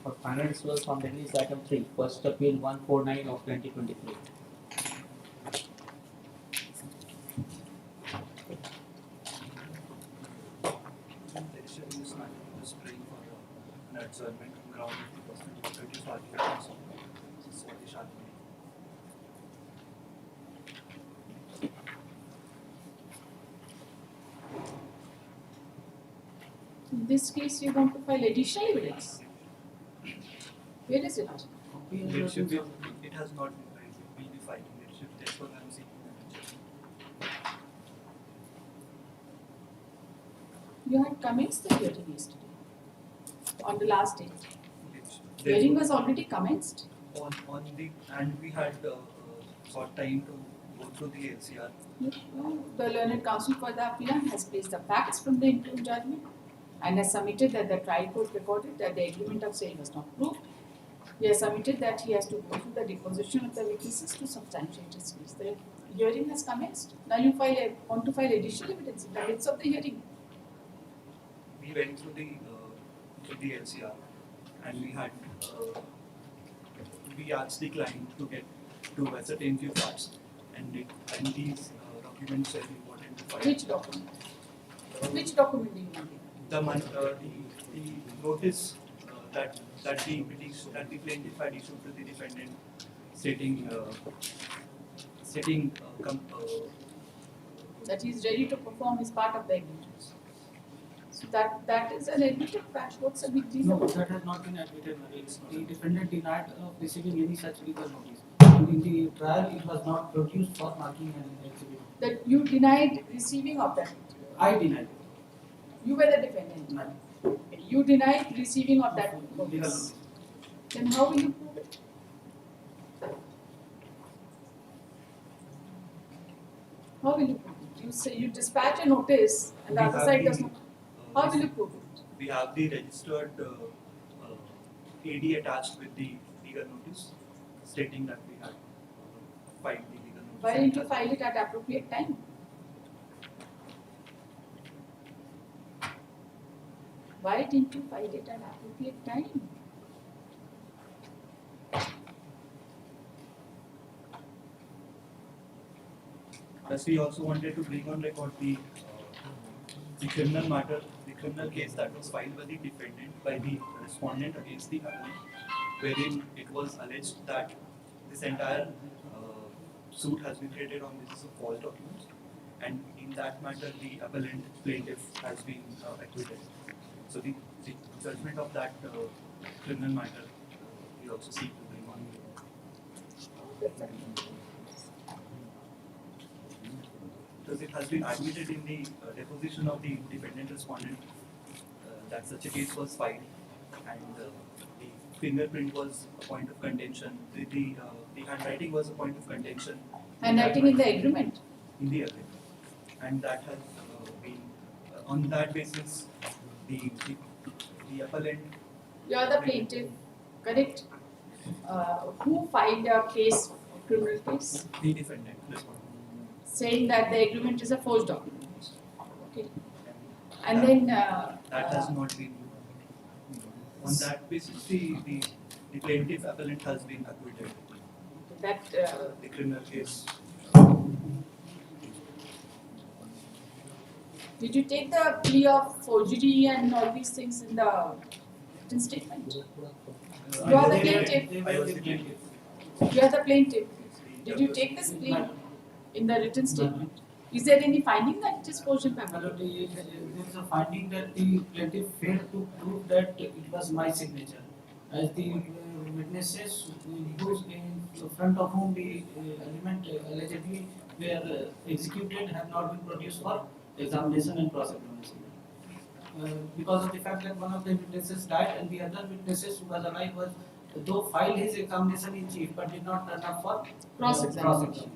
For final dismissal from Delhi's item 3, First Appeal 149 of 2023. Just praying for an adjournment on ground if the person is reduced argument. This is what they shall be. In this case, you want to file additional evidence. Where is it? It should be. It has not been filed. It will be filed. It should. Therefore, I am seeking an adjournment. You had commenced the hearing yesterday. On the last date. Yes. Hearing was already commenced. On the and we had got time to go through the LCR. The learned counsel for the appellant has placed the facts from the interim judgment and has submitted that the trial court recorded that the agreement of sale was not proved. He has submitted that he has to go through the deposition of the witnesses to substantiate his case. The hearing has commenced. Now you want to file additional evidence in the midst of the hearing. We went through the LCR and we asked the client to ascertain few facts and these documents are important to file. Which document? Which document do you want? The notice that the plaintiff had issued to the defendant stating that he is ready to perform his part of the agreement. So that is an admitted fact. What's the big deal? No, that has not been admitted. The defendant denied receiving any such legal notice. And in the trial, it was not produced for marking an exhibit. That you denied receiving of that. I denied it. You were the defendant. No. You denied receiving of that Legal notice. notice. Then how will you prove it? How will you prove it? You say you dispatch a notice and the We other have side the, does not. How will you prove it? We have the registered AD attached with the legal notice stating that we had filed the legal notice. Why didn't you file it at appropriate time? Why didn't you file it at appropriate time? Thus, we also wanted to bring on record the criminal matter, the criminal case that was filed by the defendant, by the respondent against the appellant, wherein it was alleged that this entire suit has been created on the basis of false documents, and in that matter, the appellant plaintiff has been acquitted. So the judgment of that criminal matter, we also seek to bring on. Because it has been admitted in the deposition of the defendant respondent that such a case was filed, and the fingerprint was a point of contention. The handwriting was a point of contention. Handwriting in the agreement. In the agreement, and that has been on that basis the appellant. You are the plaintiff, correct? Who filed a case, criminal case, The defendant respondent. saying that the agreement is a forged document? Okay. And then That has not been. On that basis, the plaintiff appellant has been acquitted. that The criminal case. did you take the plea of forgery and all these things in the written statement? You are the plaintiff. I was the plaintiff. You are the plaintiff. Did you take this plea in the written statement? Is there any finding that it is forged in paper? There is a finding that the plaintiff failed to prove that it was my signature, as the witnesses whose in front of whom the agreement allegedly were executed have not been produced for examination and cross-examination. Because of the fact that one of the witnesses died and the other witnesses who was alive was though filed his examination in chief but did not turn up for Cross-examination.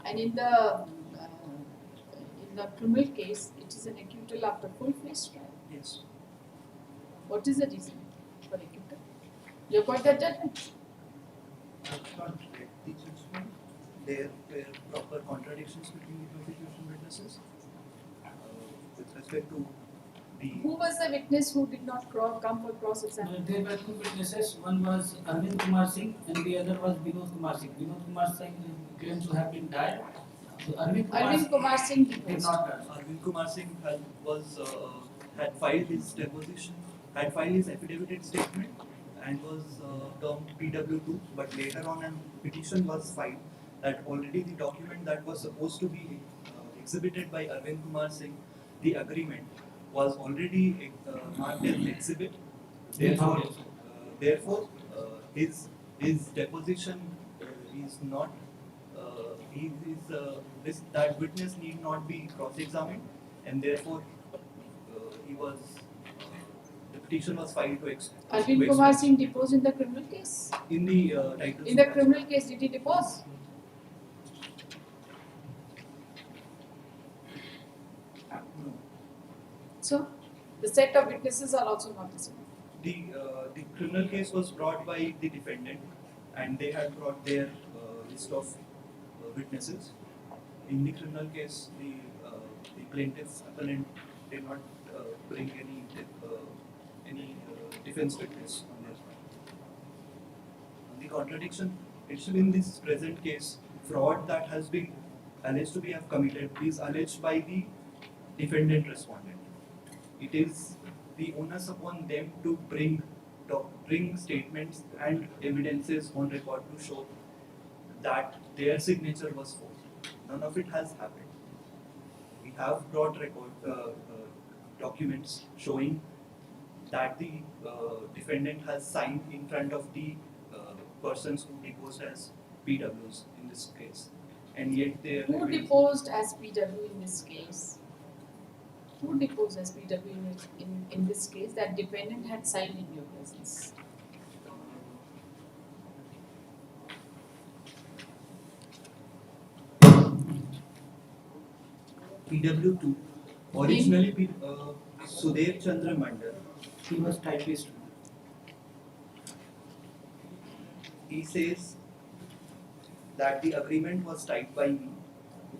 And in the criminal case, it is an acquittal after full-fledged trial. Yes. What is the reason for acquittal? You got that judgment. there were proper contradictions between the prosecution witnesses with respect to the. Who was the witness who did not come for cross-examination? There were two witnesses. One was Arvind Kumar Singh and the other was Vinod Kumar Singh. Vinod Kumar Singh claims to have been died. So Arvind Kumar Singh did deposed. not die. Arvind Kumar Singh had filed his deposition, had filed his affidavit statement, and was termed PW2. But later on, a petition was filed that already the document that was supposed to be exhibited by Arvind Kumar Singh, the agreement, was already marked as exhibit. Therefore, his deposition is not. That witness need not be cross-examined, and therefore the petition was filed to Arvind Kumar Singh deposed in the criminal case. in the title. In the criminal case, did he depose? No. So, the set of witnesses are also not the same. The criminal case was brought by the defendant, and they had brought their list of witnesses. In the criminal case, the plaintiff's appellant did not bring any defense witness on their side. The contradiction, it's in this present case, fraud that has been alleged to be have committed is alleged by the defendant respondent. It is the onus upon them to bring statements and evidences on record to show that their signature was forged. None of it has happened. We have brought documents showing that the defendant has signed in front of the persons who deposed as PWs in this case, and yet they are. Who deposed as PW in this case? Who deposed as PW in this case? That defendant had signed in your presence. PW2, originally Sudev Chandra Mandal. He was typist. He says that the agreement was typed by me.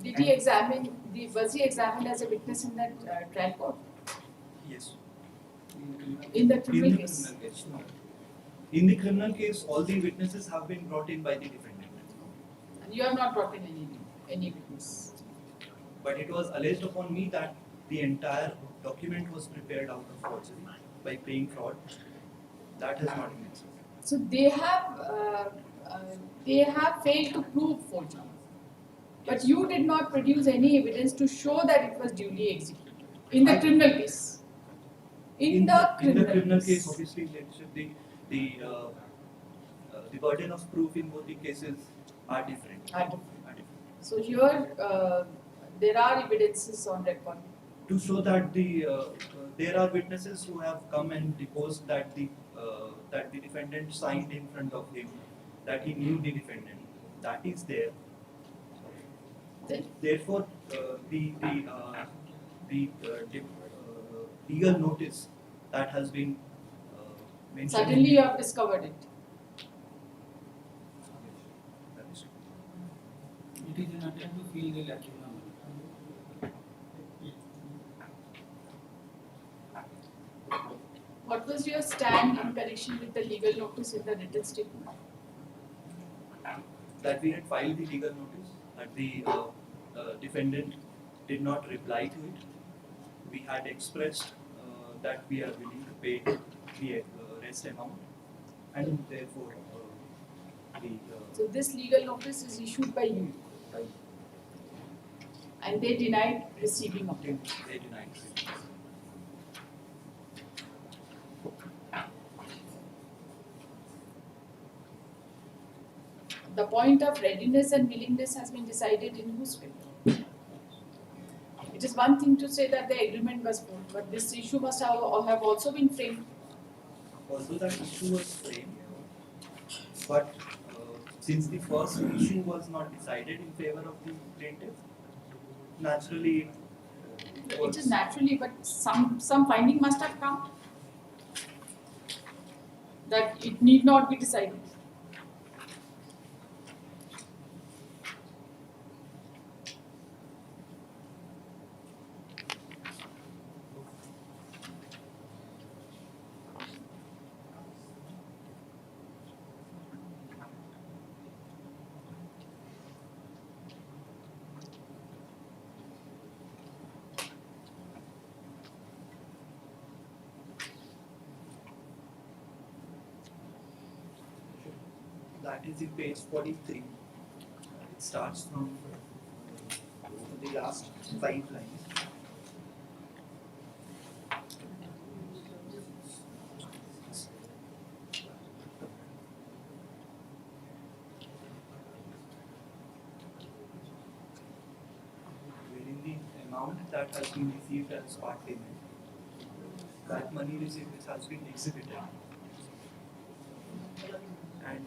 Did he examine? Was he examined as a witness in that trial court? Yes. In the criminal case? Criminal case, no. In the criminal case, all the witnesses have been brought in by the defendant. And you have not brought in any witness. But it was alleged upon me that the entire document was prepared out of forgery by paying fraud. That has not been accepted. So they have failed to prove forgery. But you did not produce any evidence to show that it was duly executed in the criminal case. In the criminal case, obviously, the burden of proof in both the cases are different. So here there are evidences on record. To show that there are witnesses who have come and deposed that the defendant signed in front of him, that he knew the defendant. That is there. Therefore, the legal notice that has been mentioned. Suddenly you have discovered it. That is It is an attempt to feel the lacunar. What was your stand in connection with the legal notice in the written statement? that we had filed the legal notice, that the defendant did not reply to it. We had expressed that we are willing to pay the rest amount, and therefore So this legal notice is issued by you, and they denied receiving of it. they denied it. The point of readiness and willingness has been decided in whose favor? It is one thing to say that the agreement was formed, but this issue must have also been framed. Although that issue was framed, but since the first issue was not decided in favor of the plaintiff, naturally It is naturally, but some finding must have come that it need not be decided. That is in page 43. It starts from the last 5 lines. Wherein the amount that has been received as part payment, that money received has been exhibited and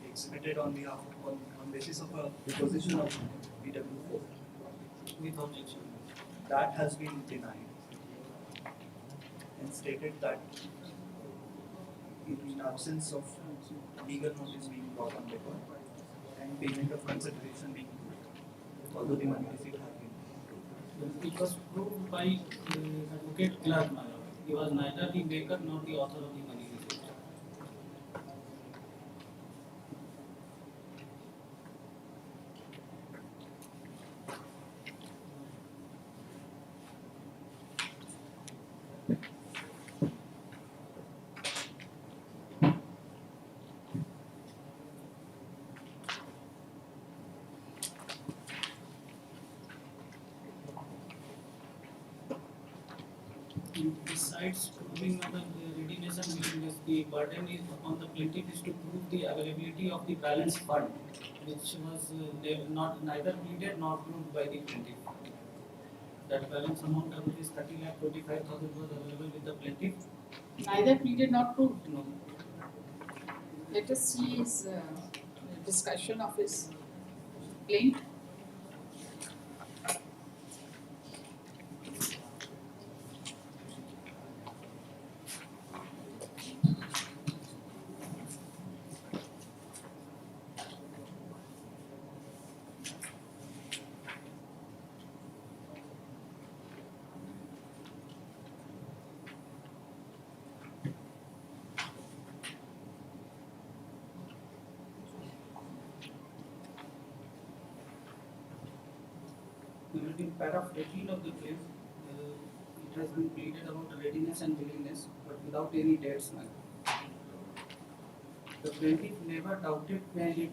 exhibited on behalf of, on basis of a deposition of PW4. with objection. That has been denied and stated that in absence of legal notice being brought on record and payment of consideration being proved, although the money received has been proved. It was proved by Advocate Clark, my lord. He was neither the maker nor the author of the money received. Besides proving of the readiness and willingness, the burden is upon the plaintiff is to prove the availability of the balance fund, which was not neither pleaded nor proved by the plaintiff. That balance amount of rupees 30,25,000 was available with the plaintiff. Neither pleaded nor proved. No. Let us see his discussion of his plaint. In paragraph 18 of the case, it has been pleaded about readiness and willingness, but without any dates. The plaintiff never doubted when it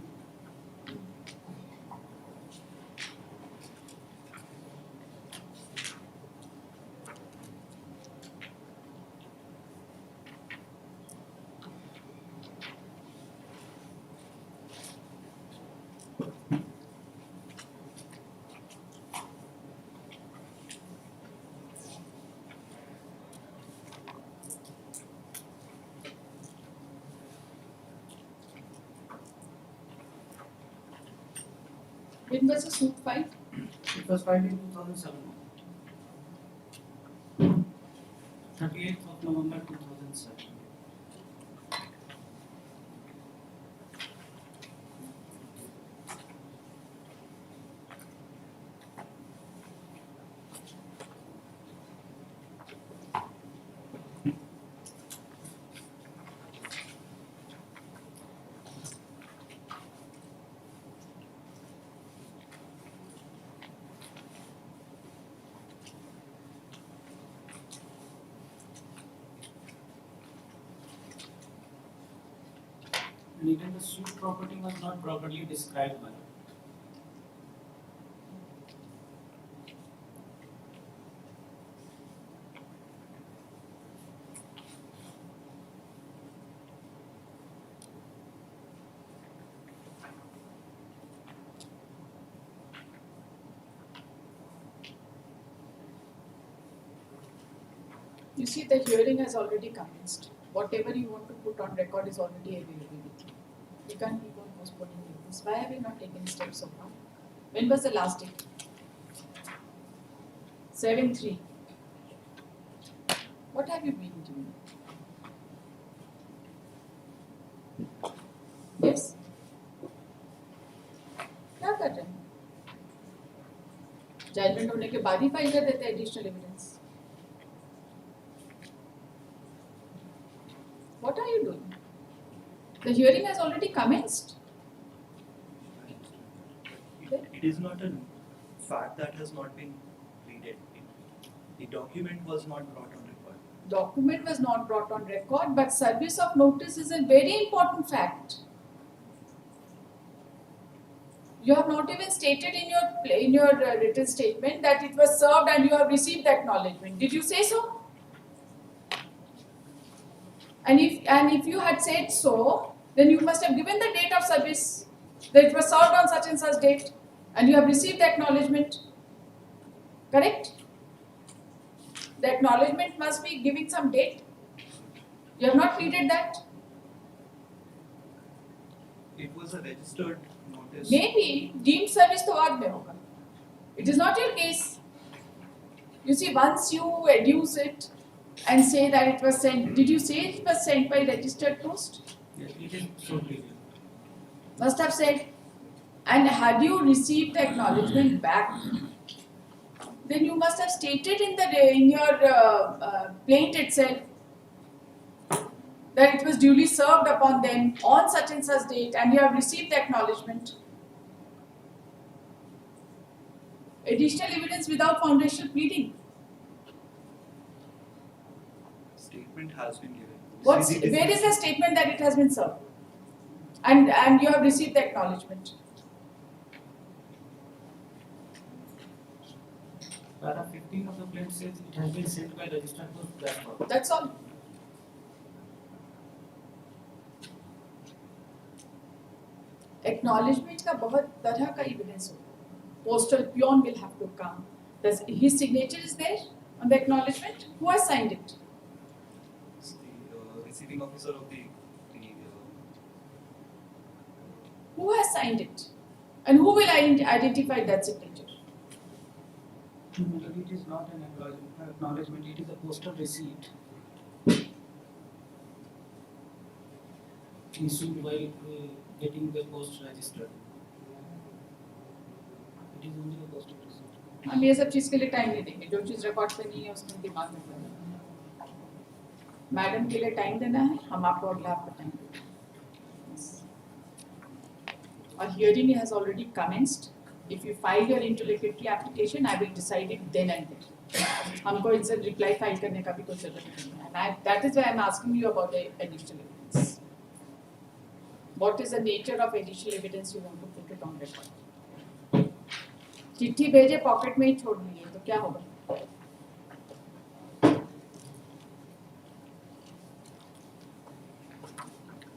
When was the suit filed? It was filed in 2007. 38th of November 2007. And even the suit property was not properly described by. You see, the hearing has already commenced. Whatever you want to put on record is already available with you. You can't keep on postponing this. Why have you not taken steps so far? When was the last date? 7/3. What have you been doing? Yes? क्या कर रहे हैं? Judgment होने के बाद ही file कर देते हैं additional evidence. What are you doing? The hearing has already commenced. It is not a fact that has not been pleaded. The document was not brought on record. Document was not brought on record, but service of notice is a very important fact. You have not even stated in your written statement that it was served and you have received the acknowledgement. Did you say so? And if you had said so, then you must have given the date of service, that it was served on such and such date, and you have received the acknowledgement. Correct? The acknowledgement must be giving some date. You have not pleaded that. It was a registered notice. Maybe deemed service to बाद में होगा. It is not your case. You see, once you adduce it and say that it was sent, did you say it was sent by registered post? Yes, it is so clear. Must have said. And had you received the acknowledgement back, then you must have stated in your plaint itself that it was duly served upon them on such and such date, and you have received the acknowledgement. Additional evidence without foundational pleading. Statement has been given. Where is the statement that it has been served? And you have received the acknowledgement. Para 15 of the plaint says it has been sent by registered post. That's all. Acknowledgement का बहुत तरह का evidence होगा. Postal peon will have to come. His signature is there on the acknowledgement. Who has signed it? It's the receiving officer of the Who has signed it? And who will identify that signature? It is not an acknowledgement, it is a postal receipt issued while getting the post registered. It is only a postal receipt. हम ये सब चीज के लिए time नहीं देंगे. जो चीज रिकॉर्ड पे नहीं है उसमें दिमाग में लगाना. मैडम के लिए टाइम देना है, हम आपको अगला आपको टाइम देंगे. Our hearing has already commenced. If you file your interlocutory application, I will decide it then and there. हमको इनसे reply file करने का भी कोई जरूरत नहीं है. And that is why I am asking you about the additional evidence. What is the nature of additional evidence you want to put it on record? चिट्ठी भेजे पॉकेट में ही छोड़ दिए तो क्या होगा?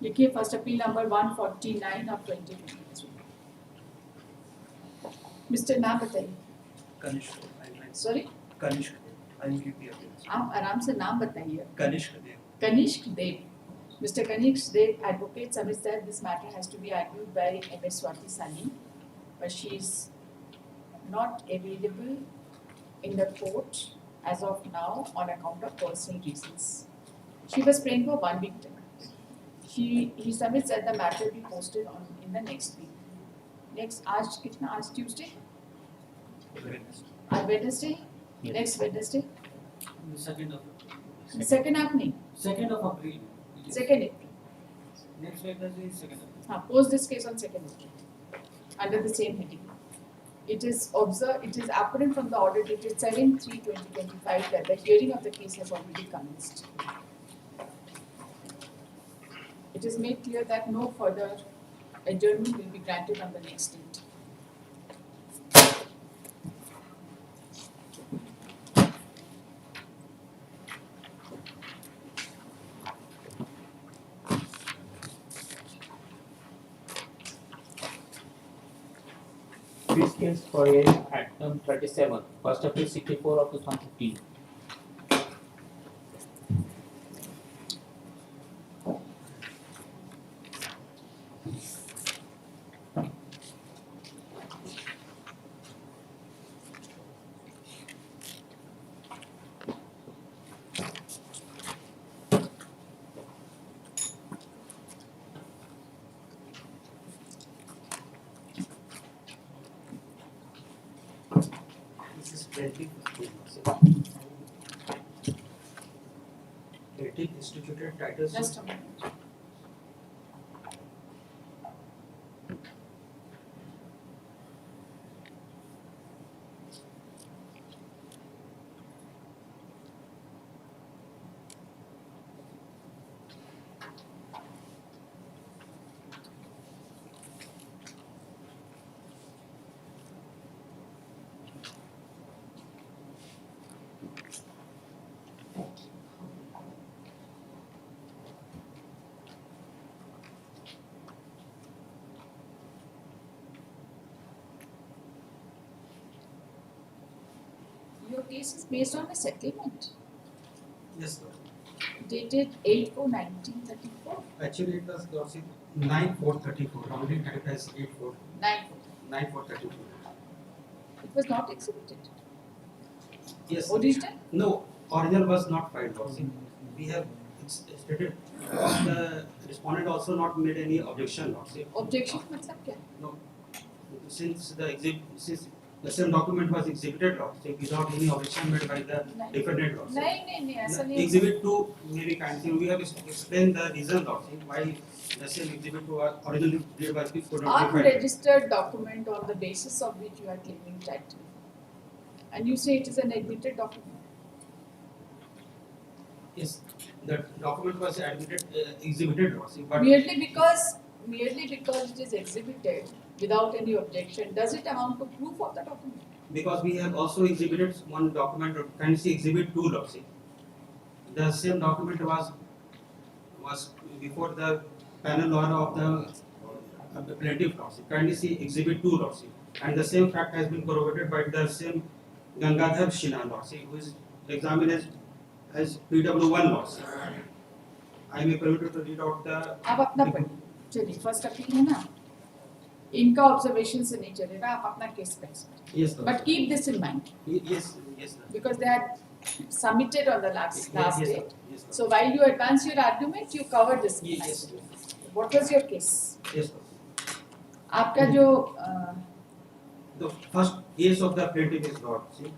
लिखिए first appeal number 149 of 2023. Mister नाम बताइए. Kanishk. Sorry, Kanishk. I will give the evidence. आप आराम से नाम बताइए. Kanishk Dev. Kanishk Dev. Mr. Kanishk Dev, advocate, submits that this matter has to be argued by MS Swati Sani, but she is not available in the court as of now on account of personal reasons. She was praying for 1 week time. He submits that the matter be posted in the next week. Next, आज कितना? आज Tuesday? आज Wednesday? Yes. Next Wednesday? Second of Second half नहीं. 2nd of April. It is. 2nd April. Next Wednesday is 2nd of April. हाँ, post this case on 2nd April under the same heading. It is apparent from the order dated 7/3/2025 that the hearing of the case has already commenced. It is made clear that no further adjournment will be granted on the next date. This case for hearing at term 37, first appeal 64 of 2015. This is 2015. 18 instituted titles. Just a moment. Your case is based on a settlement Yes, sir. dated 8/4/1934. Actually, it was Lordship 9/4/34, rounding type as 8/4, 9. 9/4/34. It was not exhibited. Yes. Original? No, original was not filed, Lordship. We have stated the respondent also not made any objection, Lordship. Objection मतलब क्या? No, since the same document was exhibited, Lordship, without any objection made by the defendant, Lordship. नहीं ऐसा नहीं. Exhibit 2 maybe kindly we have explained the reason, Lordship, why the same exhibit 2 was originally did by the could not be filed. Unregistered document on the basis of which you are claiming title. And you say it is an admitted document. Yes, the document was exhibited, Lordship, but Merely because it is exhibited without any objection, does it amount to proof of the document? because we have also exhibited one document, can you see exhibit 2, Lordship. The same document was before the panel order of the plaintiff, Lordship. Kindly see exhibit 2, Lordship. And the same fact has been corroborated by the same Gangadhar Sinha, Lordship, who is examined as PW1, Lordship. I may permit to read out the. आप अपना पढ़िए. चलिए first appeal है ना. इनका observation से नहीं चलेगा, आप अपना केस पेश. Yes, sir. But keep this in mind Yes, sir. because they had submitted on the last Yes, sir. date. Yes, sir. So while you advance your argument, you cover this. Yes, What was your case? yes, sir. आपका जो The first case of the plaintiff is Lordship.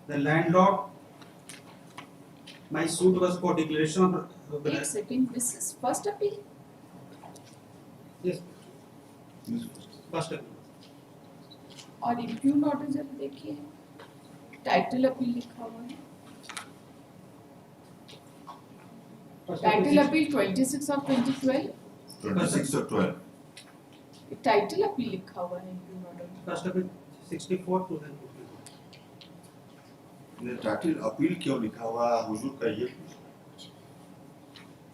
The landlord, my suit was for declaration of एक second, this is first appeal. Yes. First appeal. और impugn order जब देखिए title appeal लिखा हुआ है. Title appeal 26 of 2012. 26 or 12. Title appeal लिखा हुआ है इम्प्यून ऑर्डर में. First appeal 64/2015. ने टाइटल अपील क्यों लिखा हुआ हुजूर का ये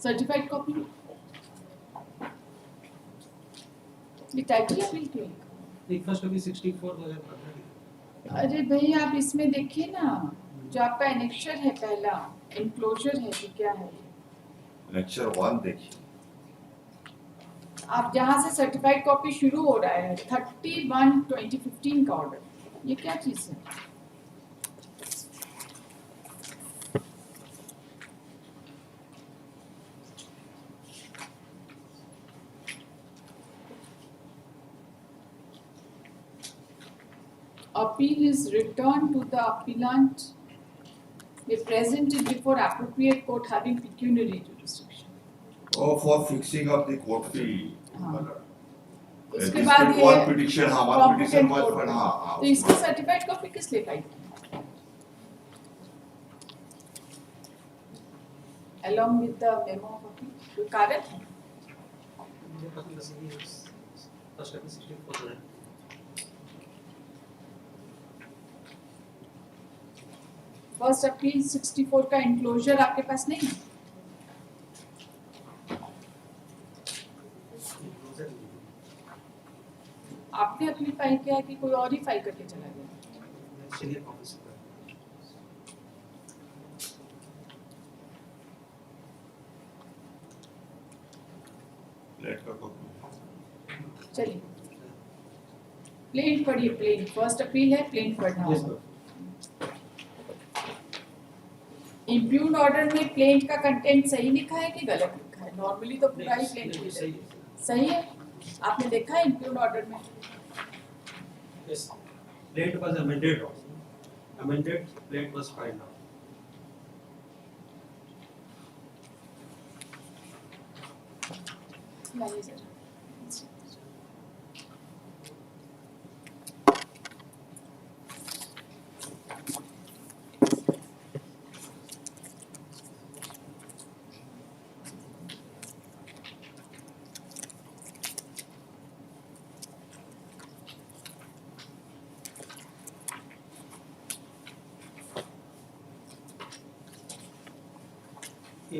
सर्टिफाइड कॉपी. ये टाइटल अपील क्यों लिखा हुआ है? एक फर्स्ट appeal 64/2015. अरे भाई आप इसमें देखिए ना, जो आपका एनेक्चर है पहला, एनक्लोजर है कि क्या है. लेक्चर 1 देखिए. आप जहाँ से सर्टिफाइड कॉपी शुरू हो रहा है 31/2015 का ऑर्डर, ये क्या चीज है? Appeal is returned to the appellant. They present it before appropriate court having pecuniary jurisdiction. Oh, for fixing up the court fee. हाँ. This उसके बाद ये one petition, हाँ, one petition competent was court. for हाँ. तो इसकी certified copy किस लिए फाइल की? Along with the memo of appeal, कोई कारण है? मुझे पता नहीं सही है. First appeal 64/2015. फर्स्ट अपील 64 का एनक्लोजर आपके पास नहीं है? आपने अपनी फाइल किया है कि कोई और ही फाइल करके चला गया? Senior officer. लेट का कॉपी. चलिए प्लेन पढ़िए. प्लेन फर्स्ट अपील है, प्लेन पढ़ना Yes, होगा. sir. इम्प्यून ऑर्डर में प्लेन का कंटेंट सही लिखा है कि गलत लिखा है? नॉर्मली तो पूरा ही प्लेन नहीं, सही है. सही है. आपने देखा है इम्प्यून ऑर्डर में? Yes. Plate was amended also. Amended plate was filed now. लाइए जरा.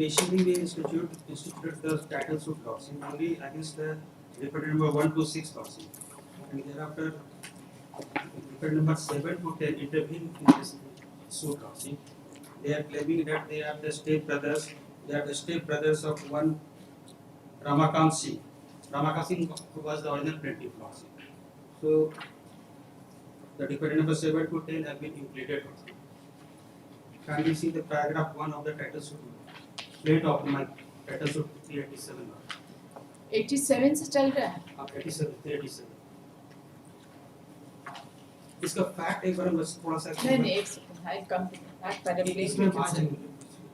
Initially, we instituted the title suit lawsuit only against the defendant number 1 to 6 lawsuit, and thereafter defendant number 7 to 10 intervened in this suit. See, they are claiming that they are the stepbrothers. They are the stepbrothers of one Ramakant Singh. Ramakant Singh was the original plaintiff. So the defendant number 7 to 10 have been implemented. Can we see the paragraph 1 of the title suit? Plate of my title suit 387. 87 से चल रहा है. 87 387. इसका fact एक बार बस थोड़ा सा नहीं नहीं एक second. I come to fact पहले इसमें प्लेन बात है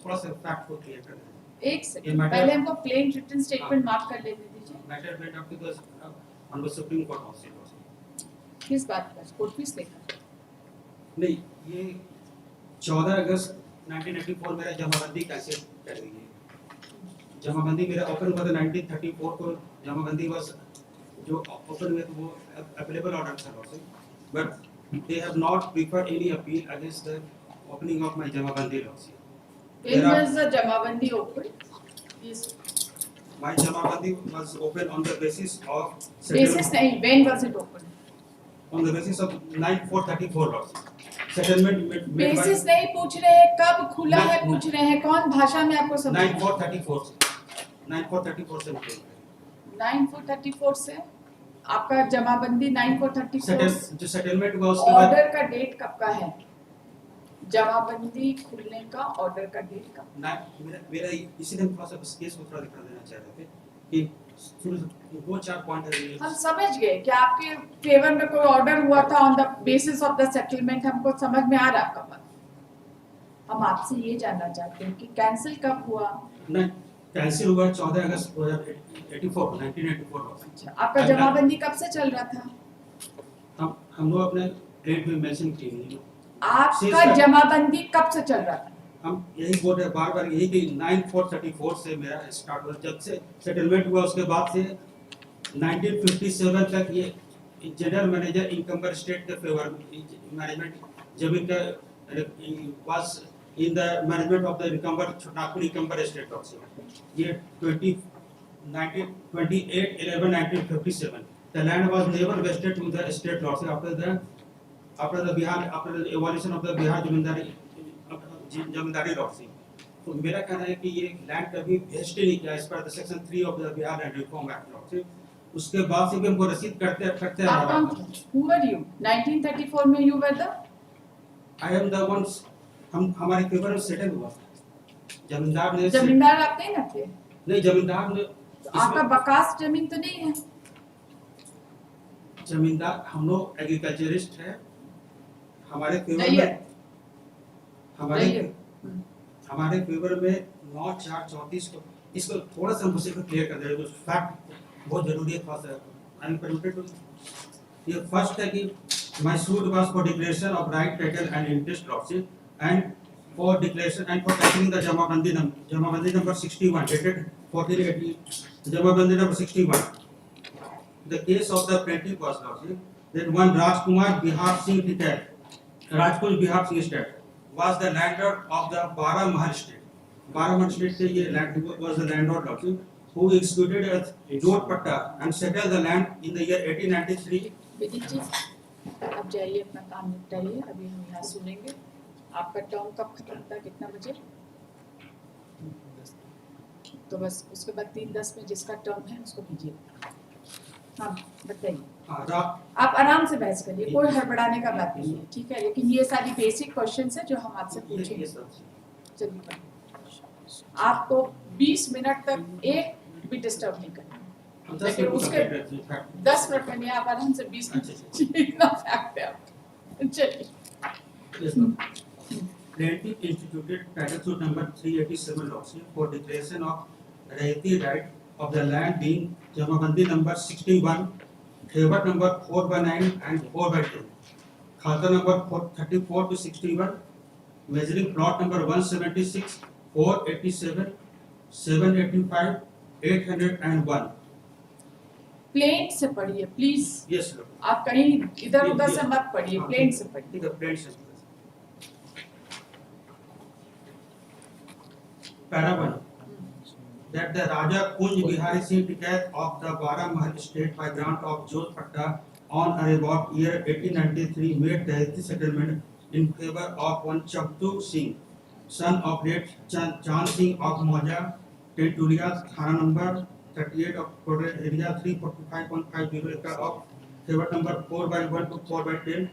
थोड़ा सा फैक्ट को क्लियर कर दें. एक सेकंड पहले हमको प्लेन रिटन स्टेटमेंट मार्क कर लेने दीजिए. Matter made up to the on the supreme court of किस बात पर कोर्ट फीस लेकर? नहीं ये 14 अगस्त 1984 मेरा जमाबंदी कैसे कर दी है. जमाबंदी मेरा ओपन हुआ था 1934 को. जमाबंदी वाज जो ओपन हुए तो वो अवेलेबल ऑर्डर था. But they have not preferred any appeal against the opening of my Jamabandi laws. When was the Jamabandi opened? Yes. My Jamabandi was opened on the basis of Basis नहीं. When was it opened? on the basis of 9434 laws. Settlement made by basis नहीं पूछ रहे हैं, कब खुला है पूछ रहे हैं, कौन भाषा में आपको समझ? 9434 से 9434 से मुझे 9434 से आपका जमाबंदी 9434 जो सेटलमेंट हुआ उसके बाद ऑर्डर का डेट कब का है? जमाबंदी खुलने का ऑर्डर का डेट का मेरा इसी दिन थोड़ा सा बस केस को थोड़ा दिखा देना चाह रहे थे कि शुरू से 2-4 पॉइंट है. हम समझ गए कि आपके फेवर में कोई ऑर्डर हुआ था on the basis of the settlement. हमको समझ में आ रहा आपका बात. हम आपसे ये जानना चाहते हैं कि कैंसिल कब हुआ? नहीं कैंसिल हुआ 14 अगस्त 1984 अच्छा, आपका जमाबंदी कब से चल रहा था? हम लोग अपने डेट में मेंशन किए हैं. आपका जमाबंदी कब से चल रहा था? हम यही बोल रहे बार बार यही कि 9434 से मेरा स्टार्ट हुआ. जब से सेटलमेंट हुआ उसके बाद से 1957 तक ये जनरल मैनेजर इनकम्बर स्टेट के फेवर मैनेजमेंट जमीन का was in the management of the Nagpur Incumbent Estate also. Year 28/11/1957. The land was never vested to the estate lords after the evolution of the Bihar zamindari lords. तो मेरा कहना है कि ये land कभी वेस्ट नहीं किया as per section 3 of the Bihar land reform act lords. उसके बाद से भी हमको रसीद करते आ रहा है. Who were you? 1934 में you were the? I am the ones हम हमारे पेपर में सेटल हुआ. जमींदार ने जमींदार आप नहीं ना थे? नहीं जमींदार ने तो आपका बकास जमीन तो नहीं है? जमींदार हम लोग एग्रीकल्चरिस्ट है. हमारे फेवर नहीं है. में हमारे फेवर में 9/4/34 को इसको थोड़ा सा मुझे क्लियर कर दे. फैक्ट बहुत जरूरी है. थोड़ा सा आई एम परमिटेड टू. ये फर्स्ट है कि my suit was for declaration of right title and interest lordship and for declaration and for cancelling the Jamabandi number 61 dated 1480. Jamabandi number 61. The case of the plaintiff was lordship that one Rajkumar Bihar Singh retired. Rajkumar Bihar Singh estate was the landlord of the Baramahal estate. Baramahal estate से ये land was the landlord lordship who executed a road patta and settled the land in the year 1893. विदित जी अब जाइए अपना काम निपटाइए. अभी हम यहाँ सुनेंगे. आपका टर्म कब खत्म होता है? कितना बजे? तो बस उसके बाद 3:10 में जिसका टर्म है उसको कीजिए. हाँ बताइए. आप आराम से बहस करिए. कोई हड़बड़ाने का बात नहीं है. ठीक है. लेकिन ये सारी बेसिक क्वेश्चंस है जो हम आपसे पूछेंगे. चलिए आपको 20 मिनट तक एक भी डिस्टर्ब नहीं करना. लेकिन उसके 10 मिनट में नहीं. आप आराम से 20 मिनट इतना फैक्ट है आप. चलिए. Plaintiff instituted title suit number 387 lawsuit for declaration of rayati right of the land being Jamabandi number 61, Khewat number 4/9 and 4/10, Khata number 34 to 61, measuring plot number 176, 487, 785, 801. Plane से पढ़िए प्लीज. Yes, sir. आप कहीं इधर उधर से मत पढ़िए. प्लेन से पढ़िए. The plain से. Para 1. That the Raja Kunj Bihari Singh Tikait of the Baramahal estate by grant of Jodh Patta on or about year 1893 made the settlement in favor of one Chabdu Singh, son of late Chan Singh of Moja, Tentulia, Thana number 38 of Korea area 345.50 acre of favor number 4 by 1 to 4 by 10,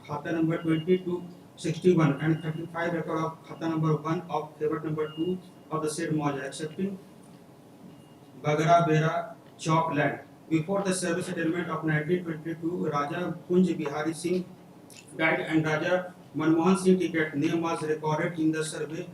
khata number 20 to 61 and 35 acre of khata number 1 of favor number 2 of the said Moja, accepting Bagara Bera Chop land. Before the service settlement of 1922, Raja Kunj Bihari Singh died and Raja Manmohan Singh ticket name was recorded in the survey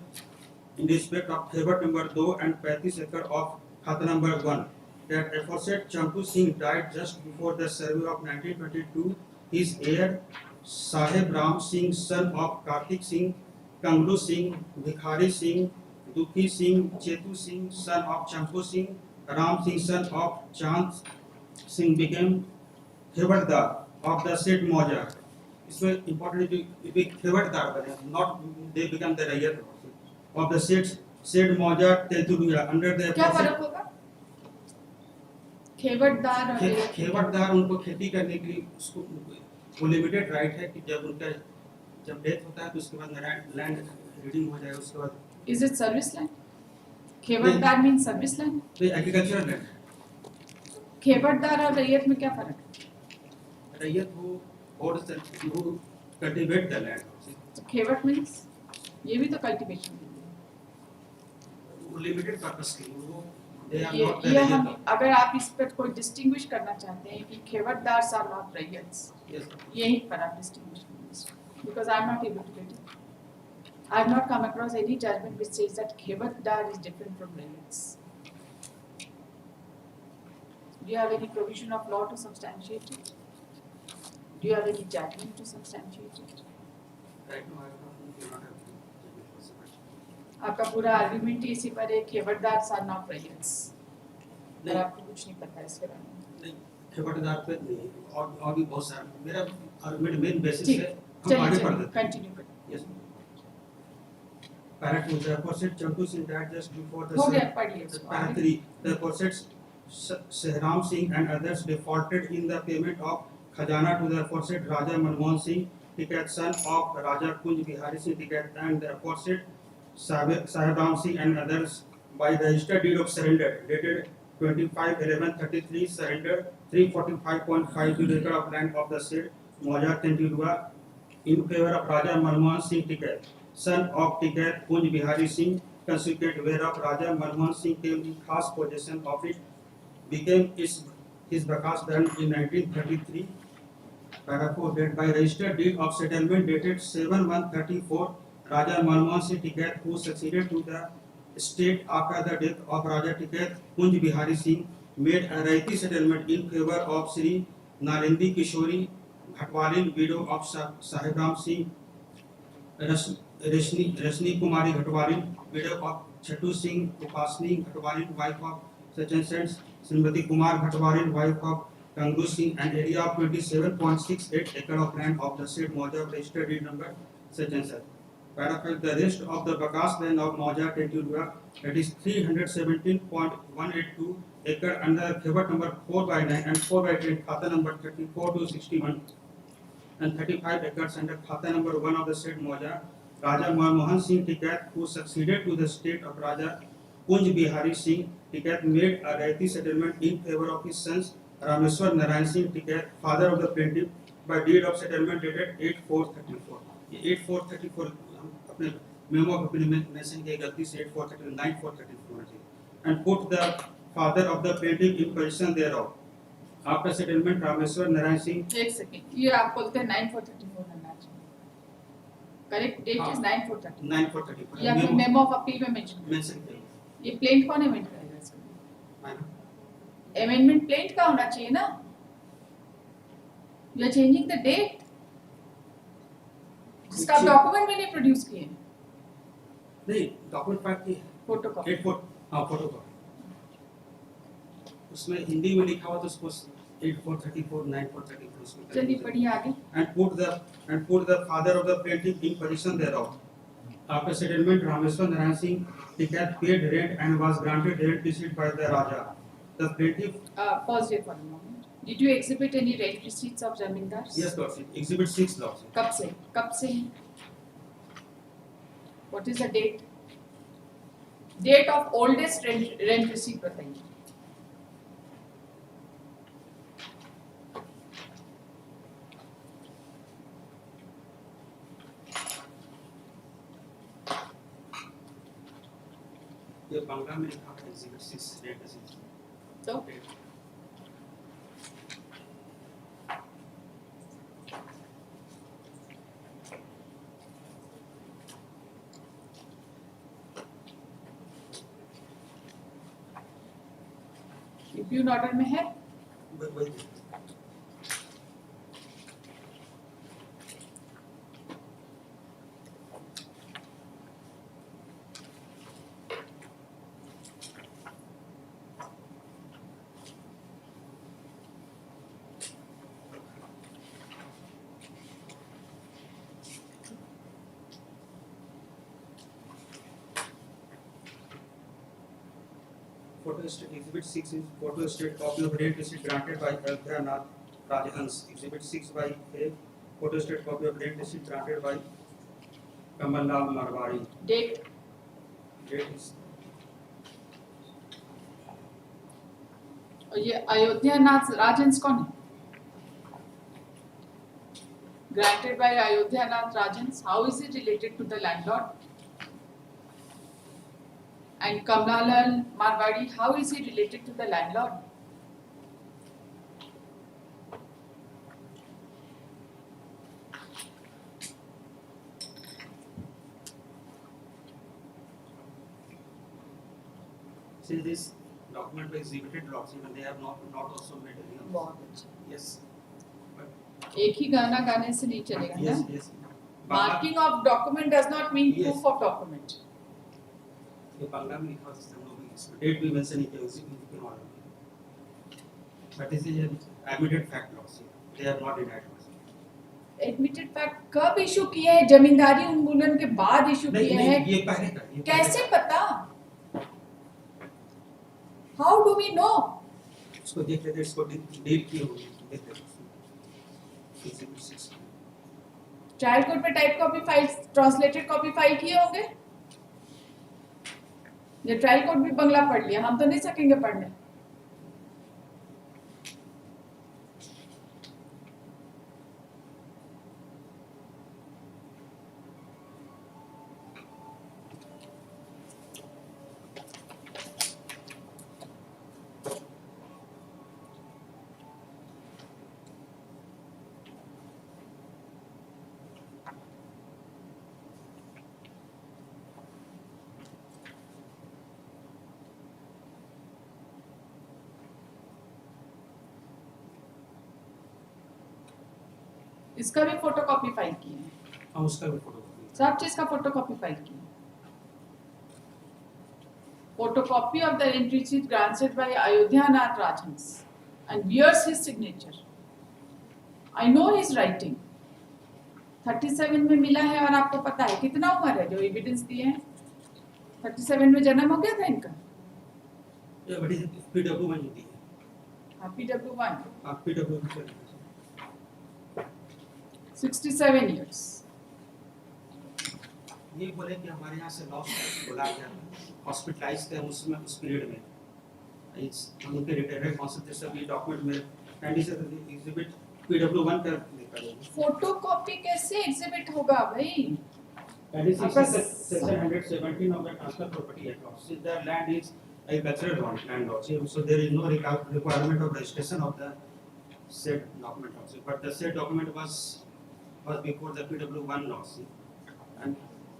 in respect of favor number 2 and 35 acre of khata number 1. That aforesaid Champu Singh died just before the survey of 1922. His heir Sahib Ram Singh, son of Kartik Singh, Kamlu Singh, Bhikhari Singh, Dukhi Singh, Chetu Singh, son of Champu Singh, Ram Singh, son of Chand Singh became Khevardar of the said Moja. इसमें important है कि Khevardar बने, not they become the rayat of the said Moja Teturia under the क्या फर्क होगा खेवटदार और रैयत? खेवटदार उनको खेती करने के लिए उसको वो लिमिटेड राइट है कि जब डेथ होता है तो उसके बाद लैंड रीडिंग हो जाएगा उसके बाद Is it service land? Khewatdar means service land? Agricultural land खेवटदार और रैयत में क्या फर्क है? रैयत वो cultivate the land So, khewat means ये भी तो कल्टीवेशन है। वो लिमिटेड पर्पस के लिए वो they are ये not the ये हम रैयत अगर आप इस पर कोई डिस्टिंग्विश करना चाहते हैं कि खेवटदार आर नॉट रैयत्स, yes यहीं पर आप डिस्टिंग्विश करेंगे because I am not able to get it. I have not come across any judgment which says that खेवटदार is different from raiyyats. Do you have any provision of law to substantiate it? Do you have any judgment to substantiate it? right now I do not have आपका पूरा argument ही इसी पर है खेवटदार are not रैयत्स, और आपको कुछ नहीं पता इसके बारे में। नहीं खेवटदार पे नहीं और भी बहुत सारे मेरा आर्गुमेंट मेन बेसिस ठीक है हम चलिए आगे पढ़ चलिए देते हैं कंटिन्यू करिए। yes Para 2 the aforesaid Champu Singh died just before the हो sun- गया पढ़िए The इसको Para आगे। 3 the aforesaid Sehram Singh and others defaulted in the payment of khajana to the aforesaid Raja Manmohan Singh Tiket, son of Raja Kunj Bihari Singh Tiket, and the aforesaid Sahib Ram Singh and others by registered deed of surrender dated 25/11/33 surrendered 345.50 acre of land of the said Moja Tentilua in favor of Raja Manmohan Singh Tiket, son of Tiket Kunj Bihari Singh, consequent whereof Raja Manmohan Singh came in khas possession of it, became his Bakas done in 1933. Paragraph 4 that by registered deed of settlement dated 7/1/34, Raja Manmohan Singh Tiket, who succeeded to the state after the death of Raja Tiket Kunj Bihari Singh, made a righty settlement in favor of Sri Nalindi Kishori Ghatwalin, widow of Sahib Ram Singh, Rashni Kumari Ghatwalin, widow of Chhattu Singh Upasni Ghatwalin, wife of such and such, Srimati Kumar Ghatwalin, wife of Kangru Singh, an area of 27.68 acre of land of the said Moja, registered deed number such and such. Paragraph 5 the rest of the Bakas land of Moja Tenturia, that is 317.182 acre under Khewat number 4/9 and 4/10, khata number 34 to 61, and 35 acres under khata number 1 of the said Moja, Raja Manmohan Singh Tiket, who succeeded to the state of Raja Kunj Bihari Singh Tiket, made a righty settlement in favor of his sons Rameswar Narayan Singh Tiket, father of the plaintiff, by deed of settlement dated 8/4/34. ये 8/4/34 हम अपने memo of opinion में mention किया गलती से 8/4/34 9/4/34 होना चाहिए, and put the father of the plaintiff in possession thereof. After settlement, Rameswar Narayan Singh एक सेकेंड, ये आप बोलते हैं 9434 होना चाहिए, करेक्ट डेट इज 9434 9/4/34 या फिर मेमो ऑफ अपील में मेंशन मेंशन किया ये प्लेंट कौन अमेंड करेगा इसको? अमेंडमेंट प्लेंट का होना चाहिए ना, you are changing the date जिसका डॉक्यूमेंट में नहीं प्रोड्यूस किए नहीं डॉक्यूमेंट फाइल की फोटोकॉपी। 8/4 हाँ फोटोकॉपी उसमें हिंदी में लिखा हुआ तो उसको 8/4/34 9/4/34 उसमें चलिए पढ़िए आगे। and put the father of the plaintiff in possession thereof. After settlement, Rameswar Narayan Singh Tiket paid rent and was granted rent receipt by the Raja. The plaintiff pause here for a moment. Did you exhibit any rent receipts of zamindars? Yes, Lordship. Exhibit 6, Lordship. कब से? कब से? What is the date? Date of oldest rent receipt बताइए. ये बंगला में लिखा है exhibit 6 date receipt. तो रिव्यू ऑर्डर में है. वही Photo state exhibit 6 is photo state copy of rent receipt granted by Nath Rajhans. Exhibit 6 by A. Photo state copy of rent receipt granted by Kamal Lal Marwari. Date. Date is और ये अयोध्या नाथ राजन्स कौन है? Granted by Ayodhya Nath Rajans. How is it related to the landlord? And Kamlalal Marwadi, how is he related to the landlord? since this document was exhibited lots even they have not also made any of बहुत अच्छा. yes एक ही गाना गाने से नहीं चलेगा ना. yes yes Marking of document does not mean Yes. proof of document. ये बांग्ला में लिखा है हम लोग इसमें डेट भी मेंशन नहीं किया उसी के ऑर्डर में but this is an admitted fact loss they have not denied loss Admitted fact कब इशू किए हैं? जमींदारी उन्मूलन के बाद इशू नहीं किए नहीं हैं. ये पहले का ये कैसे पता? How do we know? इसको देख लेते इसको डील की होगी देख लेते ट्रायल कोर्ट में type copy file translated copy file किए होंगे. ये ट्रायल कोर्ट भी बंगला पढ़ लिया, हम तो नहीं सकेंगे पढ़ने. इसका भी फोटोकॉपी फाइल की है. हम उसका भी फोटो सब चीज का फोटोकॉपी फाइल की है. Photocopy of the entry sheet granted by Ayodhya Nath Rajhans and bears his signature. I know his writing. 37 में मिला है और आपको पता है कितना उम्र है जो एविडेंस दिए हैं. 37 में जन्म हो गया था इनका. ये बड़ी PW1 होती है PW1 आप PW1 67 years. ये बोले कि हमारे यहाँ से लॉस बोला गया हॉस्पिटलाइज थे उसमें उस पीरियड में हम उनके रिटायर्ड कॉन्सेप्ट सभी डॉक्यूमेंट में एंड इस एग्जिबिट PW1 का लिखा है फोटोकॉपी कैसे एग्जिबिट होगा भाई? That is section 117 of the Transfer Property Act. Since the land is agricultural land also, so there is no requirement of registration of the said document also. But the said document was before the PW1 law, see, and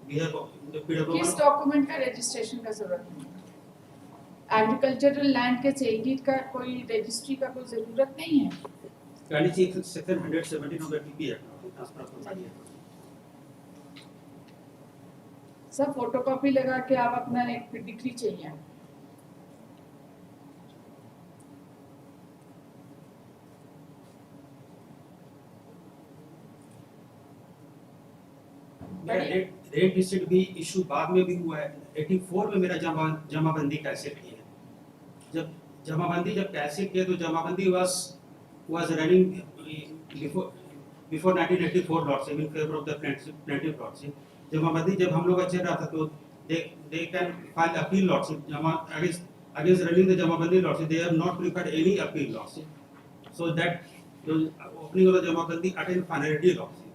we have the PW1. किस document का registration का जरूरत नहीं है? Agricultural land के sailed का कोई registry का कोई जरूरत नहीं है. That is section 117 of the TP Act, Transfer Property Act. सब फोटोकॉपी लगा के आप अपना एक डिग्री चाहिए. रेट रिसीट भी इशू बाद में भी हुआ है 84 में मेरा जमाबंदी कैसे की है जब जमाबंदी जब कैसे किए तो जमाबंदी was was running before 1984 lordship in favor of the plaintiff lordship. जमाबंदी जब हम लोग का चल रहा था तो they can file appeal lordship against running the jamabandi lordship. They have not preferred any appeal lordship. So that opening of the jamabandi attained finality lordship.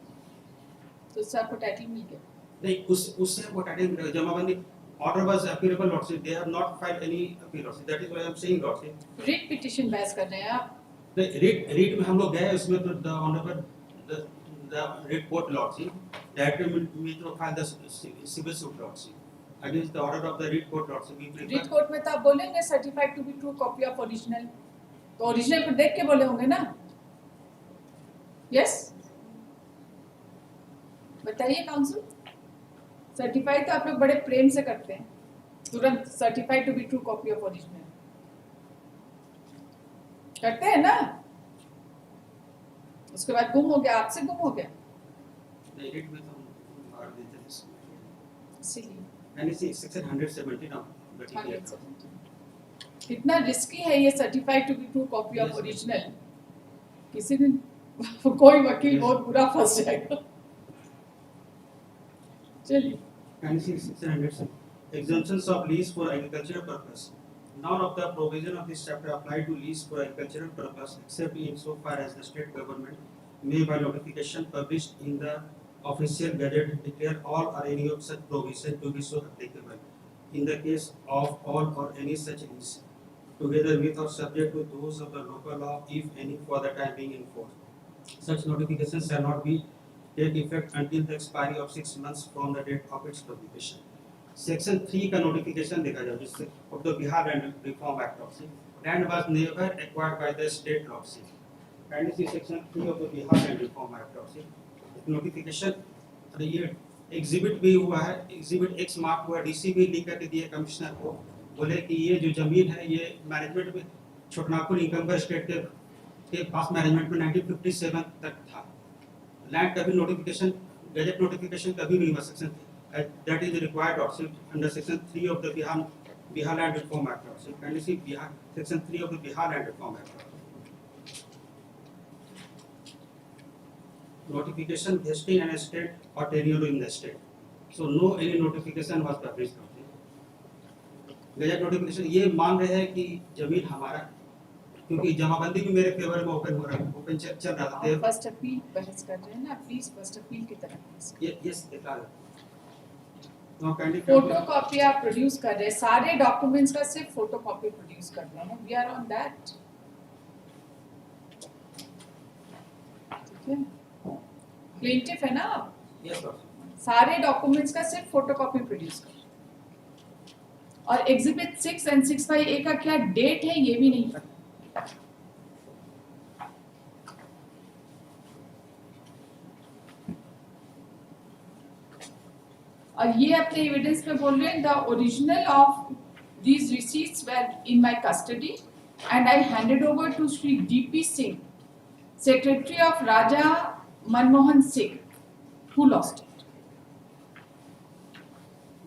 तो उससे आपको टाइटल मिल गया. नहीं उससे वो title jamabandi order was appealable lordship. They have not filed any appeal lordship. That is why I am saying lordship. Writ petition बहस कर रहे हैं आप. रीट में हम लोग गए उसमें तो the honourable the writ court lordship directly me to file the civil suit lordship against the order of the writ court lordship we writ prefer. Court में तो आप बोलेंगे certified to be true copy of original. तो original को देख के बोले होंगे ना. यस बताइए काउंसिल. सर्टिफाइड तो आप लोग बड़े प्रेम से करते हैं. तुरंत certified to be true copy of original करते हैं ना. उसके बाद गुम हो गया, आपसे गुम हो गया. रीट में तो हम मार देते हैं इसीलिए एंड इसी सेक्शन 170 नाउ बट 170 कितना रिस्की है ये certified to be true copy of original. किसी दिन कोई वकील बहुत बुरा फंस जाएगा. चलिए. and see section 100 exemptions of lease for agricultural purpose. None of the provision of this chapter apply to lease for agricultural purpose except insofar as the state government may by notification published in the official gazette declare all or any of such provision to be so applicable in the case of all or any such lease together with or subject to those of the local law if any for the time being enforced. Such notifications shall not be take effect until the expiry of 6 months from the date of its publication. Section 3 का notification देखा जाए जिससे of the Bihar Land Reform Act of land was never acquired by the state lordship. And see section 3 of the Bihar Land Reform Act of notification. ये exhibit भी हुआ है, exhibit X mark हुआ, DC भी लिख करके दिए commissioner को, बोले कि ये जो जमीन है ये मैनेजमेंट में छोटनागपुर इनकम स्टेट के पास मैनेजमेंट में 1957 तक था. लैंड कभी नोटिफिकेशन गजट नोटिफिकेशन कभी नहीं हुआ. Section that is required office under section 3 of the Bihar land reform act of can see Bihar section 3 of the Bihar land reform act. Notification vesting an estate or tenure in the state. So no any notification was published. Gazette notification ये मान रहे हैं कि जमीन हमारा, क्योंकि जमाबंदी भी मेरे फेवर में ओपन हो रहा है, ओपन चल रहा था. फर्स्ट अपील बहस कर रहे हैं ना, प्लीज फर्स्ट अपील की तरफ. यस देखा है. नो काइंडली फोटो कॉपी आप प्रोड्यूस कर रहे हैं, सारे डॉक्यूमेंट्स का सिर्फ फोटो कॉपी प्रोड्यूस कर रहे हैं. We are on that. ठीक है. प्लेंटिफ है ना आप. Yes sir. सारे डॉक्यूमेंट्स का सिर्फ फोटो कॉपी प्रोड्यूस कर. और एग्जिबिट 6 एंड 6/A का क्या डेट है ये भी नहीं पता. और ये अपने एविडेंस में बोल रहे हैं the original of these receipts were in my custody and I handed over to Shri DP Singh, secretary of Raja Manmohan Singh, who lost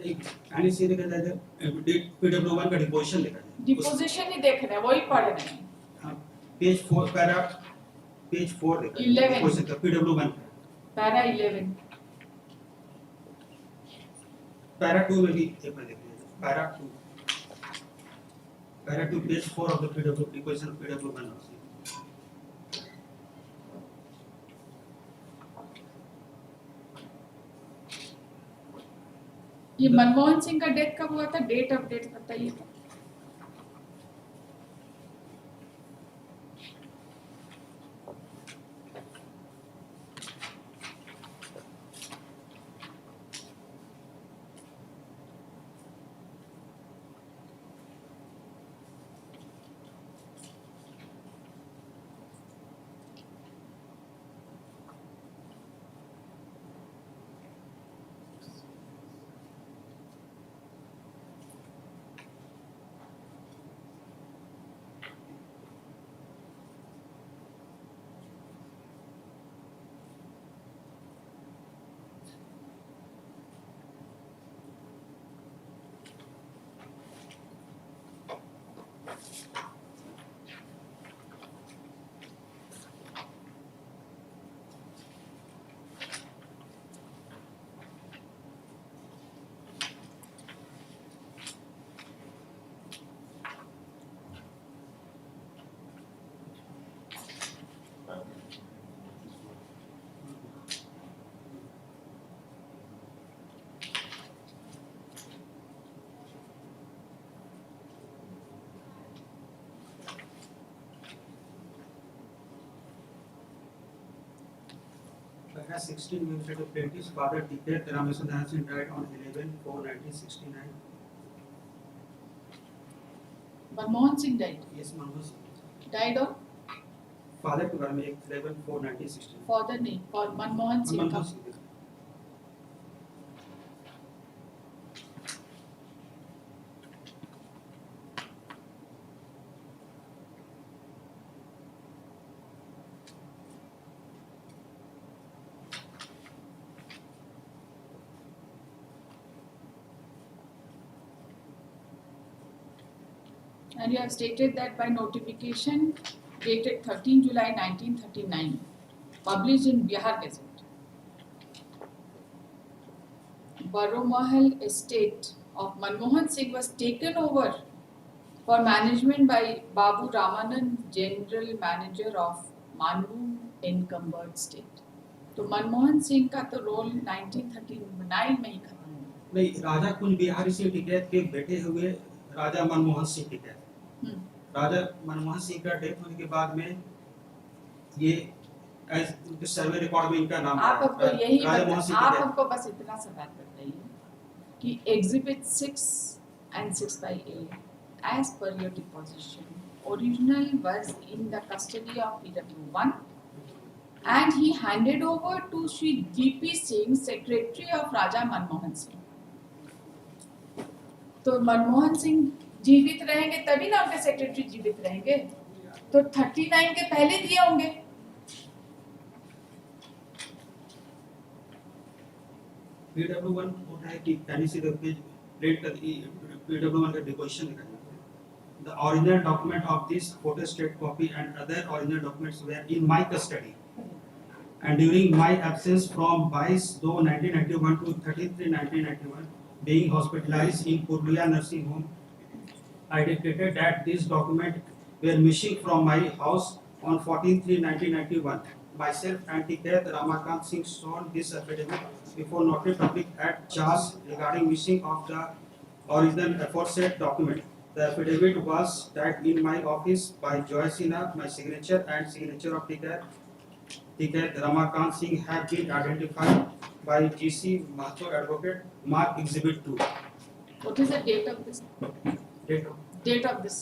it. And see देखा जाए पीडब्ल्यू1 का डिपोजिशन देखा जाए. डिपोजिशन ही देख रहे हैं, वही पढ़ रहे हैं. पेज 4 पैरा पेज 4 देखा 11 डिपोजिशन का पीडब्ल्यू1 पैरा 11 पैरा 2 में भी एक बार देखिए. Para 2 page 4 of the PW deposition पीडब्ल्यू1. ये मनमोहन सिंह का डेथ कब हुआ था, डेट ऑफ डेथ बताइए. Para 16 University of Plaintiff's father declared Ramesh Dancing died on 11/4/1969. Manmohan Singh died. Yes, Manmohan Singh. Died on Father के बारे में 11/4/1969. father name for Manmohan Singh. Manmohan Singh. And you have stated that by notification dated 13 July 1939, published in Bihar Gazette, Baromahal estate of Manmohan Singh was taken over for management by Babu Ramanand, General Manager of Manvu Encumbered State. तो मनमोहन सिंह का तो role 1939 में ही खत्म हुआ. नहीं, राजा कुंज बिहारी सिंह टिकैत के बेटे हुए राजा मनमोहन सिंह टिकैत. राजा मनमोहन सिंह का डेथ होने के बाद में ये एज सर्वे रिकॉर्ड में इनका नाम आप हमको यही आप टिकैत. हमको बस इतना सा बात बताइए कि exhibit 6 and 6/A as per your deposition original was in the custody of PW1 and he handed over to Shri GP Singh, secretary of Raja Manmohan Singh. तो मनमोहन सिंह जीवित रहेंगे तभी ना उनके सेक्रेटरी जीवित रहेंगे. तो 39 के पहले दिए होंगे. PW1 होता है कि can see the page red कर PW1 का डिपोजिशन निकालना. The original document of this photostat copy and other original documents were in my custody. And during my absence from 22/2/1991 to 30/3/1991, being hospitalized in Purlia nursing home, I declared that these documents were missing from my house on 14/3/1991. Myself and Tikayat Ramakant Singh sworn this affidavit before notary public at charge regarding missing of the original aforesaid document. The affidavit was typed in my office by Joy Sinha. My signature and signature of Tikayat Ramakant Singh have been identified by GC Mathur Advocate. Mark Exhibit 2. What is the date of this? Date of Date of this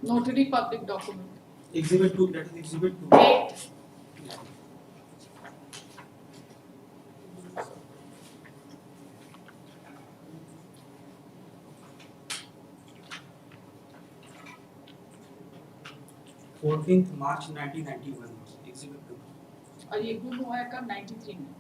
notary public document. Exhibit 2. That is Exhibit 2. Date. March 1991. Exhibit 2. और ये गुम हुआ है कब 93 में.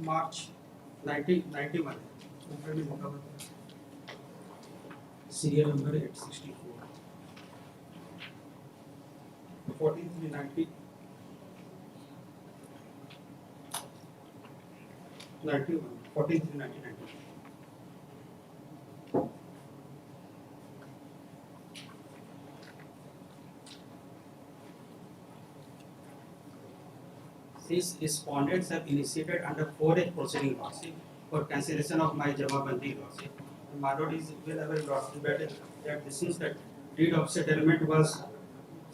March 1991. Serial number 864. 14/3/90. 91. 14/3/1990. These respondents have initiated under 4H proceeding lawsuit for cancellation of my Jamabandi lawsuit. My lord is well aware that since that deed of settlement was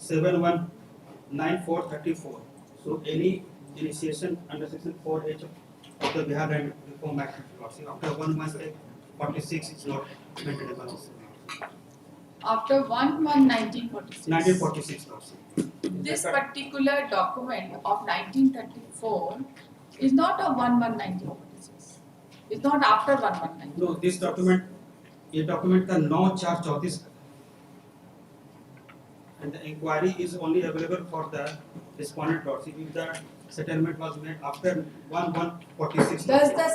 719434. So any initiation under section 4H of the Bihar Land Reform Act lawsuit after 1 month 46 is not maintainable. After 1/1/1946. 1946 lawsuit. This particular document of 1934 is not of 1/1/1946. It's not after 1/1/1946. No, this document, ये document का 9/4/34 and the inquiry is only available for the respondent lawsuit if the settlement was made after 1/1/46. Does the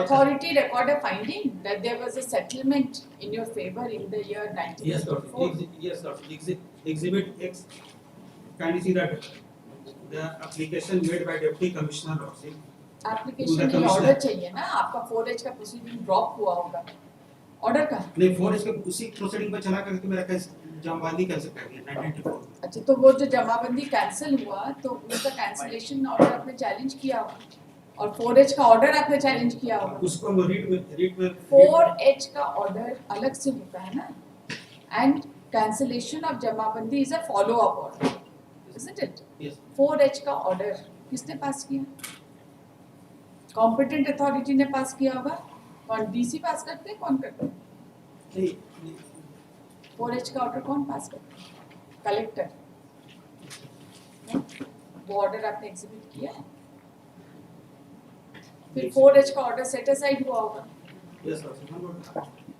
authority record a finding that there was a settlement in your favor in the year 1934? Yes, Lord. Exhibit X. Kindly see that the application made by Deputy Commissioner lawsuit. Application में order चाहिए ना. आपका 4H का proceeding drop हुआ होगा. Order का नहीं 4H के उसी प्रोसीडिंग पे चला करके मेरा केस जमाबंदी कैंसिल कर दिया 1994 में. अच्छा, तो वो जो जमाबंदी कैंसिल हुआ तो उनका कैंसिलेशन ऑर्डर आपने चैलेंज किया होगा. और 4H का ऑर्डर आपने चैलेंज किया होगा। उसको हम रीड में 4H का ऑर्डर अलग से होता है ना, and cancellation of jamabandi is a follow up order, isn't it? Yes. 4H का ऑर्डर किसने पास किया? कॉम्पिटेंट अथॉरिटी ने पास किया होगा। कौन, डीसी पास करते हैं, कौन करते हैं? नहीं 4H का ऑर्डर कौन पास करते हैं? कलेक्टर। वो ऑर्डर आपने एग्जीक्यूट किया है? फिर 4H का ऑर्डर सेट असाइड हुआ होगा। यस सर,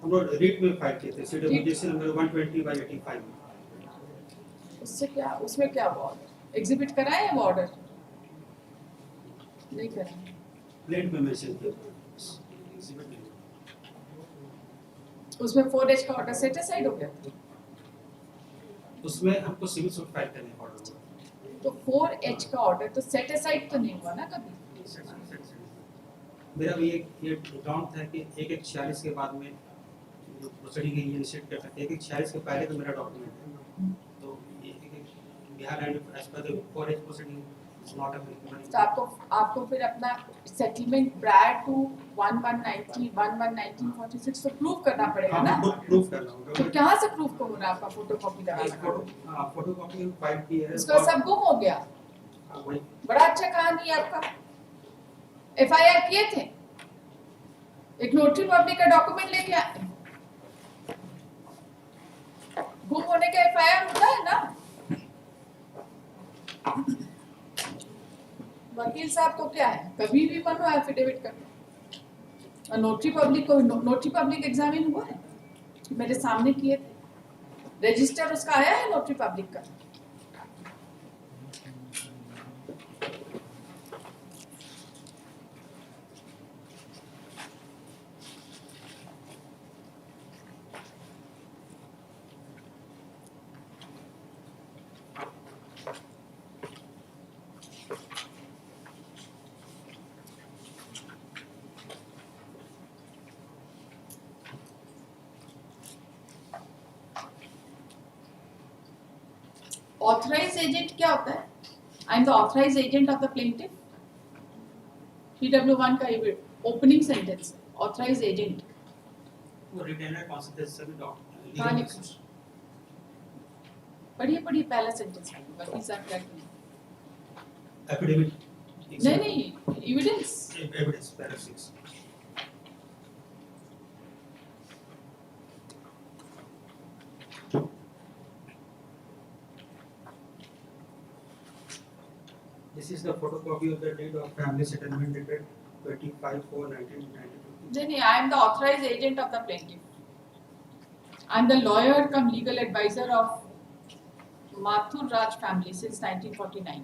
हम लोग रीड में फाइल किए थे सीडब्ल्यूजेसी नंबर 120/85 में। उससे क्या, उसमें क्या हुआ ऑर्डर? एग्जीक्यूट कराए हैं वो ऑर्डर? नहीं कराए। प्लेट में मेंशन किया था। Exhibit नहीं। उसमें 4H का ऑर्डर सेट असाइड हो गया था। उसमें हमको सिविल सूट फाइल करने का ऑर्डर हुआ। तो 4H का ऑर्डर तो सेट असाइड तो नहीं हुआ ना कभी। मेरा भी ये डाउट था कि 1-1-46 के बाद में जो प्रोसीडिंग है ये इनिशिएट कर सकते हैं। 1-1-46 के पहले तो मेरा डॉक्यूमेंट है, तो ये Bihar and as per the 4H proceeding is not available. तो आपको फिर अपना सेटलमेंट प्रायर टू 111946 तो प्रूव करना पड़ेगा ना। प्रूफ करना होगा। तो कहाँ से प्रूफ को होना आपका फोटोकॉपी लगाना? फोटोकॉपी फाइल की है। उसका सब गुम हो गया। वही बड़ा अच्छा कहानी है आपका। FIR किए थे, एक नोटरी पब्लिक का डॉक्यूमेंट लेके आए। गुम होने का FIR होता है ना। वकील साहब को क्या है, कभी भी मन हो एफिडेविट करना। और नोटरी पब्लिक को, नोटरी पब्लिक एग्जामिन हुआ है, मेरे सामने किए थे। रजिस्टर उसका आया है नोटरी पब्लिक का। ऑथराइज एजेंट क्या होता है? I am the authorise agent of the plaintiff. PW1 का ये ओपनिंग सेंटेंस, ऑथराइज एजेंट। वो रिटेनर कॉन्सिक्वेंस भी डॉक्यूमेंट कहाँ लिखा? पढ़िए पहला सेंटेंस वकील साहब क्या करें? एफिडेविट नहीं evidence. Evidence para 6। This is the photocopy of the deed of family settlement dated 25/4/1992. नहीं, I am the authorized agent of the plaintiff. I am the lawyer cum legal advisor of Mathur Raj family since 1949.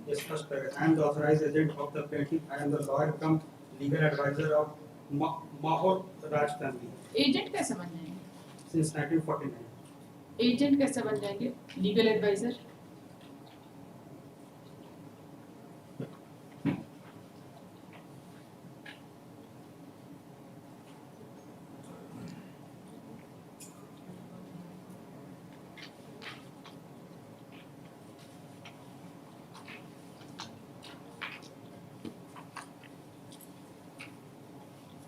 Yes, first paragraph. I am the authorized agent of the plaintiff. I am the lawyer cum legal advisor of Mahur Raj family agent कैसे बन जाएंगे? since 1949. Agent कैसे बन जाएंगे? Legal adviser.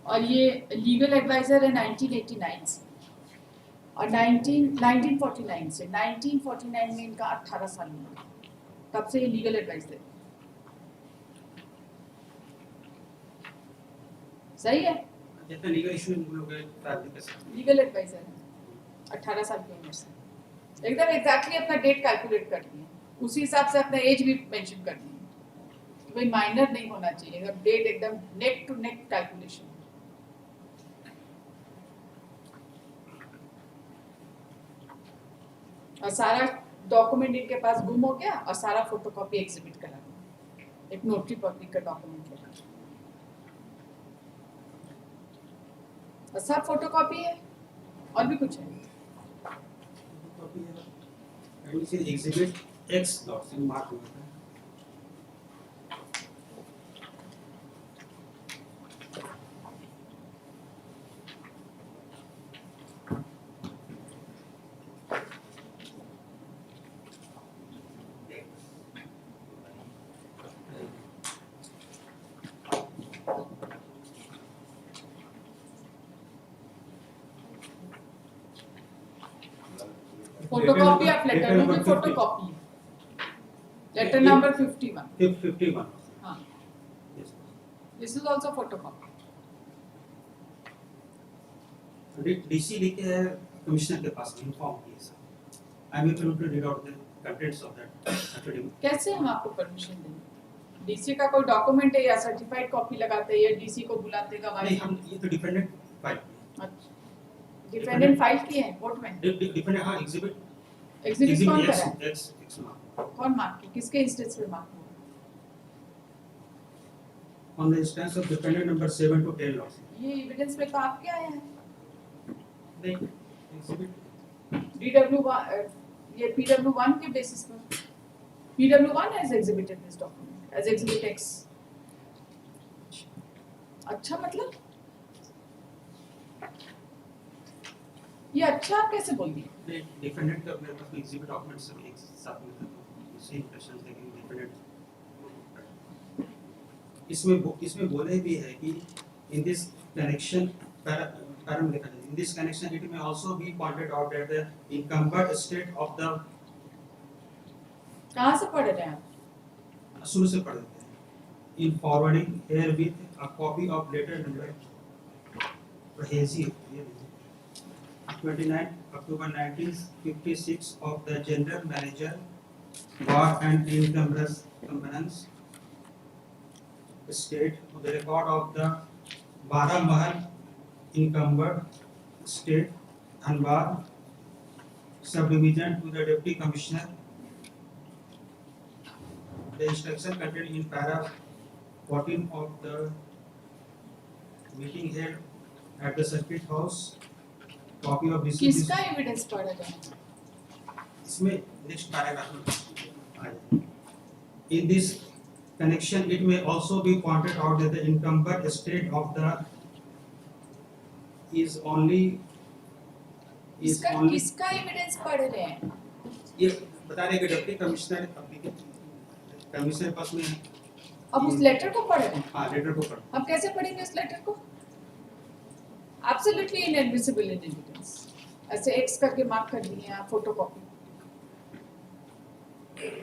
और ये legal adviser है 1989 से, और 1949 से 1949 में इनका 18 साल हुआ, तब से ये लीगल एडवाइजर। सही है, जितने लीगल इशू हो गए फैमिली के साथ लीगल एडवाइजर है 18 साल की उम्र से। एकदम एग्जैक्टली अपना डेट कैलकुलेट कर दिए, उसी हिसाब से अपना एज भी मेंशन कर दिए। कोई माइनर नहीं होना चाहिए, एकदम डेट एकदम नेक टू नेक कैलकुलेशन। और सारा डॉक्यूमेंट इनके पास गुम हो गया और सारा फोटोकॉपी एग्जिबिट करा दिया, एक नोटरी पब्लिक का डॉक्यूमेंट लेकर। और सब फोटोकॉपी है, और भी कुछ है? and this is exhibit X dots in mark हुआ है। photocopy of letter में भी photocopy है. Letter number 51. 51. हाँ. Yes. This is also photocopy. DC लिखे है कमिश्नर के पास इन्फॉर्म किए sir. I am able to read out the contents of that affidavit. कैसे हम आपको परमिशन देंगे? डीसी का कोई डॉक्यूमेंट है या सर्टिफाइड कॉपी लगाते हैं या डीसी को बुलाते नहीं गवाही? हम ये तो डिपेंडेंट फाइल. अच्छा. डिपेंडेंट फाइल किए हैं कोर्ट में? डिपेंडेंट हाँ एग्जिबिट. एग्जिबिट कौन करा है? X mark. कौन मार्क किया? किसके इंस्टेंस पे मार्क हुआ? On the instance of defendant number 7 to 10 loss. ये एविडेंस में तो आपके आया है. नहीं एग्जिबिट. ये PW1 के बेसिस पर. PW1 has exhibited this document as exhibit X. अच्छा मतलब? ये अच्छा आप कैसे बोल दिए? डिफेंडेंट का मेरे पास एग्जिबिट डॉक्यूमेंट्स सब एक साथ में था तो उसी इंप्रेशन से कि डिफेंडेंट इसमें बोले भी है कि इन दिस कनेक्शन पैरम लिखा है इन दिस कनेक्शन इट में also be pointed out that the incumbent state of the. कहाँ से पढ़ रहे हैं आप? शुरू से पढ़ देते हैं. In forwarding herewith a copy of letter number प्रहेजी 29 October 1956 of the General Manager, War and Encumbrance State, the record of the Baramahal Encumbered State Anbar Subdivision to the Deputy Commissioner. The instruction contained in para 14 of the meeting held at the Circuit House. Copy of this. किसका evidence पढ़ रहे हैं? इसमें next paragraph में आ जाए. In this connection, it may also be pointed out that the incumbent estate of the is only किसका evidence पढ़ रहे हैं? ये बता रहे हैं कि डिप्टी कमिश्नर कमिश्नर पास में. अब उस लेटर को पढ़ रहे हैं? हाँ लेटर को पढ़. अब कैसे पढ़ेंगे उस लेटर को? Absolutely inadmissible in evidence. ऐसे X करके मार्क कर दिए आप फोटोकॉपी.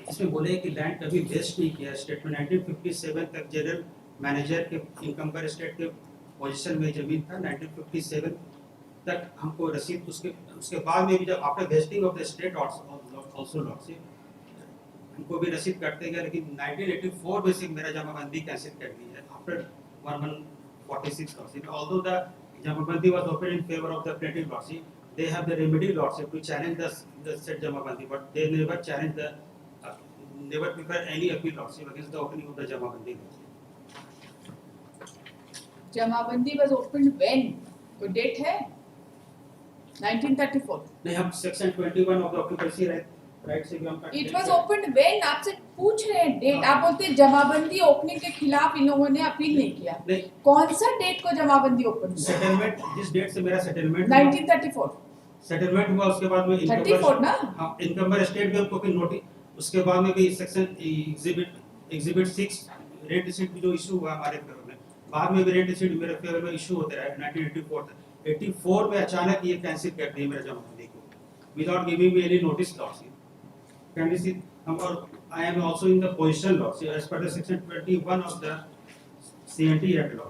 इसमें बोले कि लैंड कभी वेस्ट नहीं किया. स्टेटमेंट 1957 तक जनरल मैनेजर के इनकम्बर स्टेट के पोजीशन में जमीन था. 1957 तक हमको रसीद उसके बाद में भी जब after wasting of the state also lordship हमको भी रसीद करते गए. लेकिन 1984 में से मेरा जमाबंदी कैंसिल कर दी है after 1146 lordship. Although the Jamabandi was opened in favor of the plaintiff lordship. They have the remedy lordship to challenge the said Jamabandi, but they never challenge the never prefer any appeal lordship against the opening of the Jamabandi. Jamabandi was opened when? कोई date है? 1934. नहीं हम section 21 of the occupancy right से भी हम It was opened when? आपसे पूछ रहे हैं डेट. आप बोलते हैं जमाबंदी ओपनिंग के खिलाफ इन लोगों ने अपील नहीं किया. नहीं. कौन सा डेट को जमाबंदी ओपन हुआ? सेटलमेंट जिस डेट से मेरा सेटलमेंट 1934. सेटलमेंट हुआ उसके बाद में 34 ना? हां इनकम्बर स्टेट में हमको नोटिस उसके बाद में भी सेक्शन एग्जिबिट 6 रेट रिसीट भी जो इशू हुआ हमारे फेवर में. बाद में भी रेट रिसीट मेरे फेवर में इशू होते रहे 1984 तक. 84 में अचानक ये कैंसिल कर दिया मेरा जमाबंदी को without giving me any notice lordship. Can you see? I am also in the position law. So as per the section 21 of the CNT Act law.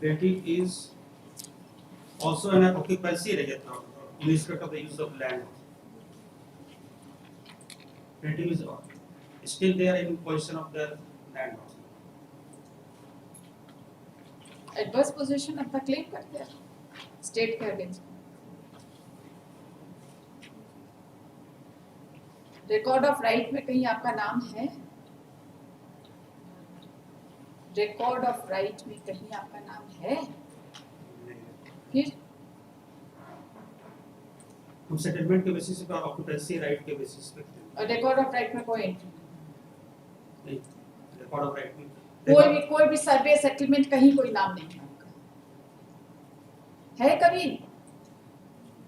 Plaintiff is also an occupancy register in respect of the use of land. Plaintiff is still there in possession of the land. Adverse position अपना claim करते हैं state के against. Record of right में कहीं आपका नाम है? Record of right में कहीं आपका नाम है? फिर हम सेटलमेंट के बेसिस पे और ऑक्यूपेंसी राइट के बेसिस पे. और रिकॉर्ड ऑफ राइट में कोई एंट्री नहीं. रिकॉर्ड ऑफ राइट में कोई भी सर्वे सेटलमेंट कहीं कोई नाम नहीं है आपका है? कभी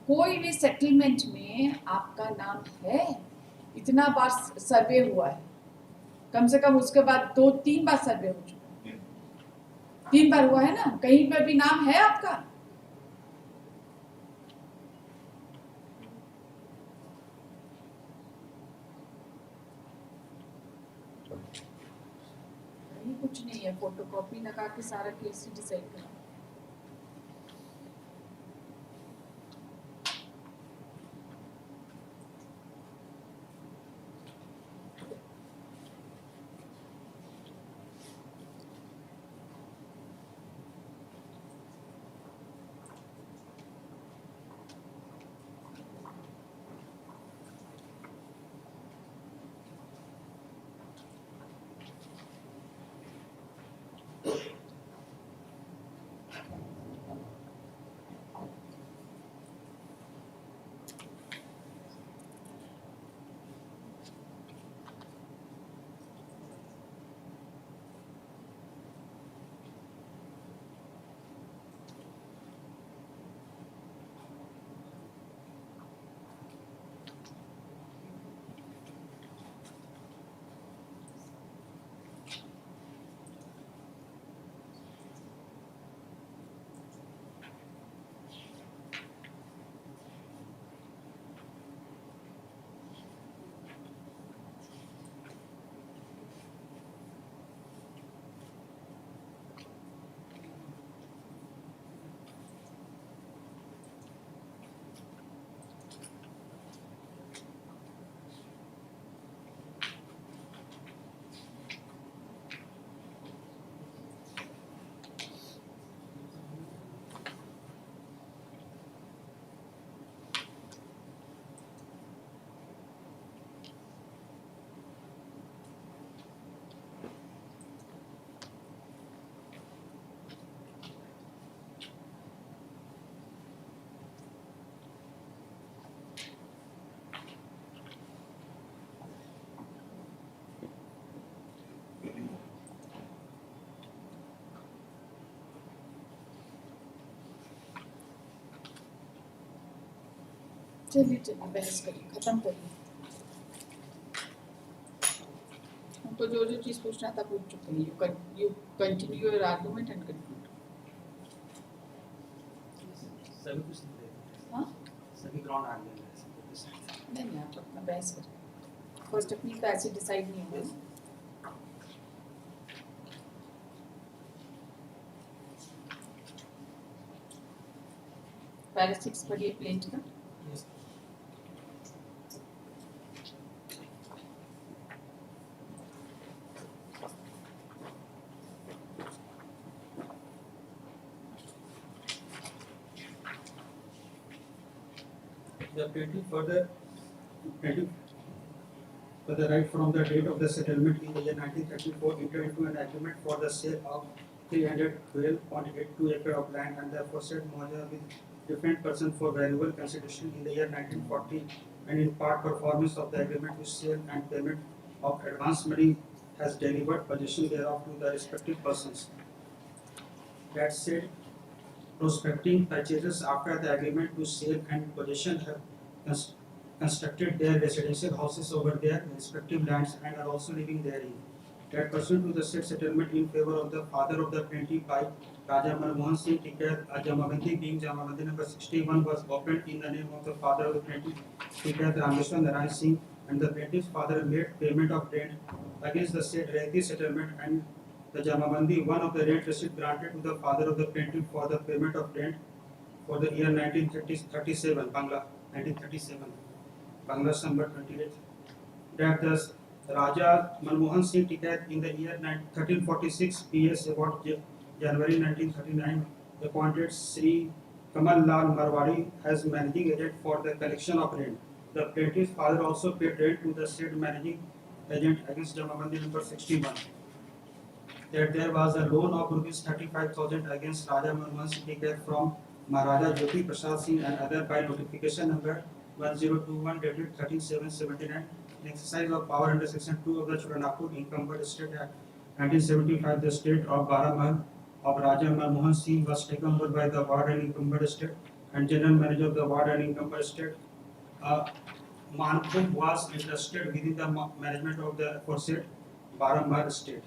कोई भी सेटलमेंट में आपका नाम है? इतना बार सर्वे हुआ है कम से कम. उसके बाद 2-3 बार सर्वे हो चुका है. 3 बार हुआ है ना? कहीं पर भी नाम है आपका? ये कुछ नहीं है, फोटोकॉपी लगा के सारा केस डिसाइड करा। चलिए चलिए बहस करिए, खत्म करिए। हमको जो जो चीज पूछना था पूछ चुके हैं। You continue your argument and conclude. सभी कुछ नहीं देते। हाँ सभी ग्राउंड आ गए। नहीं आप अपना बहस करिए। फर्स्ट अपनी तो ऐसे डिसाइड नहीं होगा। पैरा 6 पढ़िए प्लेट का। The plaintiff for the right from the date of the settlement in the year 1934 entered into an agreement for the sale of 312.82 acre of land and the aforesaid merger with different person for valuable consideration in the year 1940, and in part performance of the agreement with sale and payment of advance money has delivered possession thereof to the respective persons. That said, prospecting purchasers after the agreement to sale and possession have constructed their residential houses over their respective lands and are also living therein. That pursuant to the said settlement in favor of the father of the plaintiff by Raja Manmohan Singh Tikait, a Jamabandi being Jamabandi number 61 was opened in the name of the father of the plaintiff Tikait Rameshwar Narayan Singh, and the plaintiff's father made payment of rent against the said Raiti settlement, and the Jamabandi one of the rent receipt granted to the father of the plaintiff for the payment of rent for the year 1937 Bangla 1937 Bangla number 28. That thus Raja Manmohan Singh Tikait in the year 1346 PS about January 1939 appointed Sri Kamal Lal Marwari as managing agent for the collection of rent. The plaintiff's father also paid rent to the said managing agent against Jamabandi number 61. That there was a loan of rupees 35,000 against Raja Manmohan Singh Tikait from Maharaja Jyoti Prasad Singh and other by notification number 1021 dated 13/7/79 in exercise of power under section 2 of the Chotanagpur Incumbent State Act 1975. The state of Baramahal of Raja Manmohan Singh was taken over by the ward and incumbent state, and general manager of the ward and incumbent state Manpur was entrusted within the management of the aforesaid Baramahal state.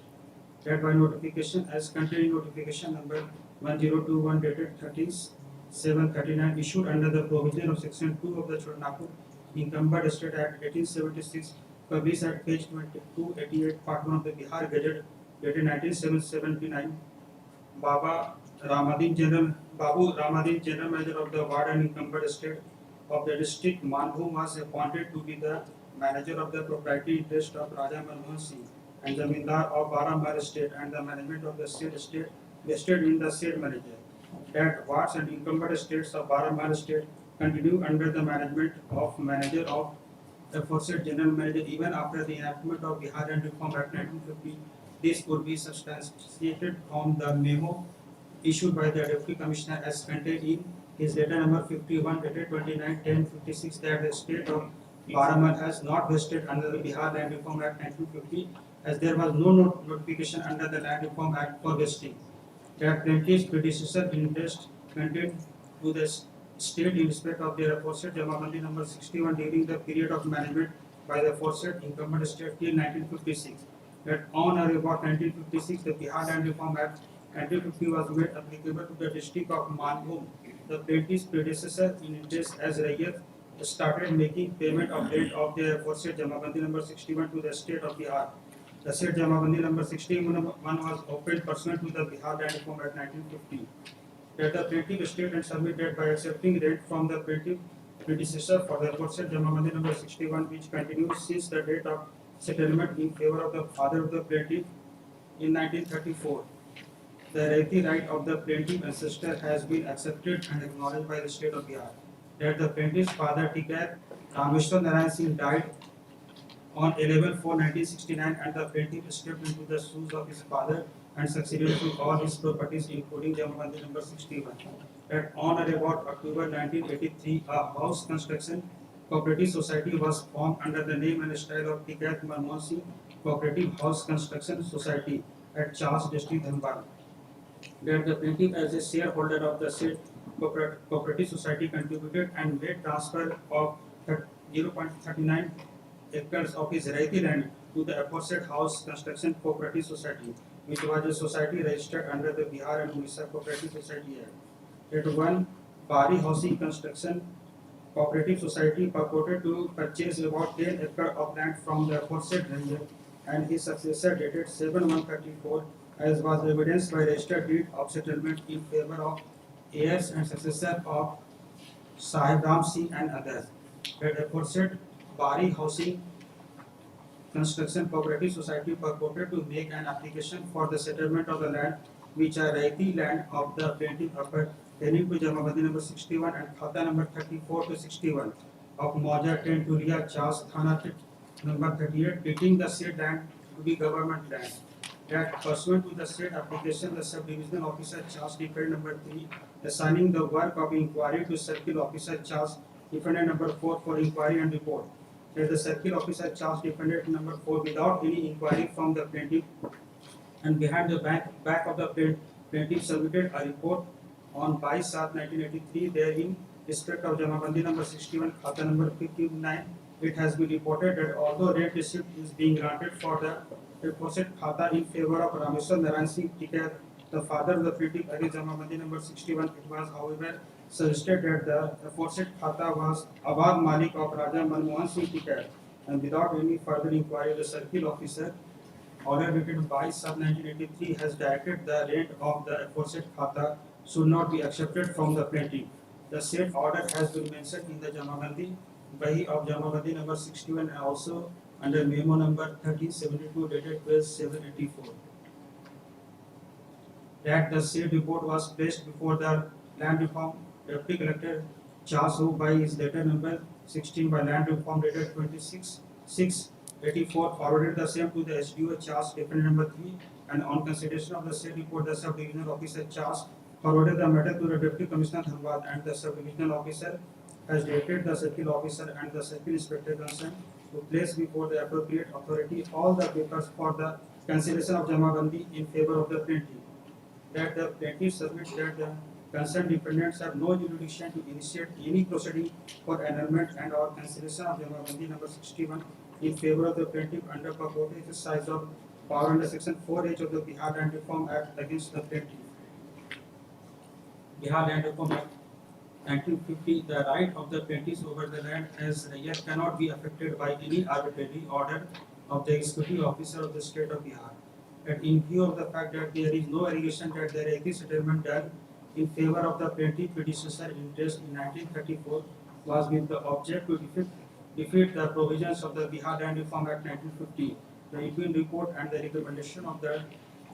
That by notification as contained in notification number 1021 dated 13/7/39 issued under the provision of section 2 of the Chotanagpur Incumbent State Act 1876 published at page 2288, part 1 of the Bihar Gazette, dated 1979. Babu Ramadin, General Manager of the Ward and Incumbent State of the district, Manbhum, was appointed to be the manager of the proprietary interest of Raja Manmohan Singh and Zamindar of Barambar State, and the management of the state vested in the state manager. That wards and incumbent states of Barambar State continue under the management of manager of the aforesaid general manager even after the enactment of Bihar and Reform Act 1950. This could be substantiated from the memo issued by the Deputy Commissioner as contained in his letter number 51 dated 29/10/56 that the state of Baramal has not vested under the Bihar Land Reform Act 1950 as there was no notification under the Land Reform Act for vesting. That plaintiff's predecessor interest contained to the state in respect of their aforesaid Jamabandi number 61 during the period of management by the aforesaid incumbent state till 1956. That on or about 1956, the Bihar Land Reform Act 1950 was made applicable to the district of Manbhum. The plaintiff's predecessor in interest as Rayat started making payment of rent of their aforesaid Jamabandi number 61 to the state of Bihar. The said Jamabandi number 61 was opened pursuant to the Bihar Land Reform Act 1950. That the plaintiff state and submit that by accepting rent from the plaintiff predecessor for the aforesaid Jamabandi number 61, which continues since the date of settlement in favor of the father of the plaintiff in 1934. The Raiti right of the plaintiff ancestor has been accepted and acknowledged by the state of Bihar. That the plaintiff's father Tikar Rameshwar Narayan Singh died on 11/4/1969 and the plaintiff stepped into the shoes of his father and succeeded to all his properties including Jamabandi number 61. That on or about October 1983, a house construction cooperative society was formed under the name and style of Tikar Manmohan Singh Cooperative House Construction Society at Charles District, Dhanbad. That the plaintiff as a shareholder of the said cooperative society contributed and made transfer of 0.39 acres of his Raiti land to the aforesaid House Construction Cooperative Society, which was a society registered under the Bihar and Odisha Cooperative Society Act. That one Bari Housing Construction Cooperative Society purported to purchase about 10 acres of land from the aforesaid ranger and his successor dated 7/1/34, as was evidenced by registered deed of settlement in favor of heirs and successor of Sahib Ram Singh and others. That aforesaid Bari Housing Construction Cooperative Society purported to make an application for the settlement of the land which are Raiti land of the plaintiff pertaining to Jamabandi number 61 and Khata number 34 to 61 of Mauja 10 Tulia Chas Thana number 38, treating the said land to be government land. That pursuant to the said application, the sub-divisional officer Charge Defendant number 3, assigning the work of inquiry to Circle Officer Charge Defendant number 4 for inquiry and report. That the Circle Officer Charge Defendant number 4, without any inquiry from the plaintiff and behind the back of the plaintiff, submitted a report on 22/7/1983. Therein, respect of Jamabandi number 61, Khata number 59, it has been reported that although rent receipt is being granted for the aforesaid Khata in favor of Rameshwar Narayan Singh Tikar, the father of the plaintiff against Jamabandi number 61, it was however suggested that the aforesaid Khata was Awad Malik of Raja Manmohan Singh Tikar, and without any further inquiry, the circle officer order dated 22/7/1983 has directed the rent of the aforesaid Khata should not be accepted from the plaintiff. The said order has been mentioned in the Jamabandi Bahi of Jamabandi number 61 and also under memo number 1372 dated 12/7/84. That the said report was placed before the Land Reform Deputy Collector Chasu by his letter number 16 by Land Reform dated 26/6/84, forwarded the same to the SDO Chas Defendant number 3, and on consideration of the said report, the sub-divisional officer Chas forwarded the matter to the Deputy Commissioner Dhanbad, and the sub-divisional officer has directed the circle officer and the circle inspector concerned to place before the appropriate authority all the papers for the cancellation of Jamabandi in favor of the plaintiff. That the plaintiff submits that the concerned defendants have no jurisdiction to initiate any proceeding for annulment and or cancellation of Jamabandi number 61 in favor of the plaintiff under purported exercise of power under section 4H of the Bihar Land Reform Act against the plaintiff. Bihar Land Reform Act 1950, the right of the plaintiffs over the land as yet cannot be affected by any arbitrary order of the executive officer of the state of Bihar. That in view of the fact that there is no allegation that the Reiki settlement done in favor of the plaintiff predecessor interest in 1934 was with the object to defeat the provisions of the Bihar Land Reform Act 1950, the Ewing report and the recommendation of the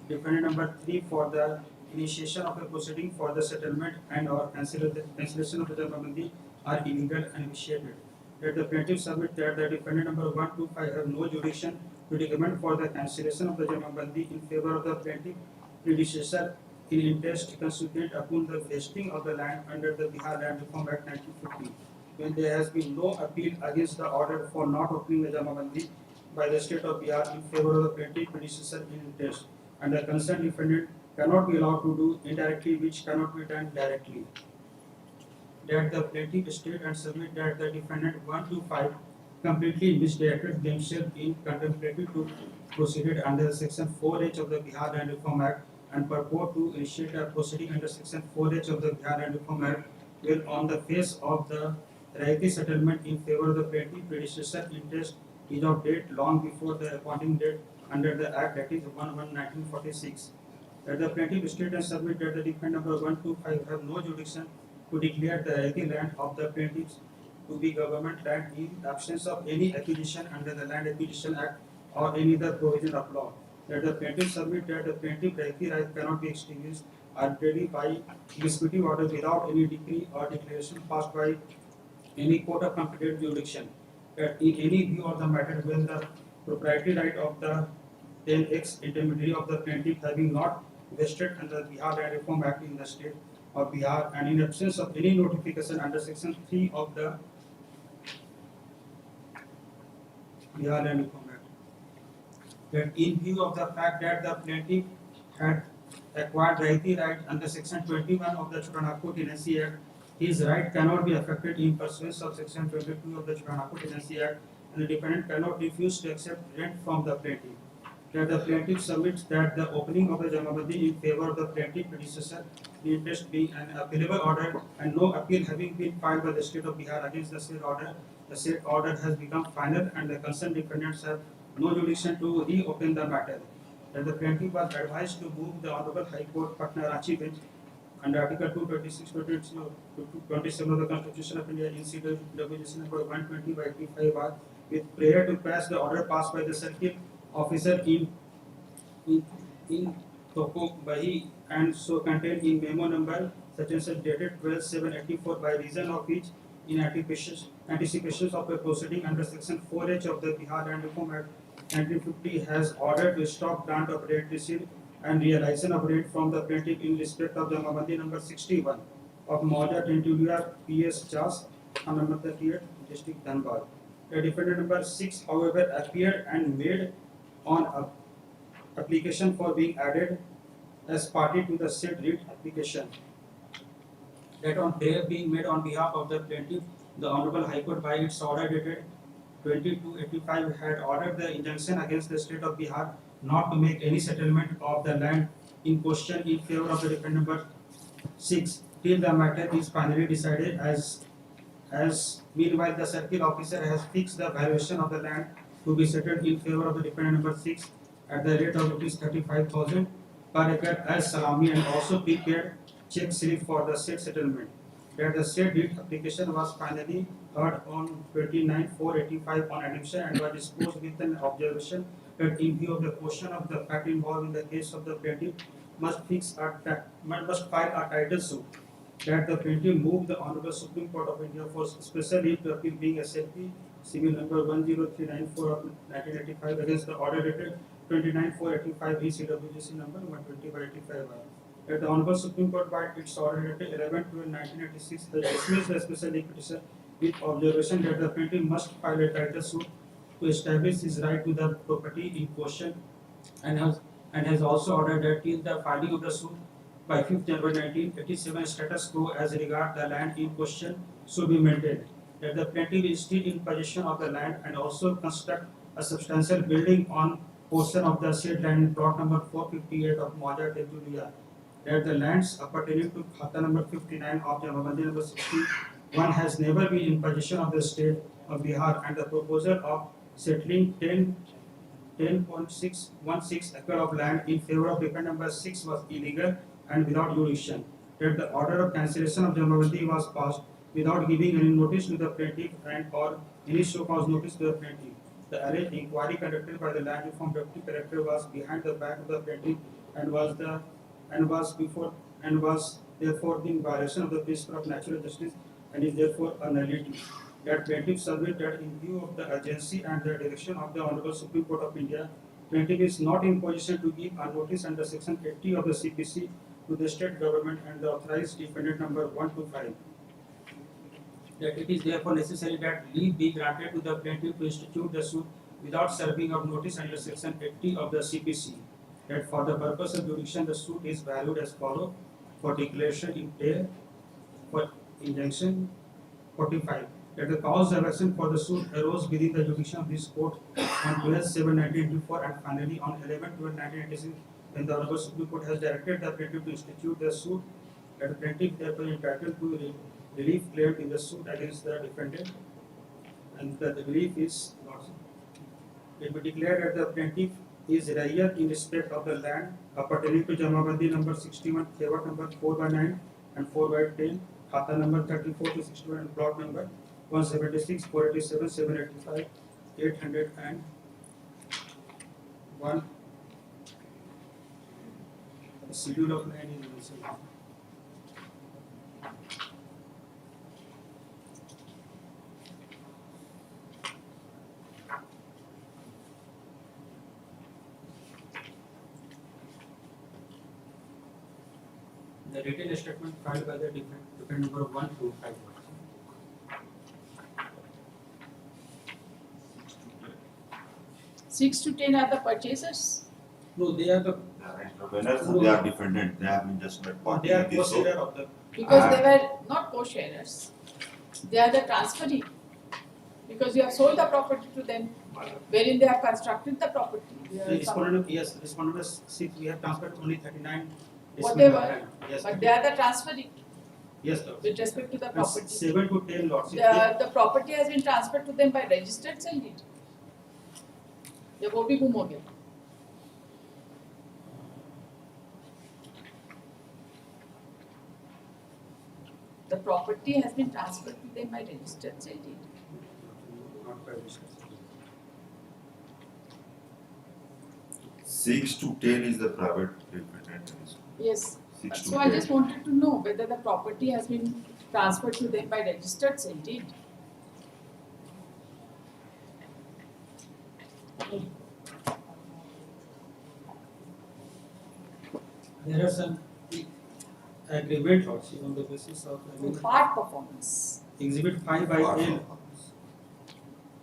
defendant number 3 for the initiation of a proceeding for the settlement and or cancellation of the Jababandi are illegal and vitiated. That the plaintiff submit that the defendant number 1 to 5 have no jurisdiction to recommend for the cancellation of the Jababandi in favor of the plaintiff predecessor in interest consequent upon the vesting of the land under the Bihar Land Reform Act 1950, when there has been no appeal against the order for not opening the Jamabandi by the state of Bihar in favor of the plaintiff predecessor in interest, and the concerned defendant cannot be allowed to do indirectly which cannot be done directly. That the plaintiff state and submit that the defendant 1 to 5 completely misdirected themselves in contemplating to proceed under section 4H of the Bihar Land Reform Act and purport to initiate a proceeding under section 4H of the Bihar Land Reform Act will on the face of the Raiti settlement in favor of the plaintiff predecessor interest is of date long before the appointing date under the Act, that is 1/1/1946. That the plaintiff state and submit that the defendant number 1 to 5 have no jurisdiction to declare the Raiti land of the plaintiffs to be government land in absence of any acquisition under the Land Acquisition Act or any other provision of law. That the plaintiff submit that the plaintiff Raiti right cannot be extinguished arbitrarily by executive order without any decree or declaration passed by any court of competent jurisdiction. That in any view of the matter when the proprietary right of the then ex-intermediary of the plaintiff having not vested under the Bihar Land Reform Act in the state of Bihar and in absence of any notification under section 3 of the Bihar Land Reform Act. That in view of the fact that the plaintiff had acquired Raiti right under section 21 of the Chotanagpur Tenancy Act, his right cannot be affected in pursuance of section 22 of the Chotanagpur Tenancy Act, and the defendant cannot refuse to accept rent from the plaintiff. That the plaintiff submits that the opening of the Jamabandi in favor of the plaintiff predecessor in interest being an appealable order and no appeal having been filed by the state of Bihar against the said order has become final and the concerned defendants have no jurisdiction to reopen the matter. That the plaintiff was advised to move the Honorable High Court Patna Ranchi bench under Article 226 to 27 of the Constitution of India in CWC number 120 by 85R with prayer to pass the order passed by the circuit officer in Tokobahi and so contained in memo number such and such dated 12/7/84 by reason of which in anticipation of a proceeding under section 4H of the Bihar Land Reform Act 1950 has ordered to stop grant of rent receipt and realization of rent from the plaintiff in respect of the Jamabandi number 61 of Mauja Tentulia PS Chas, number 38, District Dhanbad. The defendant number 6, however, appeared and made on application for being added as party to the said writ application. That on prayer being made on behalf of the plaintiff, the Honorable High Court by its order dated 22/85 had ordered the injunction against the state of Bihar not to make any settlement of the land in question in favor of the defendant number 6 till the matter is finally decided as meanwhile the circuit officer has fixed the valuation of the land to be settled in favor of the defendant number 6 at the rate of rupees 35,000 per acre as salami and also prepared check slip for the said settlement. That the said deed application was finally heard on 29/4/85 on admission and was disposed with an observation that in view of the question of the fact involved in the case of the plaintiff must file a title suit. That the plaintiff moved the Honorable Supreme Court of India for special leave to appeal being SLP civil number 10394 of 1985 against the order dated 29/4/85 CWC number 120/85. That the Honorable Supreme Court by its order dated 11/12/1986 has dismissed the special leave petition with observation that the plaintiff must file a title suit to establish his right to the property in question and has also ordered that till the filing of the suit by 5th January 1987 status quo as regard the land in question should be maintained. That the plaintiff is still in possession of the land and also construct a substantial building on portion of the said land in plot number 458 of Mauja Tentulia that the lands appertaining to Khata number 59 of Jamabandi number 61 has never been in possession of the state of Bihar, and the proposal of settling 10.616 acre of land in favor of defendant number 6 was illegal and without jurisdiction. That the order of cancellation of Jamabandi was passed without giving any notice to the plaintiff and or any show cause notice to the plaintiff. The alleged inquiry conducted by the land reform deputy collector was behind the back of the plaintiff and was therefore in violation of the principle of natural justice and is therefore a nullity. That plaintiff submit that in view of the urgency and the direction of the Honorable Supreme Court of India, plaintiff is not in position to give a notice under section 80 of the CPC to the state government and the authorized defendant number 125. That it is therefore necessary that leave be granted to the plaintiff to institute the suit without serving of notice under section 80 of the CPC. That for the purpose of jurisdiction, the suit is valued as follows: for declaration in tail, for injunction 45. That the cause of action for the suit arose within the jurisdiction of this court on 12/7/1984 and finally on 11/12/1986, when the Honorable Supreme Court has directed the plaintiff to institute the suit. That the plaintiff therefore entitled to relief claimed in the suit against the defendant, and that the relief is not. It be declared that the plaintiff is rayat in respect of the land appertaining to Jamabandi number 61, Khewat number 4/9 and 4/10, Khata number 34 to 61 and plot number 176, 487, 785, 801. The schedule of land is also. The written statement filed by the defendant number 125. 6 to 10 are the purchasers. No, they are the Whenever they are defendant, they have been just met party. they are in this co-sharer suit. of the. Because they were not co-sharers. They are the transferee. Because you have sold the property to them, wherein they have constructed the property. The respondent, yes, respondent is 6, we have transferred only 39. Whatever, Yes, but they are the transferee yes, Lord. with respect to the And property. 7 to 10 lots. The property has been transferred to them by registered sale deed. या वो भी गुम हो गया. The property has been transferred to them by registered sale deed. Not by registered. 6 to 10 is the private defendant. Yes. 6 to So I 10. just wanted to know whether the property has been transferred to them by registered sale deed. There are some agreement also on the basis of agreement. Part performance. Exhibit 5 by Part L, of-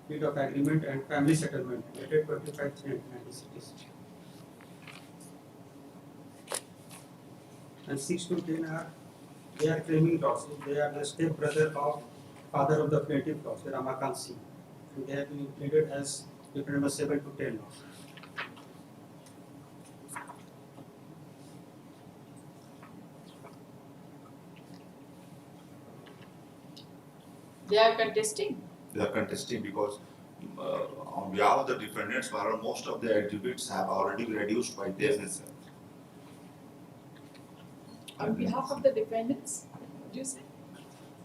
bit of agreement and family settlement, dated 25/10/1996. And 6 to 10 are, they are claiming loss. They are the step brother of father of the plaintiff loss, the Ramakant Singh. And they have been included as different number 7 to 10 loss. They are contesting. They are contesting because on behalf of the defendants, most of the exhibits have already been reduced by them itself. On behalf of the defendants, what do you say?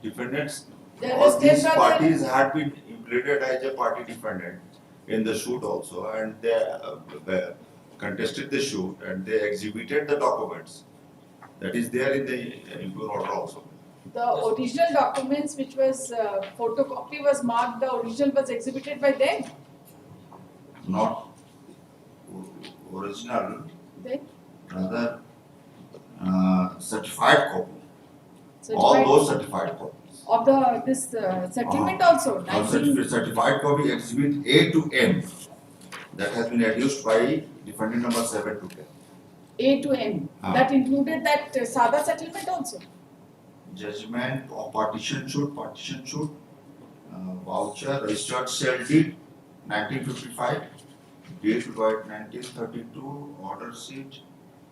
Defendants, They are all the these step brother. parties had been included as a party defendant in the shoot also, and they contested the shoot and they exhibited the documents. That is there in the impure order also. The original documents which was photocopy was marked, the original was exhibited by them. Not original, Then rather certified copy. certified All those certified copies. of the this settlement also. All certified copy exhibit A to M that has been reduced by defendant number 7 to 10. A to M. That included that Sada settlement also. Judgment of partition shoot, voucher, registered sale deed, 1955, date by 1932, order sheet,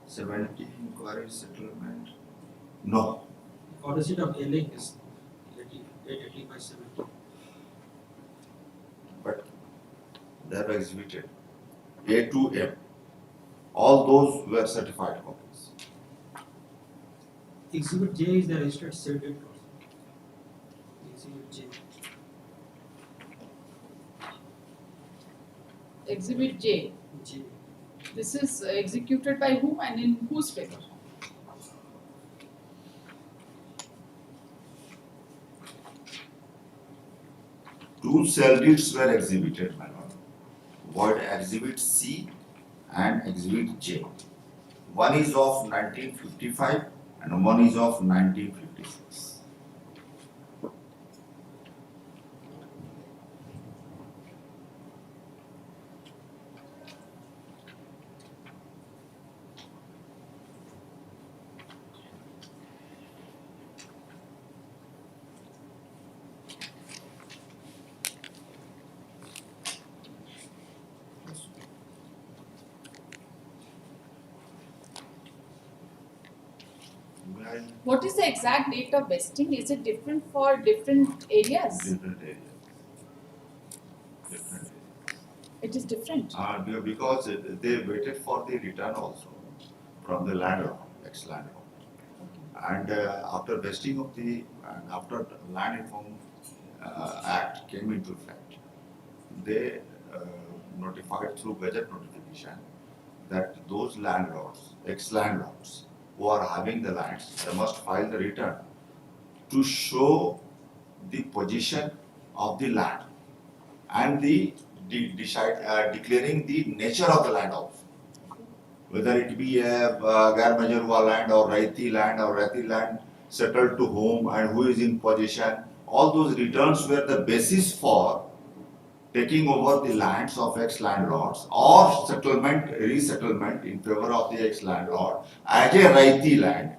70 inquiry settlement. No, Order sheet of LA is 880 by 70. but they have exhibited A to M. All those were certified copies. Exhibit J is the registered sale date. Exhibit J. Exhibit J. J. This is executed by whom and in whose favor? Two sale deeds were exhibited, my lord. What exhibit C and exhibit J. One is of 1955 and one is of 1956. What is the exact date of vesting? Is it different for different areas? Different areas. Different areas. It is different. Because they waited for the return also from the landlord, ex-landlord. And after vesting of the, and after Land Reform Act came into effect, they notified through budget notification that those landlords, ex-landlords, who are having the lands, they must file the return to show the position of the land and declaring the nature of the land also. Whether it be a Garmajarwa land or Raiti land settled to whom and who is in possession, all those returns were the basis for taking over the lands of ex-landlords or settlement, resettlement in favor of the ex-landlord as a Raiti land.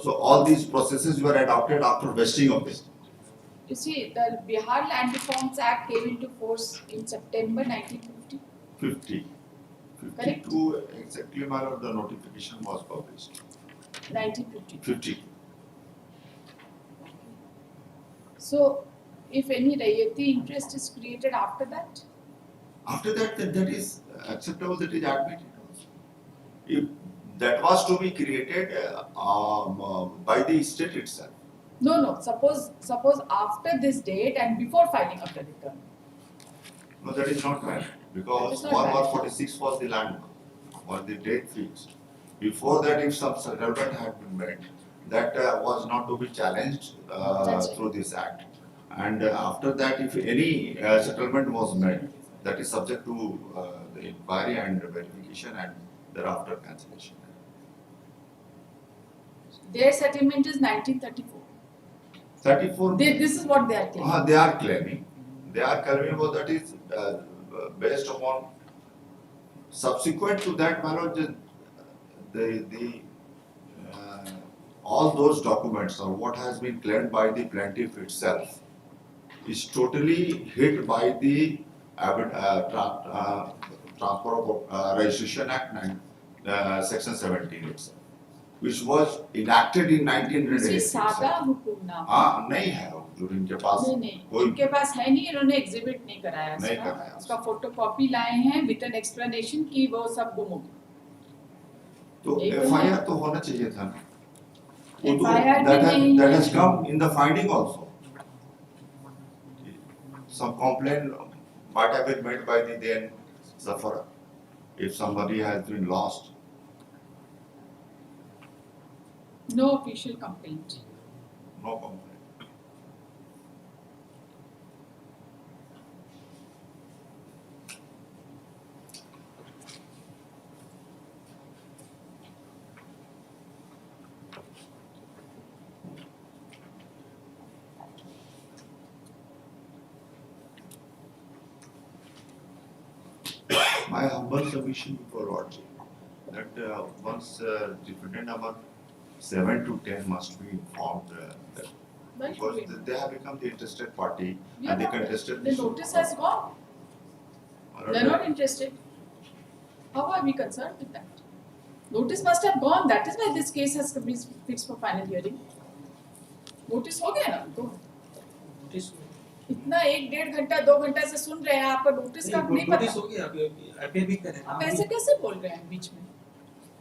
So all these processes were adopted after vesting of this. You see, the Bihar Land Reforms Act came into force in September 1950. 50. Correct. 52 exactly, my lord, the notification was published. 1950. 50. So, if any Rayati interest is created after that, After that, that is acceptable, that is admitted also. If that was to be created by the state itself. no. Suppose after this date and before filing of the return. No, that is not valid, because That is not 1146 was the land, was the date fixed. Before that, if some settlement had been made, that was not to be challenged That's right. through this act. And after that, if any settlement was made, that is subject to the inquiry and verification and thereafter cancellation. Their settlement is 1934. 34. This is what they are claiming. They are claiming. They are claiming what that is based upon. Subsequent to that, my lord, all those documents or what has been claimed by the plaintiff itself is totally hit by the Transfer of Registration Act Section 17 itself, which was enacted in You see, 1986. सादा हुकुमनामा हाँ नहीं है वो, जो इनके पास नहीं कोई उनके पास है नहीं, इन्होंने एग्जिबिट नहीं कराया नहीं उसका कराया। उसका फोटोकॉपी लाए हैं विद एन एक्सप्लेनेशन कि वो सब गुम हो गया। तो एक FIR तो होना चाहिए था ना। वो तो FIR भी नहीं that है। has come in the finding also. Some complaint might have been made by the then sufferer if somebody has been lost. No official complaint. No complaint. My humble submission before Lordship that once defendant number 7 to 10 must be informed that Why should because we? they have become the interested party Yeah, and they but contested the issue. notice has gone. They're not interested. How are we concerned with that? Notice must have gone. That is why this case has been fixed for final hearing. Notice हो गया ना उनको? Notice इतना 1-1.5 घंटा 2 घंटा से सुन रहे हैं, आपको नोटिस का नहीं नोटिस पता। हो गया, अभी अपील भी करें। आप ऐसे कैसे बोल रहे हैं बीच में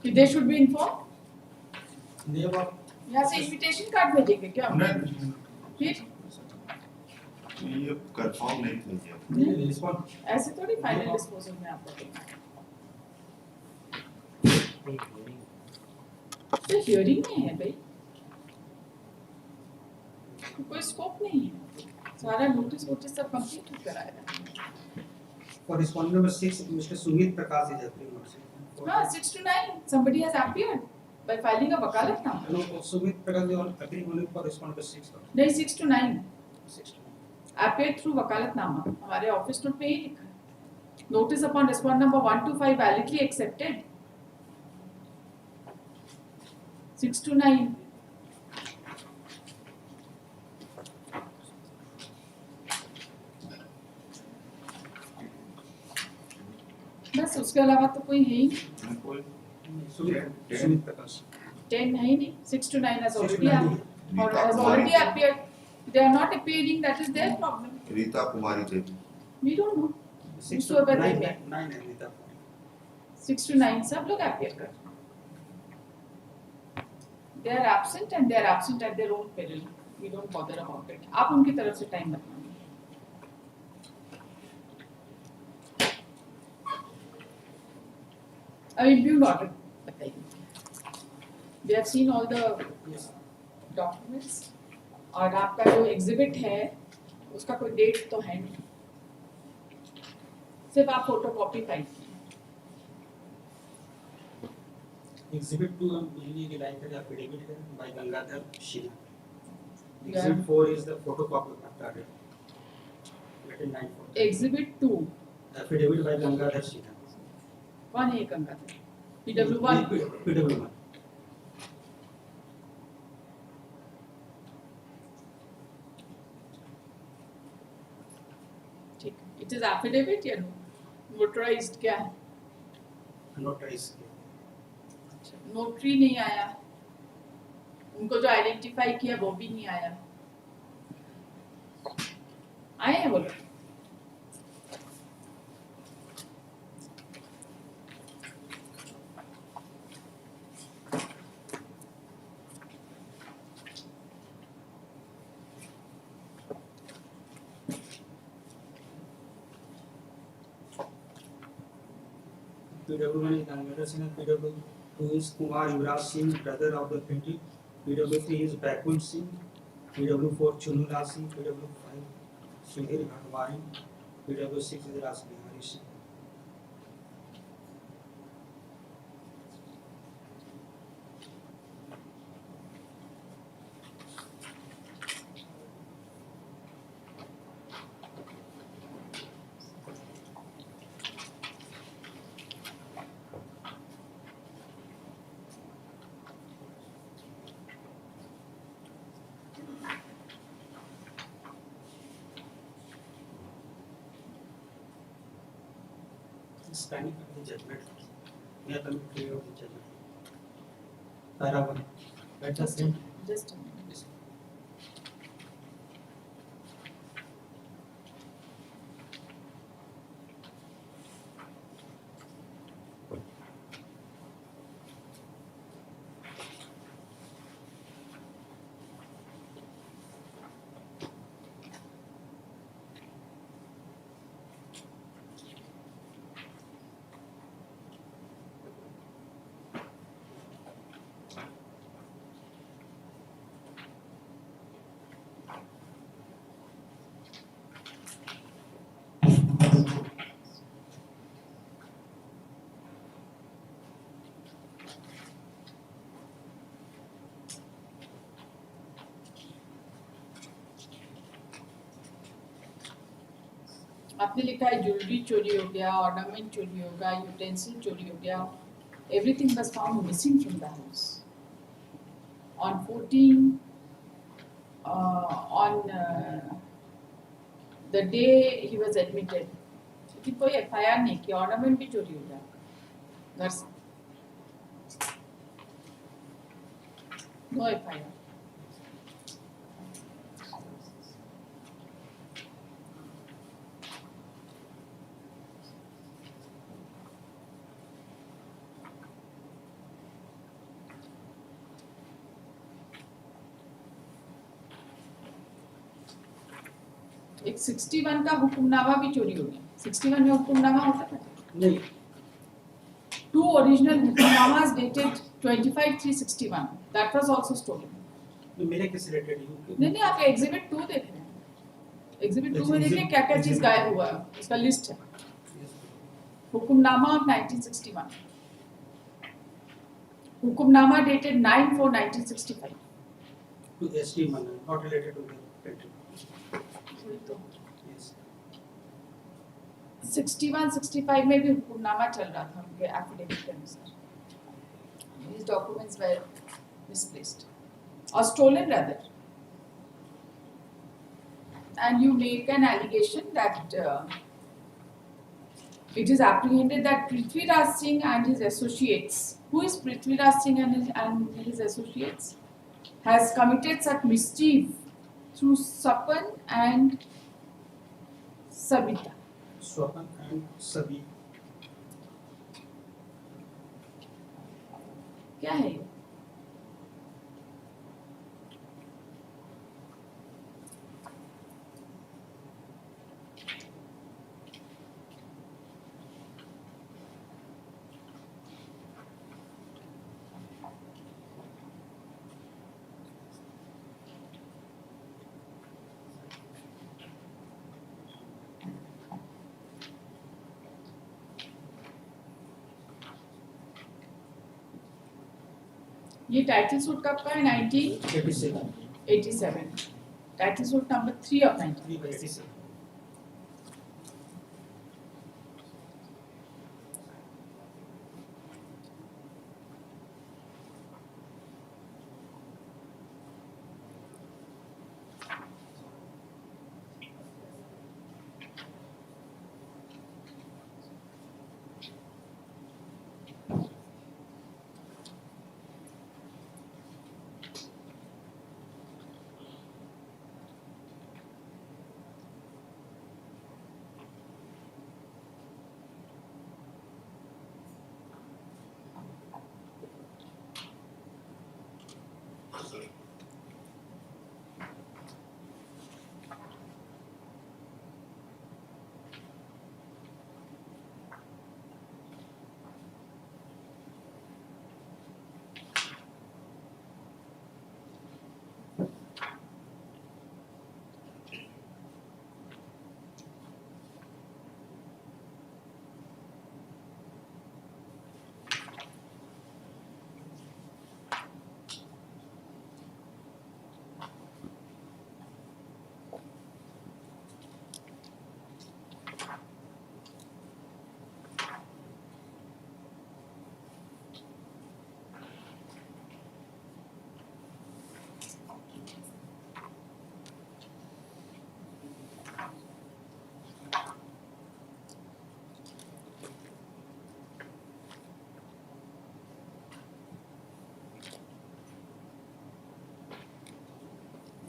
कि they should be inform? Name of यहाँ से इनविटेशन कार्ड भेजेंगे क्या? नहीं, फिर ये कंफर्म नहीं था ये। नहीं रिस्पॉन्ड ऐसे थोड़ी फाइनल डिस्पोजल में आपको देना है। तो हियरिंग में है भाई, कोई स्कोप नहीं है, सारा नोटिस वोटिस सब कंप्लीट हो कर आएगा। For respond number 6 mister Sumit Prakash is appealing. हाँ 6 to 9 somebody has appeared by filing a vakalatnama. No Sumit Prakash is appealing only for respond number 6 नहीं 6 to 9 6 appeared through वकालतनामा, हमारे ऑफिस नोट पे ही लिखा है। Notice upon respond number 1 to 5 validly accepted 6 to 9। बस उसके अलावा तो कोई है ही नहीं। कोई सुमित प्रकाश 10 है ही नहीं, 6 to 9 has 6 to already 9 appeared or has already appeared, they are not appearing, that is their problem, Rita Kumari Devi. we don't know। 6 to to 9 9 है नीता 6 to 9 सब लोग appear कर, they are absent and they are absent at their own peril, we don't bother about it। आप उनकी तरफ से time बताना। अब इम्प्यूग्ड ऑर्डर बताइए। We have seen all the documents और आपका जो एग्जिबिट है उसका कोई डेट तो है नहीं, सिर्फ आप फोटोकॉपी फाइल की। एग्जिबिट 2 हम यही रिलाइट करें एफिडेविट है bye Gangadhar Shila. Yeah. Exhibit 4 is the photocopy of that let in 9 exhibit 2 affidavit by Gangadhar Shila. कौन है ये गंगाधर? PW1 PW1 ठीक है, इट इज एफिडेविट या नोटराइज्ड क्या है? नोटराइज नोटरी नहीं आया, उनको जो आइडेंटिफाई किया वो भी नहीं आया, आए हैं वो लोग? PW1 is Gangada Singh, PW2 is Kumar Yuvraj Singh, brother of the plaintiff. PW3 is Bakul Singh, PW4 Chunulal Singh, PW5 Sudhir Bhatwari, PW6 is Ras Bihari Singh. Standing of the judgment. We are coming clear of the judgment. Para 1. Let us end. Just a minute. आपने लिखा है jewellery चोरी हो गया, ornament चोरी हो गया, utensil चोरी हो गया, everything was found missing from the house on 14 on the day he was admitted। लेकिन कोई FIR नहीं किया, ऑर्नामेंट भी चोरी हो गया घर से। No FIR. एक 61 का हुक्मनामा भी चोरी हो गया. 61 में हुक्मनामा होता था. नहीं. Two original hukamnamas dated 25/3/61. That was also stolen. मेरे किस रिलेटेड यू? नहीं आप एग्जिबिट 2 देख रहे हैं. एग्जिबिट 2 में देखिए क्या क्या चीज गायब हुआ है. उसका लिस्ट है. Hukamnama of 1961. Hukamnama dated 9/4/1965. To ST money, not related to the printing. तो Yes. 61-65 में भी हुक्मनामा चल रहा था उनके एफिडेविट के अनुसार. These documents were misplaced or stolen rather. And you make an allegation that it is apprehended that Prithviraj Singh and his associates, who is Prithviraj Singh and his associates, has committed such mischief through Sapan and Sabita. Swapan and Sabi. क्या है ये? ये title suit कब का है? 1987. Title suit number 3 of 1987.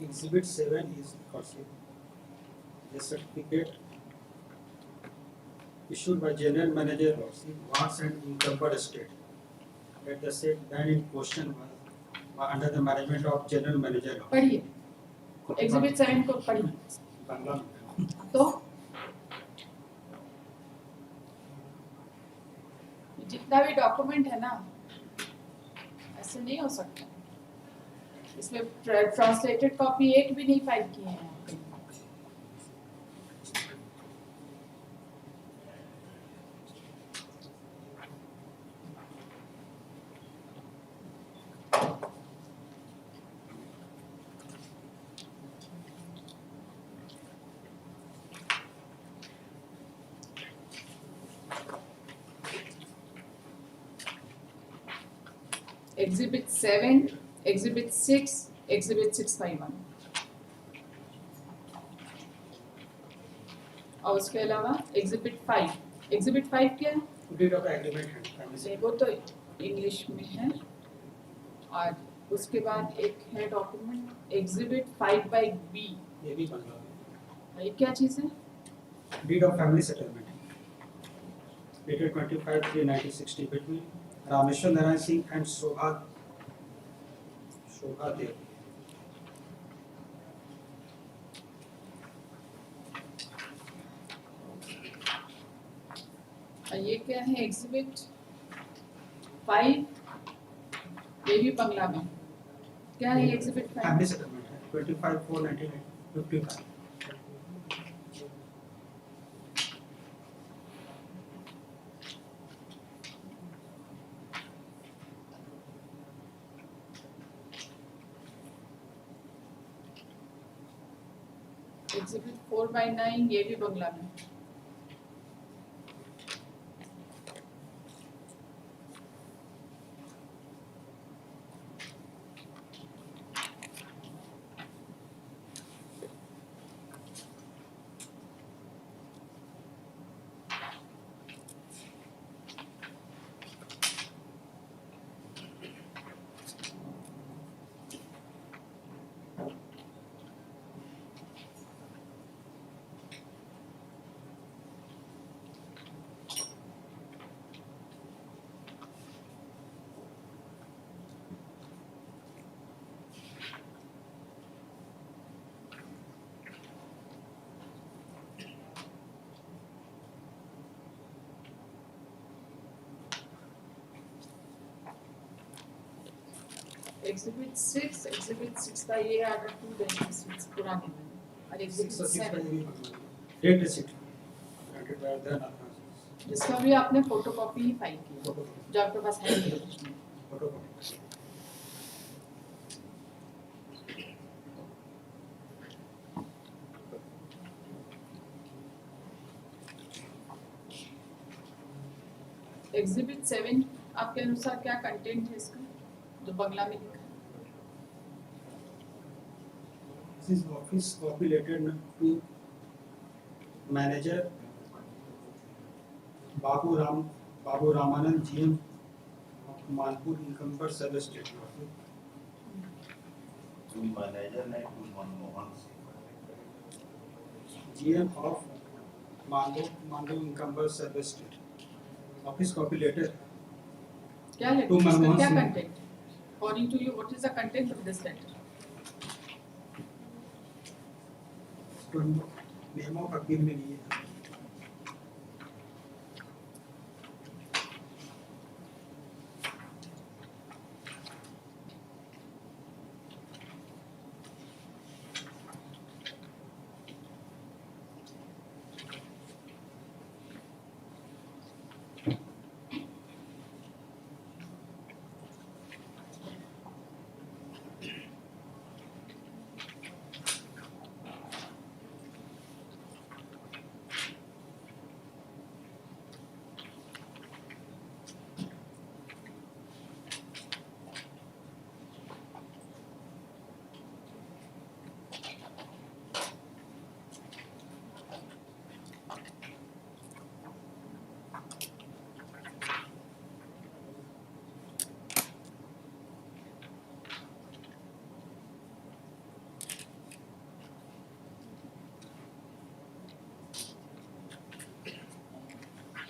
Exhibit 7 is the certificate issued by General Manager of Wards and Income Estate. That the said land in question was under the management of General Manager. पढ़िए. Exhibit 7 को पढ़िए. Bangla में. तो जितना भी document है ना, ऐसे नहीं हो सकता. इसमें ट्रांसलेटेड कॉपी एक भी नहीं फाइल किए हैं. Exhibit 7, Exhibit 6, Exhibit 651. और उसके अलावा Exhibit 5. Exhibit 5 क्या है? Deed of agreement है. वो तो इंग्लिश में है और उसके बाद एक है डॉक्यूमेंट एग्जिबिट 5/B। ये भी बंगला में। ये क्या चीज़ है? Deed of family settlement dated 25/3/1960 between Rameshwar Narayan Singh and Shobha Dev. और ये क्या है एग्जिबिट 5? ये भी बंगला में। क्या है एग्जिबिट 5? Family settlement है 25/4/1955. एग्जिबिट 4/9 ये भी बंगला में। एग्जिबिट 6 का ये आर्डर 2 बेनिफिट्स पुराने में और एग्जिबिट 6 का 7 ये भी बंगला में। Date receipt granted by the Nathanasis. जिसका भी आपने फोटोकॉपी ही फाइल की Photocopy. जो आपके पास है नहीं। Photocopy. एग्जिबिट 7 आपके अनुसार क्या कंटेंट है इसका जो बंगला में लिखा है? This is office copy letter to manager Babu Ramanand GM of Manpur Income Service State. To manager नहीं to Manmohan Singh. GM of Manpur Income Service State. Office copy letter क्या लेटर To इसका मनमोहन क्या Singh. Content? According to you what is the content of this letter? to name of appeal में नहीं है.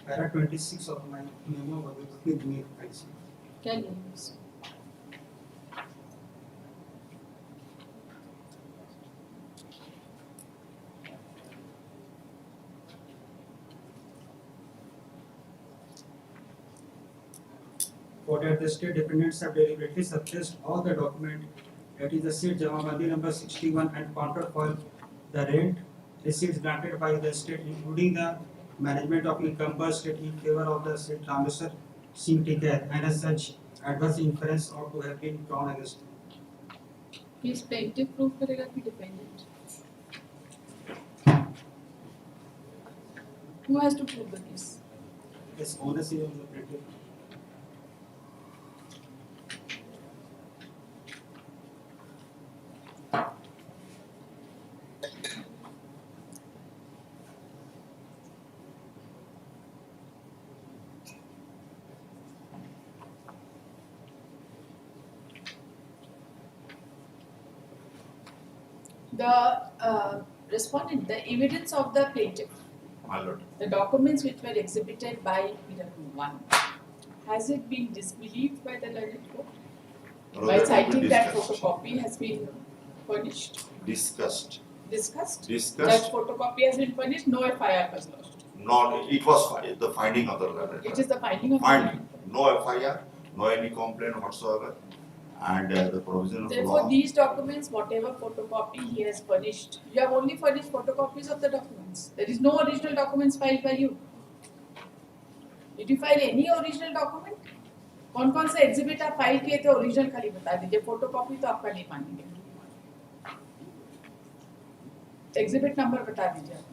Para 26 of my memo with me IC. क्या लिखा है? For that the state defendants have deliberately suppressed all the document, that is the state Jamabandi number 61 and counterfoil the rent receipts granted by the state, including the management of encumbered state in favor of the state Rameswar Singh Tikait, and as such adverse inference ought to have been drawn against him. Please plaintiff prove करेगा कि defendant? Who has to prove the case? Yes, onus is on the plaintiff. The respondent, the evidence of the plaintiff, My lord. the documents which were exhibited by Peter 1, has it been disbelieved by the learned court? No, By that will be citing that discussed. photocopy has been furnished, Discussed. discussed? That Discussed. photocopy has been furnished, no FIR was lodged. Not, it was the finding of the learned. It is the finding of the Finding. No FIR, no any complaint whatsoever. And the provision of Therefore, law. these documents, whatever photocopy he has furnished, you have only furnished photocopies of the documents. There is no original documents filed by you. Did you file any original document? कौन कौन से exhibit आप file किए थे original खाली बता दीजिए photocopy तो आपका नहीं मानेंगे एग्जिबिट नंबर बता दीजिए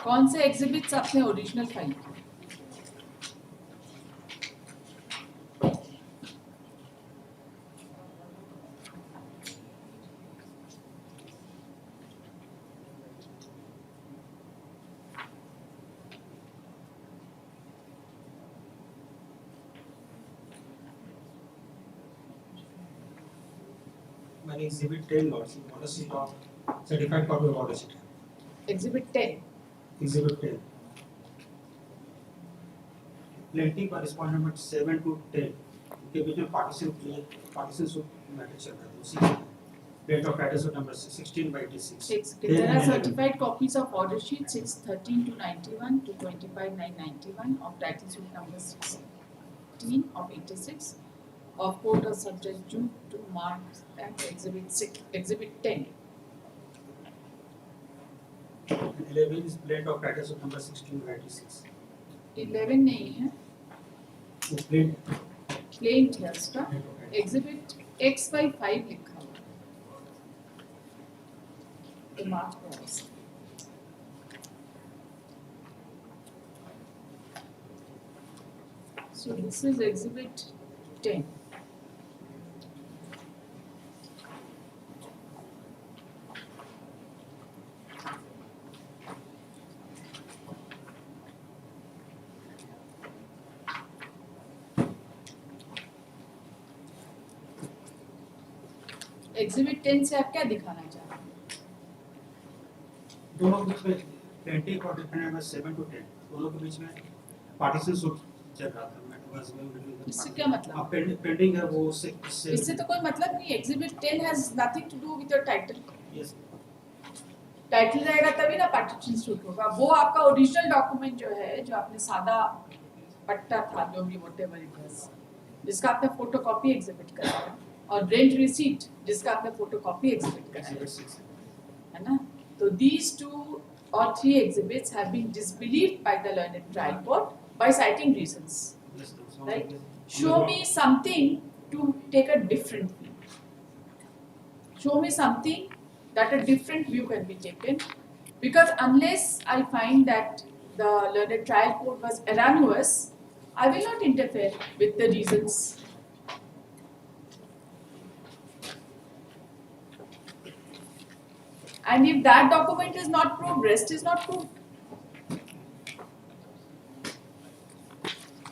कौन से एग्जिबिट्स आपने ओरिजिनल फाइल किए मैंने exhibit 10 lordship order sheet of certified copy of order sheet. Exhibit 10 Exhibit 10. Plaintiff correspondent number 7 to 10 के बीच में partition suit मैटर चल रहा है उसी date of title suit number 16/86. There are certified copies of order sheet 613 to 91 to 25/991 of title suit number 16 of 86 of court of subject June to March and exhibit 10. 11 is date of title suit number 16/86. 11 नहीं है वो plaint plain है उसका exhibit X/5 लिखा हुआ है तो March price so this is exhibit 10. Exhibit 10 से आप क्या दिखाना चाह रहे हैं दोनों के बीच में plaintiff और defendant number 7 to 10 दोनों के बीच में partition suit चल रहा था इससे क्या मतलब पेंडिंग है वो उससे इससे तो कोई मतलब नहीं exhibit 10 has nothing to do with your title yes title रहेगा तभी ना पार्टीशन सूट होगा वो आपका ओरिजिनल डॉक्यूमेंट जो है जो आपने सादा पट्टा था जो भी व्हाटएवर इट वाज जिसका आपने फोटोकॉपी एग्जिबिट कराया और रेंट रिसीट जिसका आपने फोटोकॉपी एग्जिबिट कराया है ना तो these two or 3 exhibits have been disbelieved by the learned trial court by citing reasons. Right? Show me something to take a different view. Show me something that a different view can be taken. Because unless I find that the learned trial court was erroneous, I will not interfere with the reasons. And if that document is not proved, rest is not proved.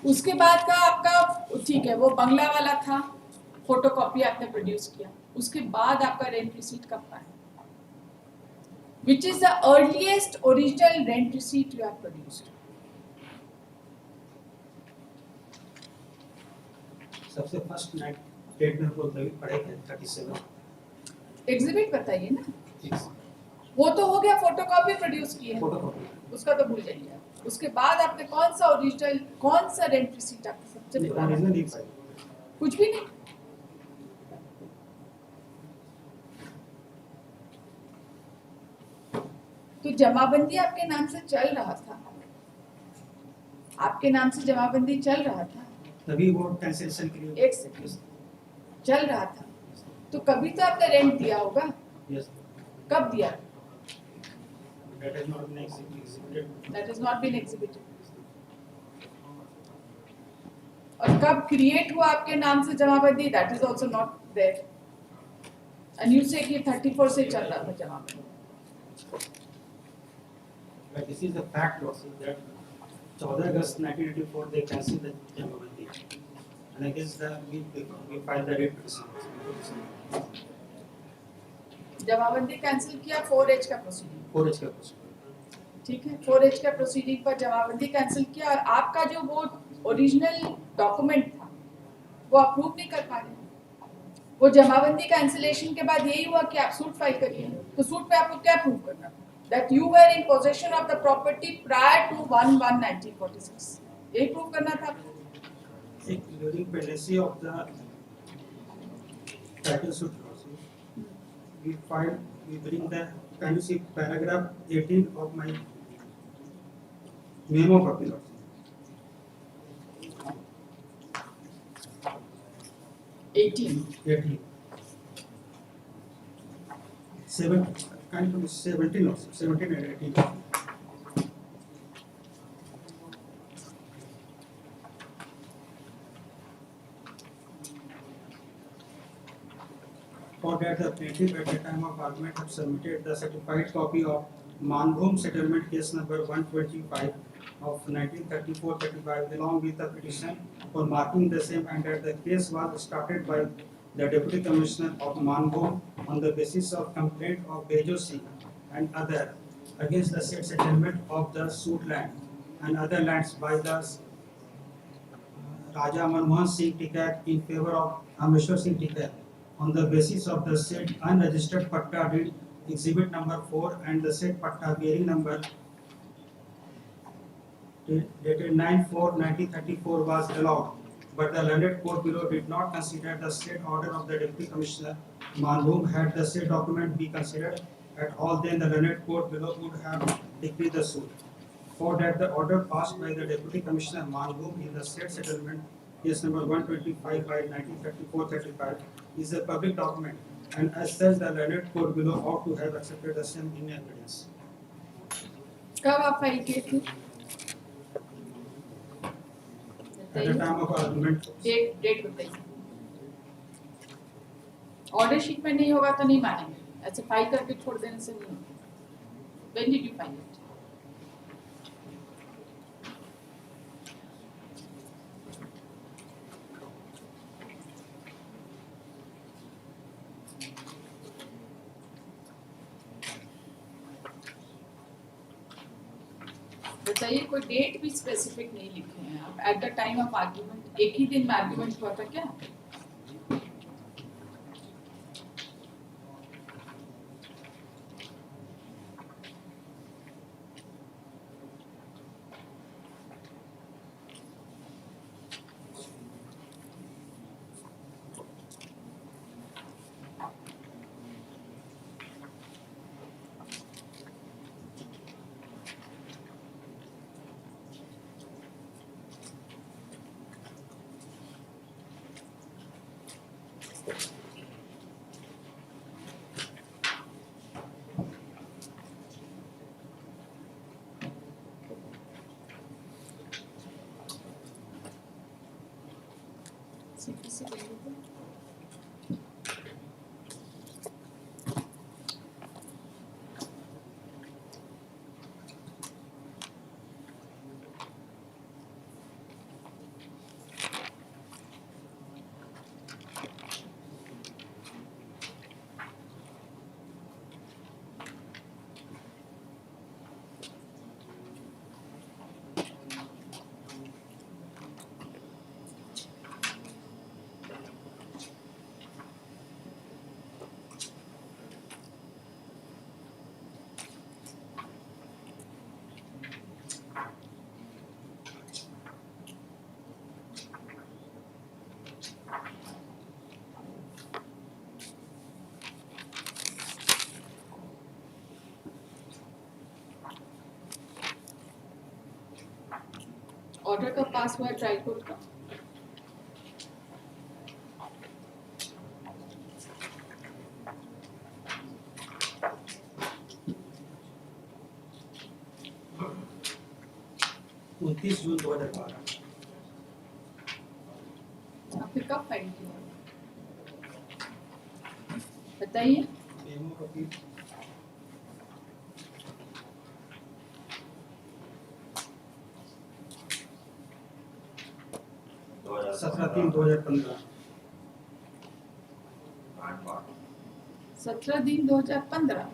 उसके बाद का आपका ठीक है वो बंगला वाला था photocopy आपने प्रोड्यूस किया उसके बाद आपका रेंट रिसीट कब का है which is the earliest original rent receipt you have produced सबसे फर्स्ट डेट में बोलते हैं पढ़े थे 37 एग्जिबिट बताइए ना वो तो हो गया फोटोकॉपी प्रोड्यूस की है फोटोकॉपी उसका तो भूल जाइए उसके बाद आपने कौन सा ओरिजिनल कौन सा रेंट रिसीट आपने सबसे पहले कुछ भी नहीं तो जमाबंदी आपके नाम से चल रहा था आपके नाम से जमाबंदी चल रहा था तभी वो कैंसिलेशन के लिए एक सेकंड चल रहा था तो कभी तो आपने रेंट दिया होगा यस कब दिया that has not been exhibited that has not been exhibited और कब क्रिएट हुआ आपके नाम से जमाबंदी that is also not there and you say कि 34 से चल रहा था जमाबंदी but this is the fact also that 14 August 1984 they cancelled the jamabandi and against the we filed the writ petition. जमाबंदी कैंसिल किया 4H का प्रोसीडिंग, 4H का प्रोसीडिंग। ठीक है, 4H का प्रोसीडिंग पर जमाबंदी कैंसिल किया और आपका जो वो ओरिजिनल डॉक्यूमेंट था वो अप्रूव नहीं कर पा रहे हैं। वो जमाबंदी कैंसिलेशन के बाद यही हुआ कि आप सूट फाइल करिए, तो सूट पे आपको क्या प्रूव करना था? That you were in possession of the property prior to 1/1/1946, यही प्रूव करना था आपको। During pendency of the title suit process, we bring the, can you see paragraph 18 of my memo copy? 18 kind of 17 also, 17 and 18. For that, the plaintiff at the time of argument have submitted the certified copy of Manbhum settlement case number 125 of 1934-35 along with the petition for marking the same, and that the case was started by the Deputy Commissioner of Manbhum on the basis of complaint of Bejo Singh and other against the said settlement of the suit land and other lands by the Raja Manmohan Singh Tikait in favor of Ameshwar Singh Tikait on the basis of the said unregistered patta deed exhibit number 4 and the said patta bearing number dated 9/4/1934 was allowed, but the learned court below did not consider the said order of the Deputy Commissioner Manbhum. Had the said document be considered at all, then the learned court below would have decreed the suit. For that, the order passed by the Deputy Commissioner Manbhum in the said settlement case number 125 by 1934-35 is a public document, and as such the learned court below ought to have accepted the same in evidence. कब आप file किए थे? At the time of argument, date बताइए। Order sheet में नहीं होगा तो नहीं मानेंगे, ऐसे फाइल करके छोड़ देने से नहीं होगा। When did you file it? बताइए, कोई डेट भी स्पेसिफिक नहीं लिखे हैं आप। At the time of argument एक ही दिन में आर्ग्यूमेंट हुआ था क्या? किसी को ऑर्डर कब पास हुआ ट्रायल कोर्ट का? उनतीस जून 2012। फिर कब फाइल किया बताइए? Memo copy 2017 17/3/2015। 17/3/2015।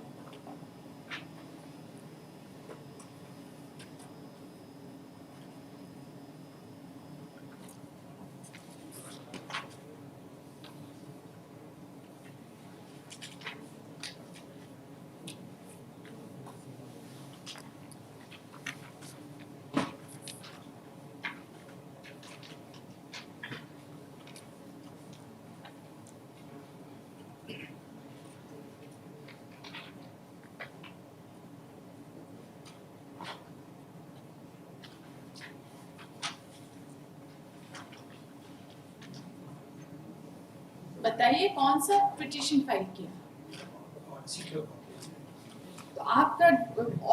बताइए कौन सा पिटीशन फाइल किया? तो आपका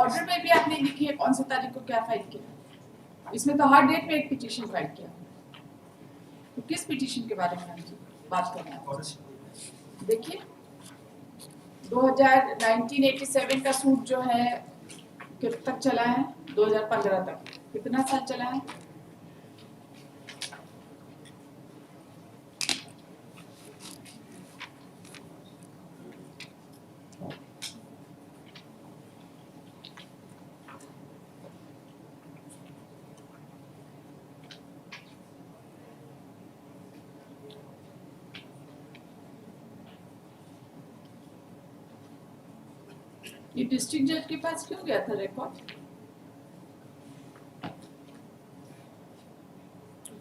ऑर्डर में भी आपने लिखी है कौन सी तारीख को क्या फाइल किया? इसमें तो हर डेट में एक पिटीशन फाइल किया। तो किस पिटीशन के बारे में हम बात कर रहे हैं? देखिए 1987 का सूट जो है कब तक चला है? 2015 तक। कितना साल चला है? ये डिस्ट्रिक्ट जज के पास क्यों गया था रिकॉर्ड?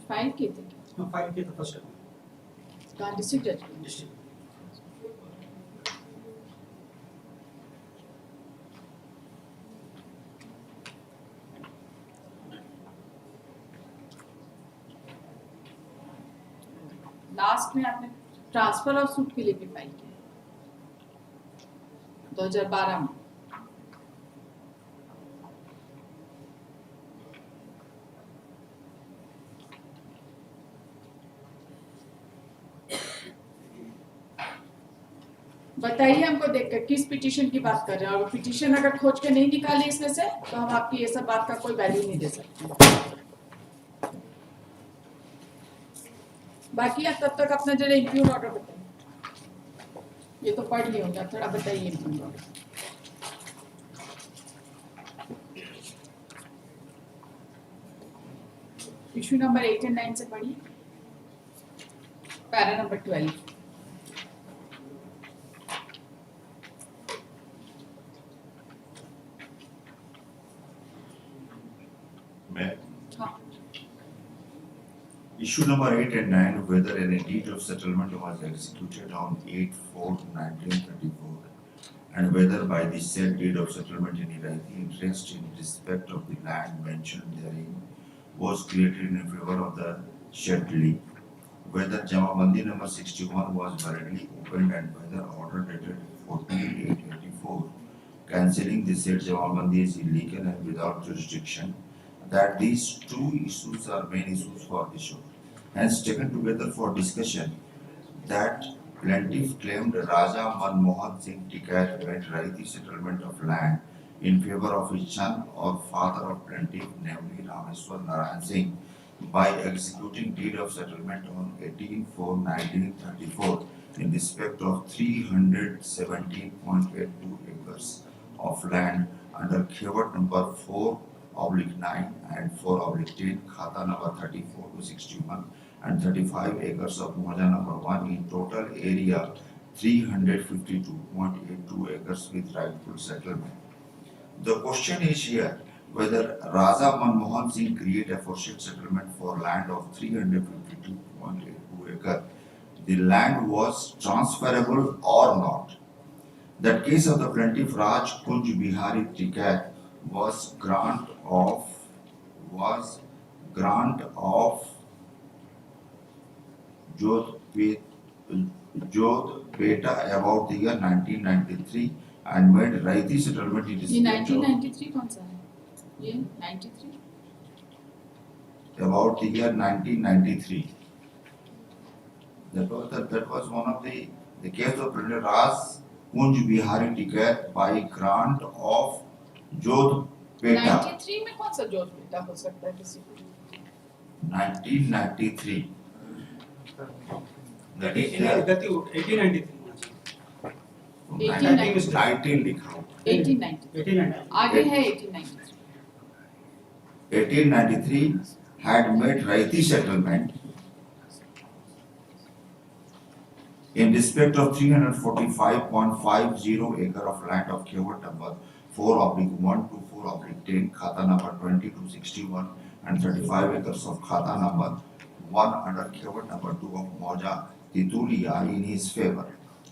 फाइल किए थे क्या? फाइल किया था फर्स्ट कहाँ डिस्ट्रिक्ट जज के? डिस्ट्रिक्ट। लास्ट में आपने ट्रांसफर ऑफ सूट के लिए भी फाइल किया 2012 में। बताइए हमको देखकर किस पिटीशन की बात कर रहे हैं, और पिटीशन अगर खोज के नहीं निकाली इसमें से तो हम आपकी ये सब बात का कोई वैल्यू नहीं दे सकते। बाकी आप तब तक अपना जरा इंप्यून ऑर्डर बताइए। ये तो पढ़ लिया होगा, थोड़ा बताइए इंप्यून ऑर्डर। इशू नंबर 8 और 9 से पढ़िए, para number 12। Issue number 8 and 9, whether any deed of settlement was executed on 8/4/1934 and whether by the said deed of settlement any right interest in respect of the land mentioned therein was created in favor of the Shedley, whether Jamabandi number 61 was validly opened and whether order dated 14/8/84 cancelling the said Jamabandi is illegal and without jurisdiction, that these two issues are main issues for the show. Hence taken together for discussion, that plaintiff claimed Raja Manmohan Singh Tikait made righty settlement of land in favor of his son or father of plaintiff, namely Rameswar Narayan Singh, by executing deed of settlement on 18/4/1934 in respect of 317.82 acres of land under Khewat number 4/9 and 4/10, Khata number 34 to 61 and 35 acres of Moja number 1 in total area 352.82 acres with rightful settlement. The question is here whether Raja Manmohan Singh create aforesaid settlement for land of 352.82 acres. The land was transferable or not. That case of the plaintiff Raj Kunj Bihari Tikait was grant of Jodhpeta about the year 1993 and made righty settlement in ये respect 1993 कौन सा है? ये 93 about the year 1993. That was one of the case of Plaintiff Raj Kunj Bihari Tikait by grant of Jodhpeta. 93 में कौन सा जोधपेटा हो सकता है किसी को? 1993. That is there. 1893 1890 19 लिखा हो 1890 1893 आगे है 1893 1893 had made Raiti settlement in respect of 345.50 acre of land of Khewat number 4/1 to 4/10, Khata number 20 to 61, and 35 acres of Khata number 1 under Khewat number 2 of Mauja Titulia in his favor.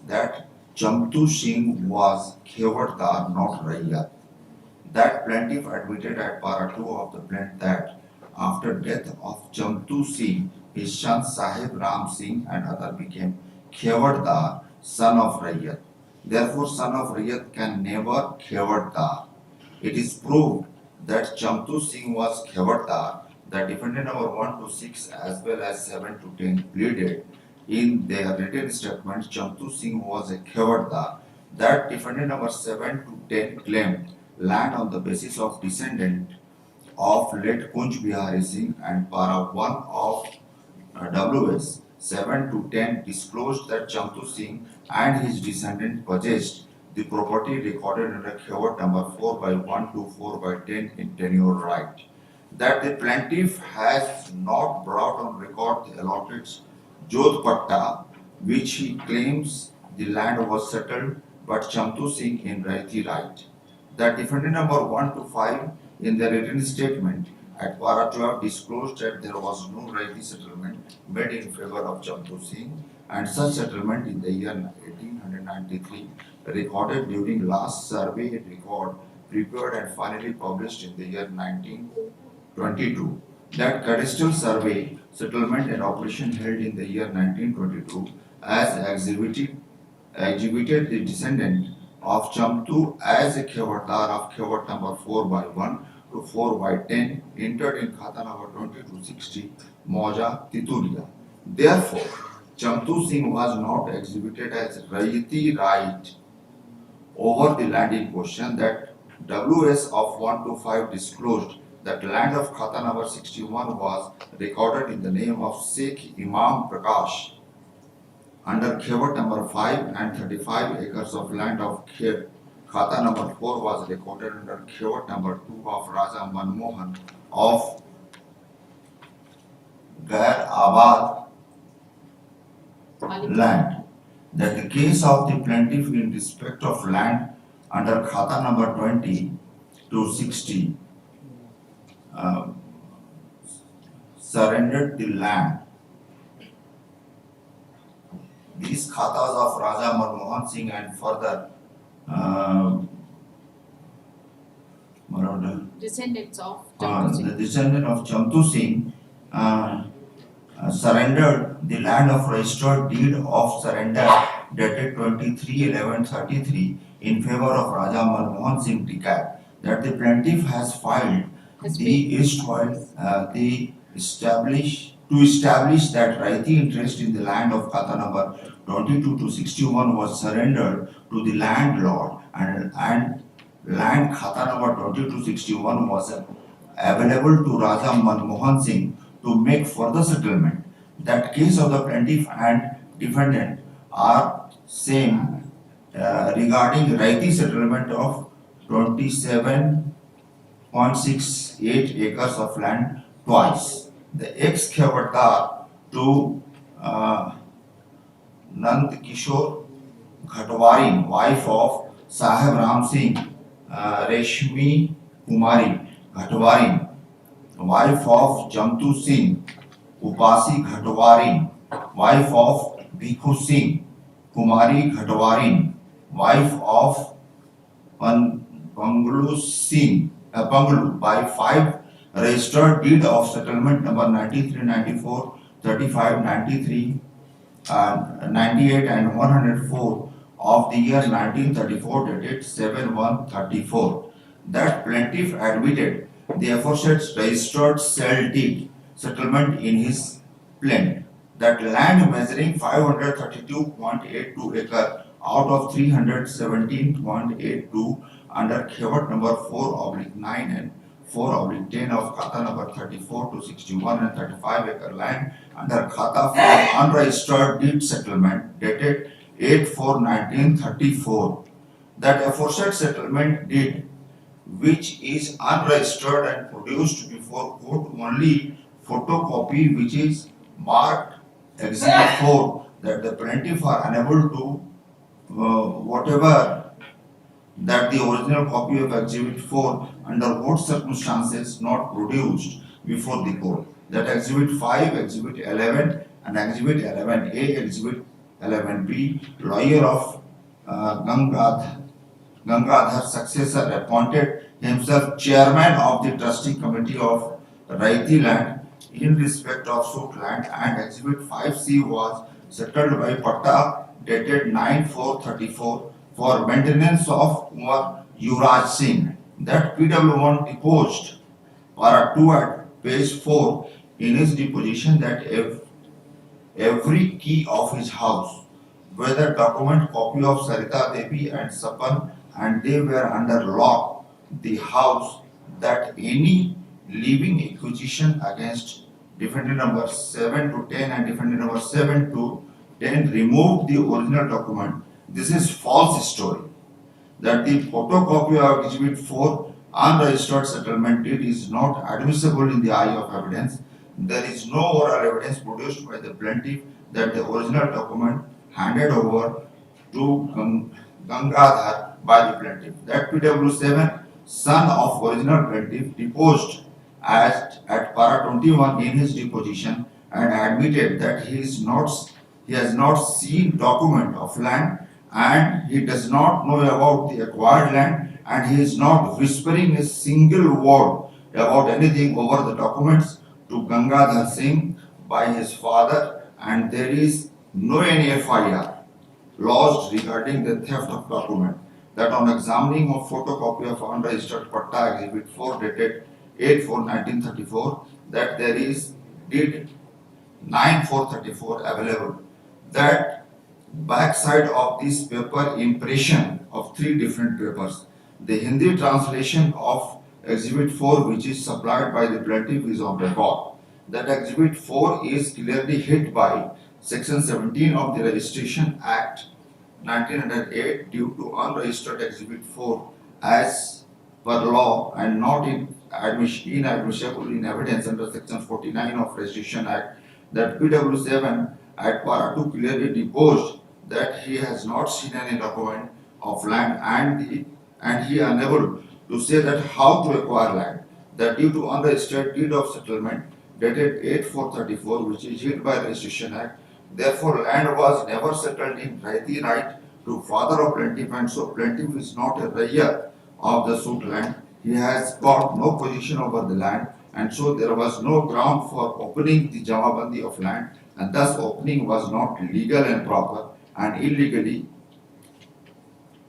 That Chamtu Singh was Khewatdar, not Raiyat. That plaintiff admitted at para 2 of the plaint that after death of Chamtu Singh, his son Sahib Ram Singh and other became Khewatdar, son of Raiyat. Therefore, son of Raiyat can never Khewatdar. It is proved that Chamtu Singh was Khewatdar. The defendant number 1 to 6 as well as 7 to 10 pleaded in their written statement Chamtu Singh was a Khewatdar. That defendant number 7 to 10 claimed land on the basis of descendant of late Kunj Bihari Singh, and para 1 of WS 7 to 10 disclosed that Chamtu Singh and his descendant possessed the property recorded under Khewat number 4/1 to 4/10 in tenure right. That the plaintiff has not brought on record the allotted Jodh Patta, which he claims the land was settled, but Chamtu Singh in Raiti right. The defendant number 1 to 5 in their written statement at para 12 disclosed that there was no Raiti settlement made in favor of Chamtu Singh, and such settlement in the year 1893 recorded during last survey record prepared and finally published in the year 1922. That cadastral survey settlement and operation held in the year 1922 as exhibited the descendant of Chamtu as a Khewatdar of Khewat number 4/1 to 4/10 entered in Khata number 20 to 60 Mauja Titulia. Therefore, Chamtu Singh was not exhibited as Raiti right over the land in question. That WS of 1 to 5 disclosed that land of Khata number 61 was recorded in the name of Sheikh Imam Prakash under Khewat number 5, and 35 acres of land of Khata number 4 was recorded under Khewat number 2 of Raja Manmohan of Gair Abad land. That the case of the plaintiff in respect of land under Khata number 20 to 60 surrendered the land. These khatas of Raja Manmohan Singh and further descendants of Chamtu Singh. the descendant of Chamtu Singh surrendered the land of registered deed of surrender dated 23/11/33 in favor of Raja Manmohan Singh Tikab. That the plaintiff has filed the establish that Raiti interest in the land of Khata number 22 to 61 was surrendered to the landlord, and land Khata number 20 to 61 was available to Raja Manmohan Singh to make further settlement. That case of the plaintiff and defendant are same regarding Raiti settlement of 27.68 acres of land twice. The ex-Khewatdar to Nand Kishore Ghatwarin, wife of Sahib Ram Singh, Reshmi Kumari Ghatwarin, wife of Chamtu Singh, Upasi Ghatwarin, wife of Bhikhu Singh, Kumari Ghatwarin, wife of Panglu Singh, Panglu, by 5 registered deed of settlement number 93, 94, 35, 93, 98 and 104 of the year 1934 dated 7/1/34. That plaintiff admitted the aforesaid registered sale deed settlement in his plaint. That land measuring 532.82 acre out of 317.82 under Khewat number 4/9 and 4/10 of Khata number 34 to 61 and 35-acre land under Khata for unregistered deed settlement dated 8/4/1934. That aforesaid settlement deed, which is unregistered and produced before court only photocopy which is marked Exhibit 4, that the plaintiff are unable to whatever that the original copy of Exhibit 4 under what circumstances not produced before the court. That Exhibit 5, Exhibit 11 and Exhibit 11A, Exhibit 11B, lawyer of Gangadhar successor appointed himself chairman of the trustee committee of Raiti land in respect of suit land, and Exhibit 5C was settled by Patta dated 9/4/34 for maintenance of Kumar Yuvraj Singh. That PW1 deposed Para 2 at page 4 in his deposition that every key of his house, whether document copy of Sarita Devi and Sapan, and they were under lock, the house, that any living acquisition against defendant number 7 to 10 and defendant number 7 to 10 removed the original document. This is false story. That the photocopy of Exhibit 4 unregistered settlement deed is not admissible in the eye of evidence. There is no oral evidence produced by the plaintiff that the original document handed over to Gangadhar by the plaintiff. That PW7, son of original plaintiff, deposed at Para 21 in his deposition and admitted that he has not seen document of land and he does not know about the acquired land and he is not whispering a single word about anything over the documents to Gangadhar Singh by his father, and there is no any FIR lodged regarding the theft of document. That on examining of photocopy of unregistered Patta Exhibit 4 dated 8/4/1934, that there is deed 9/4/34 available. That backside of this paper impression of 3 different papers. The Hindi translation of Exhibit 4 which is supplied by the plaintiff is on record. That Exhibit 4 is clearly hit by Section 17 of the Registration Act 1908 due to unregistered Exhibit 4 as per law and not inadmissible in evidence under Section 49 of Registration Act. That PW7 at Para 2 clearly deposed that he has not seen any document of land and he unable to say that how to acquire land. That due to unregistered deed of settlement dated 8/4/34 which is hit by Registration Act, therefore land was never settled in Raiti right to father of plaintiff, and so plaintiff is not a rayya of the suit land. He has got no position over the land, and so there was no ground for opening the Jamabandi of land, and thus opening was not legal and proper, and illegally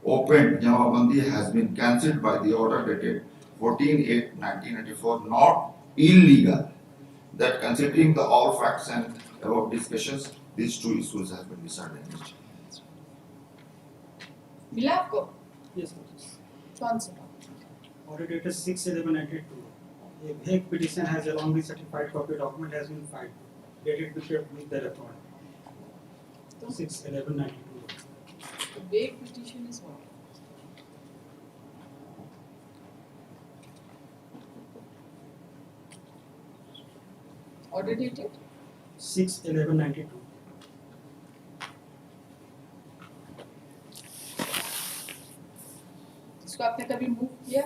opened Jamabandi has been cancelled by the order dated 14/8/1994, not illegal. That considering the all facts and above discussions, these 2 issues have been decided. मिला आपको Yes, कौन सा order dated 6/11/92. A vague petition has along with certified copy document has been filed, dated with the record. 6/11/92. The vague petition is what? Order dated 6/11/92. इसको आपने कभी move किया?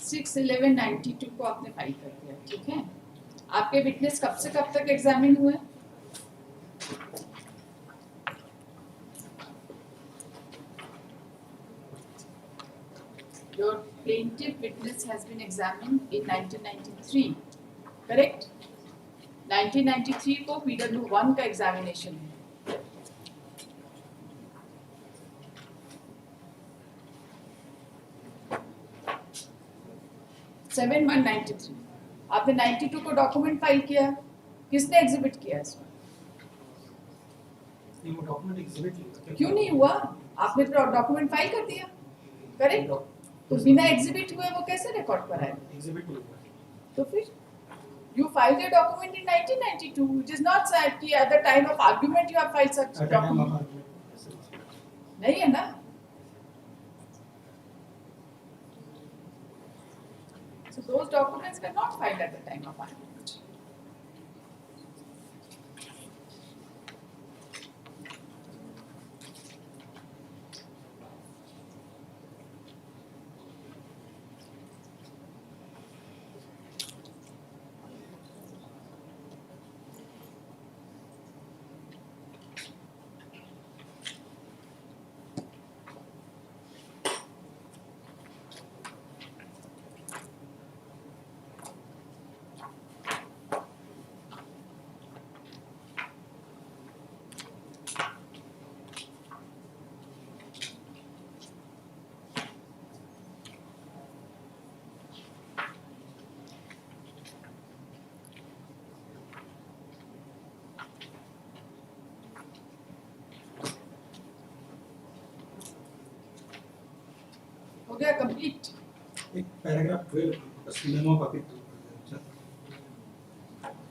6/11/92 को आपने फाइल कर दिया, ठीक है। आपके विटनेस कब से कब तक एग्जामिन हुए? Your plaintiff witness has been examined in 1993, correct? 1993 को PW1 का एग्जामिनेशन है। सेवन 193 आपने 92 को डॉक्यूमेंट फाइल किया, किसने एग्जिबिट किया इसमें? ये वो डॉक्यूमेंट एग्जिबिट नहीं हुआ। क्यों नहीं हुआ? आपने तो डॉक्यूमेंट फाइल कर दिया, करेक्ट? तो बिना एग्जिबिट हुए वो कैसे रिकॉर्ड पर आए? एग्जिबिट नहीं हुआ। तो फिर you filed a document in 1992, it is not said कि at the time of argument you have filed such At the time of document. argument. नहीं है ना? So those documents were not filed at the time of argument. हो गया complete? एक paragraph 12 बस memo copy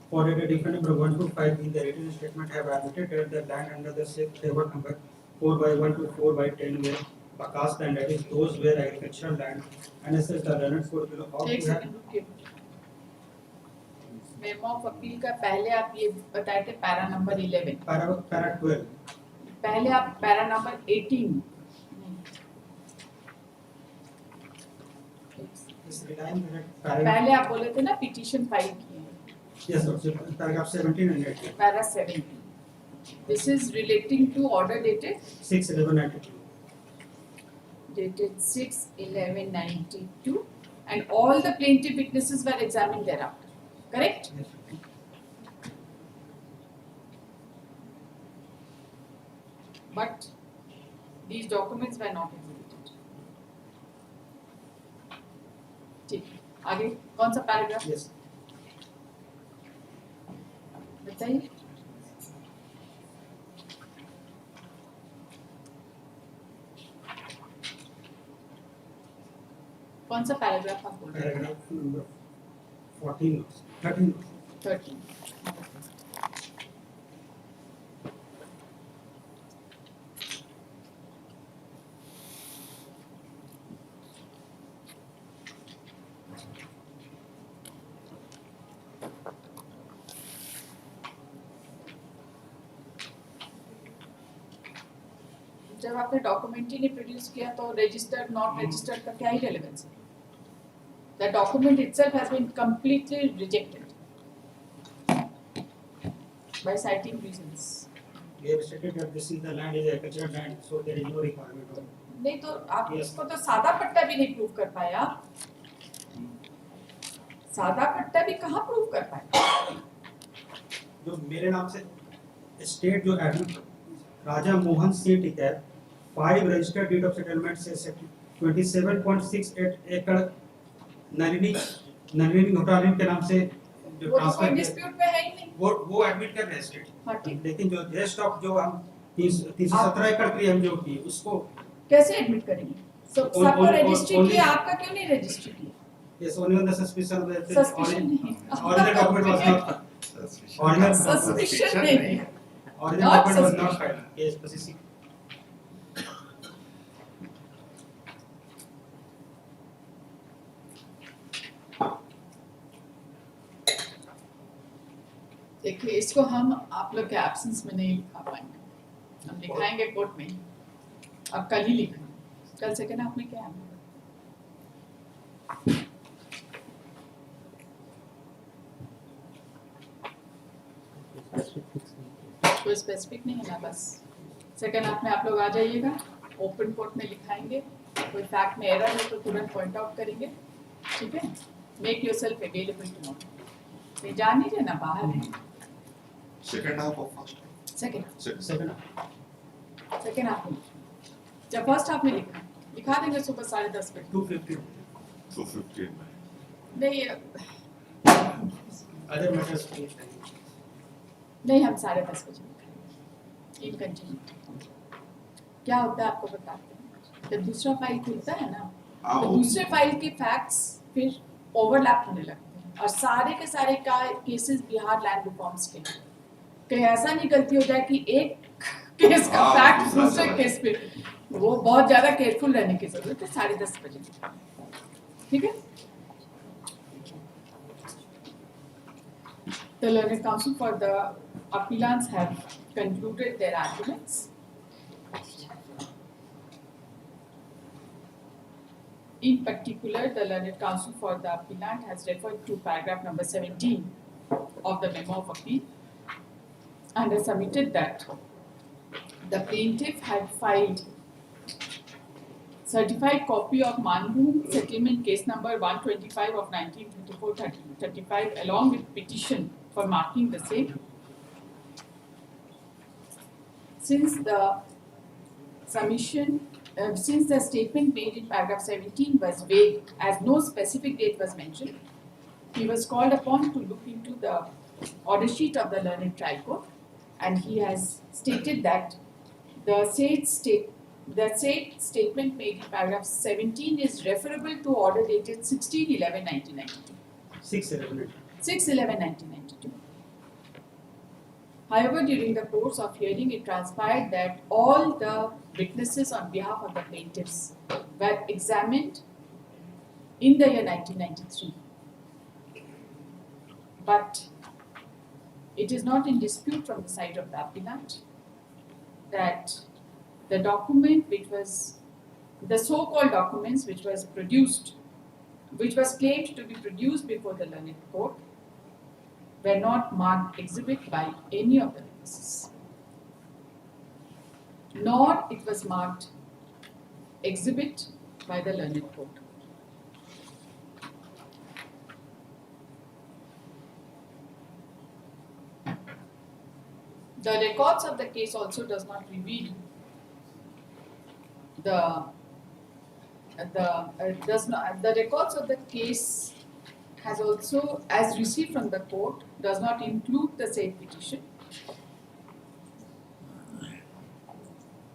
for the defendant number 1 to 5 in the written statement have admitted that the land under the said table number 4/1 to 4/10 were cast land, that is those were agricultural land, and as such the learned court below ought एक to have second रुकिए। Memo of appeal का पहले आप ये बताए थे para number 11, para 12 पहले आप para number 18 is relying on that paragraph. पहले आप बोले थे ना पिटीशन फाइल किए हैं, Yes, sir. Paragraph 17 and 18. Para 17. This is relating to order dated 6/11/92. dated 6/11/92 and all the plaintiff witnesses were examined thereafter, correct? Yes, sir. But these documents were not exhibited. ठीक, आगे कौन सा paragraph Yes. बताइए? कौन सा paragraph आप बोल रहे हैं? Paragraph number 14, 13. 13. जब आपने डॉक्यूमेंट ही नहीं प्रोड्यूस किया तो रजिस्टर्ड नॉट रजिस्टर्ड का क्या ही रेलेवेंस है? The document itself has been completely rejected by citing reasons. We have stated that this is the land is agricultural land, so there is no requirement of. नहीं तो आप Yes. इसको तो सादा पट्टा भी नहीं प्रूव कर पाए आप। सादा पट्टा भी कहाँ प्रूव कर पाए? जो मेरे नाम से स्टेट जो admit Raja Mohan Singh Tikait 5 registered deed of settlement से 27.68 एकड़ नलिनी घोटाले के नाम से जो वो तो कोई ट्रांसफर डिस्प्यूट में है ही नहीं। वो एडमिट कर रहे हैं स्टेट। हाँ ठीक। लेकिन जो रेस्ट ऑफ जो हम 317 एकड़ की हम जो की उसको कैसे एडमिट करेंगे? सबको रजिस्ट्री only- किया, आपका क्यों नहीं रजिस्ट्री किया? yes only on the suspicion that Suspicion नहीं। original document was not original Suspicion नहीं। original Not document was suspicion. not filed yes specific देखिए इसको हम आप लोग के एब्सेंस में नहीं लिखा पाएंगे, हम लिखाएंगे कोर्ट में। अब कल ही लिखेंगे, कल से कहना आपने क्या है? कोई स्पेसिफिक नहीं है ना, बस सेकेंड हाफ में आप लोग आ जाइएगा, ओपन कोर्ट में लिखाएंगे, कोई फैक्ट में एरर है तो तुरंत पॉइंट आउट करेंगे, ठीक है। Make yourself available tomorrow. ये जान नहीं ना बाहर है। Second half of first. Second second second half में जब फर्स्ट हाफ में लिखा देंगे सुबह 10:30 बजे। 250 215 में. नहीं अदर मैटर्स नहीं, हम 10:30 बजे लिखाएंगे इन कंटिन्यू। क्या होता है आपको बताते हैं, जब दूसरा फाइल खुलता है ना हाँ, तो वो- दूसरे फाइल के फैक्ट्स फिर ओवरलैप होने लगते हैं, और सारे के सारे का केसेस बिहार लैंड रिफॉर्म्स के हैं। कहीं ऐसा नहीं गलती हो जाए कि एक केस का हाँ, फैक्ट दूसरा दूसरे चला केस पे, वो बहुत ज्यादा केयरफुल रहने की जरूरत है। 10:30 बजे, ठीक है। The learned counsel for the appellants have concluded their arguments. In particular, the learned counsel for the appellant has referred to paragraph number 17 of the memo of appeal and has submitted that the plaintiff had filed certified copy of Manbhum settlement case number 125 of 1934-35 along with petition for marking the same. Since the since the statement made in paragraph 17 was vague, as no specific date was mentioned, he was called upon to look into the order sheet of the learned trial court, and he has stated that the said statement made in paragraph 17 is referable to order dated 16/11/1992. 611 6/11/1992. However, during the course of hearing, it transpired that all the witnesses on behalf of the plaintiffs were examined in the year 1993. But it is not in dispute from the side of the appellant that the document which was, the so-called documents which was produced, which was claimed to be produced before the learned court, were not marked exhibit by any of the witnesses, nor it was marked exhibit by the learned court. The records of the case also does not reveal the records of the case has also, as received from the court, does not include the said petition.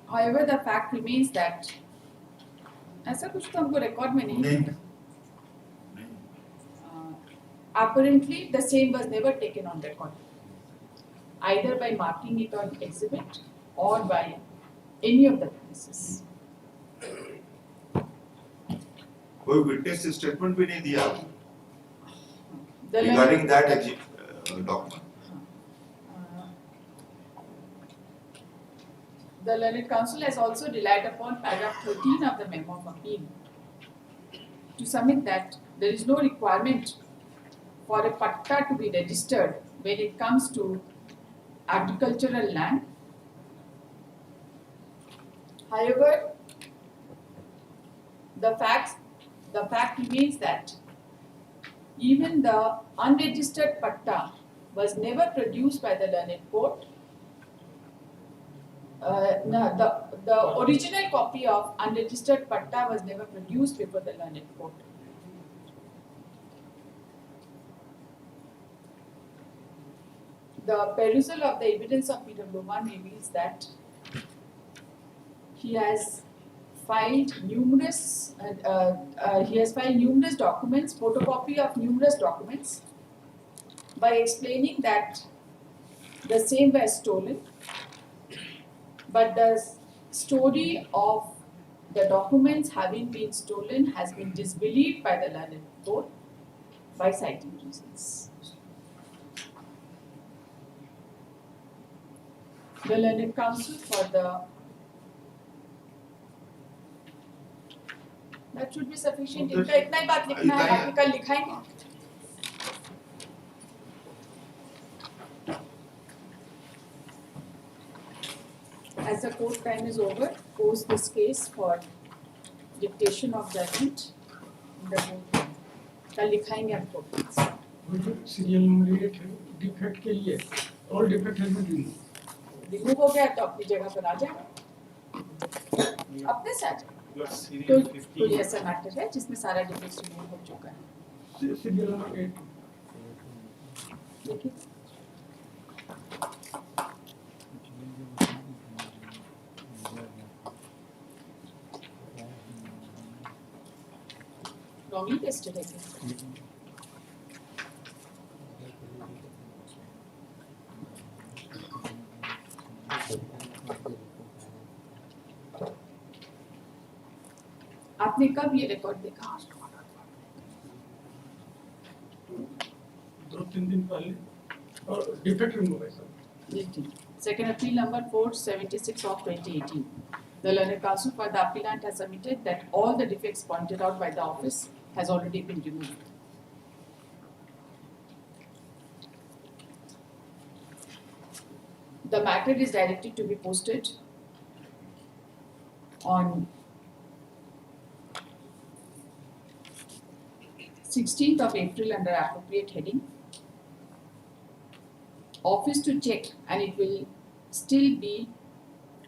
However, the fact remains that ऐसा कुछ तो हमको record में नहीं नहीं. है. Apparently, the same was never taken on record, either by marking it on exhibit or by any of the witnesses. कोई witness statement भी नहीं दिया The regarding that document. The learned counsel has also relied upon paragraph 13 of the memo of appeal to submit that there is no requirement for a patta to be registered when it comes to agricultural land. However, the fact remains that even the unregistered patta was never produced by the learned court. No, the original copy of unregistered patta was never produced before the learned court. The perusal of the evidence of PW1 reveals that he has filed numerous documents, photocopy of numerous documents, by explaining that the same were stolen, but the story of the documents having been stolen has been disbelieved by the learned court by citing reasons. The learned counsel for the, that should be sufficient. इनका इतना ही बात लिखना है, बाकी कल लिखाएंगे. as the court time is over, post this case for dictation of judgment in the court. कल लिखाएंगे आपको. Serial number 8 है डिफेक्ट के लिए all defect has been removed remove हो गया तो अपनी जगह पर आ जाएगा, अपने से आ जाएगा. Your तो serial 15. कोई ऐसा मैटर है जिसमें सारा डिफेक्ट रिमूव हो चुका है. सीरियल नंबर 8 देखिए wrongly tested है क्या? आपने कब ये रिकॉर्ड देखा? 2-3 दिन पहले और डिफेक्ट रिमूव है sir. Second appeal number 476 of 2018. The learned counsel for the appellant has submitted that all the defects pointed out by the office has already been removed. The matter is directed to be posted on 16th of April under appropriate heading. Office to check, and it will still be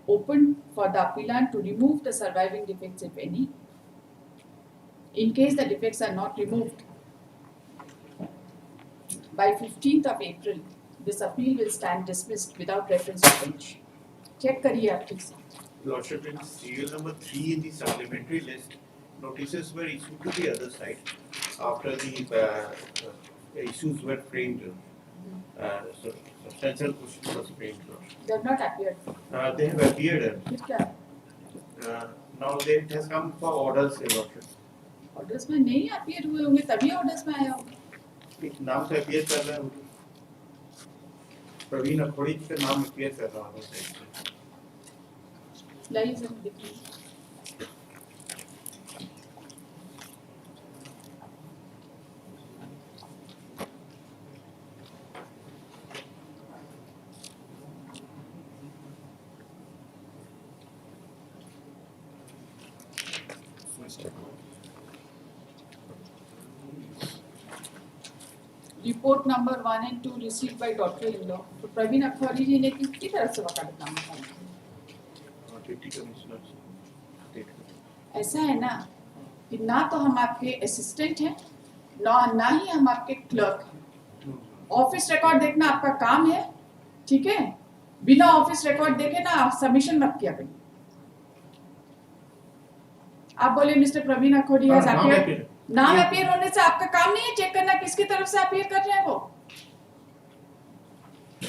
open for the appellant to remove the surviving defects if any. In case the defects are not removed by 15th of April, this appeal will stand dismissed without reference to bench. Check करिए आप ठीक से. Lordship, in serial number 3 in the supplementary list, notices were issued to the other side after the issues were framed. So substantial question was framed. They have not appeared. They have appeared. फिर क्या? Now it has come for orders, Your Lordship. Orders में नहीं appear हुए होंगे तभी orders में आया होगा. नाम से appear कर रहा है. प्रवीण अखोड़ी का नाम appear कर रहा है. लाइए जरा देखिए. Report number 1 and 2 received by daughter-in-law. तो प्रवीण अखौरी जी ने किसकी तरफ से वकालतनामा किया? Deputy commissioner. ऐसा है ना कि ना तो हम आपके असिस्टेंट हैं, ना ही हम आपके क्लर्क हैं. ऑफिस रिकॉर्ड देखना आपका काम है, ठीक है? बिना ऑफिस रिकॉर्ड देखे ना सबमिशन मत किया करिए. आप बोले mister Praveen Akhouri has appeared. नाम अपीयर होने से आपका काम नहीं है चेक करना किसकी तरफ से अपीयर कर रहे हैं वो.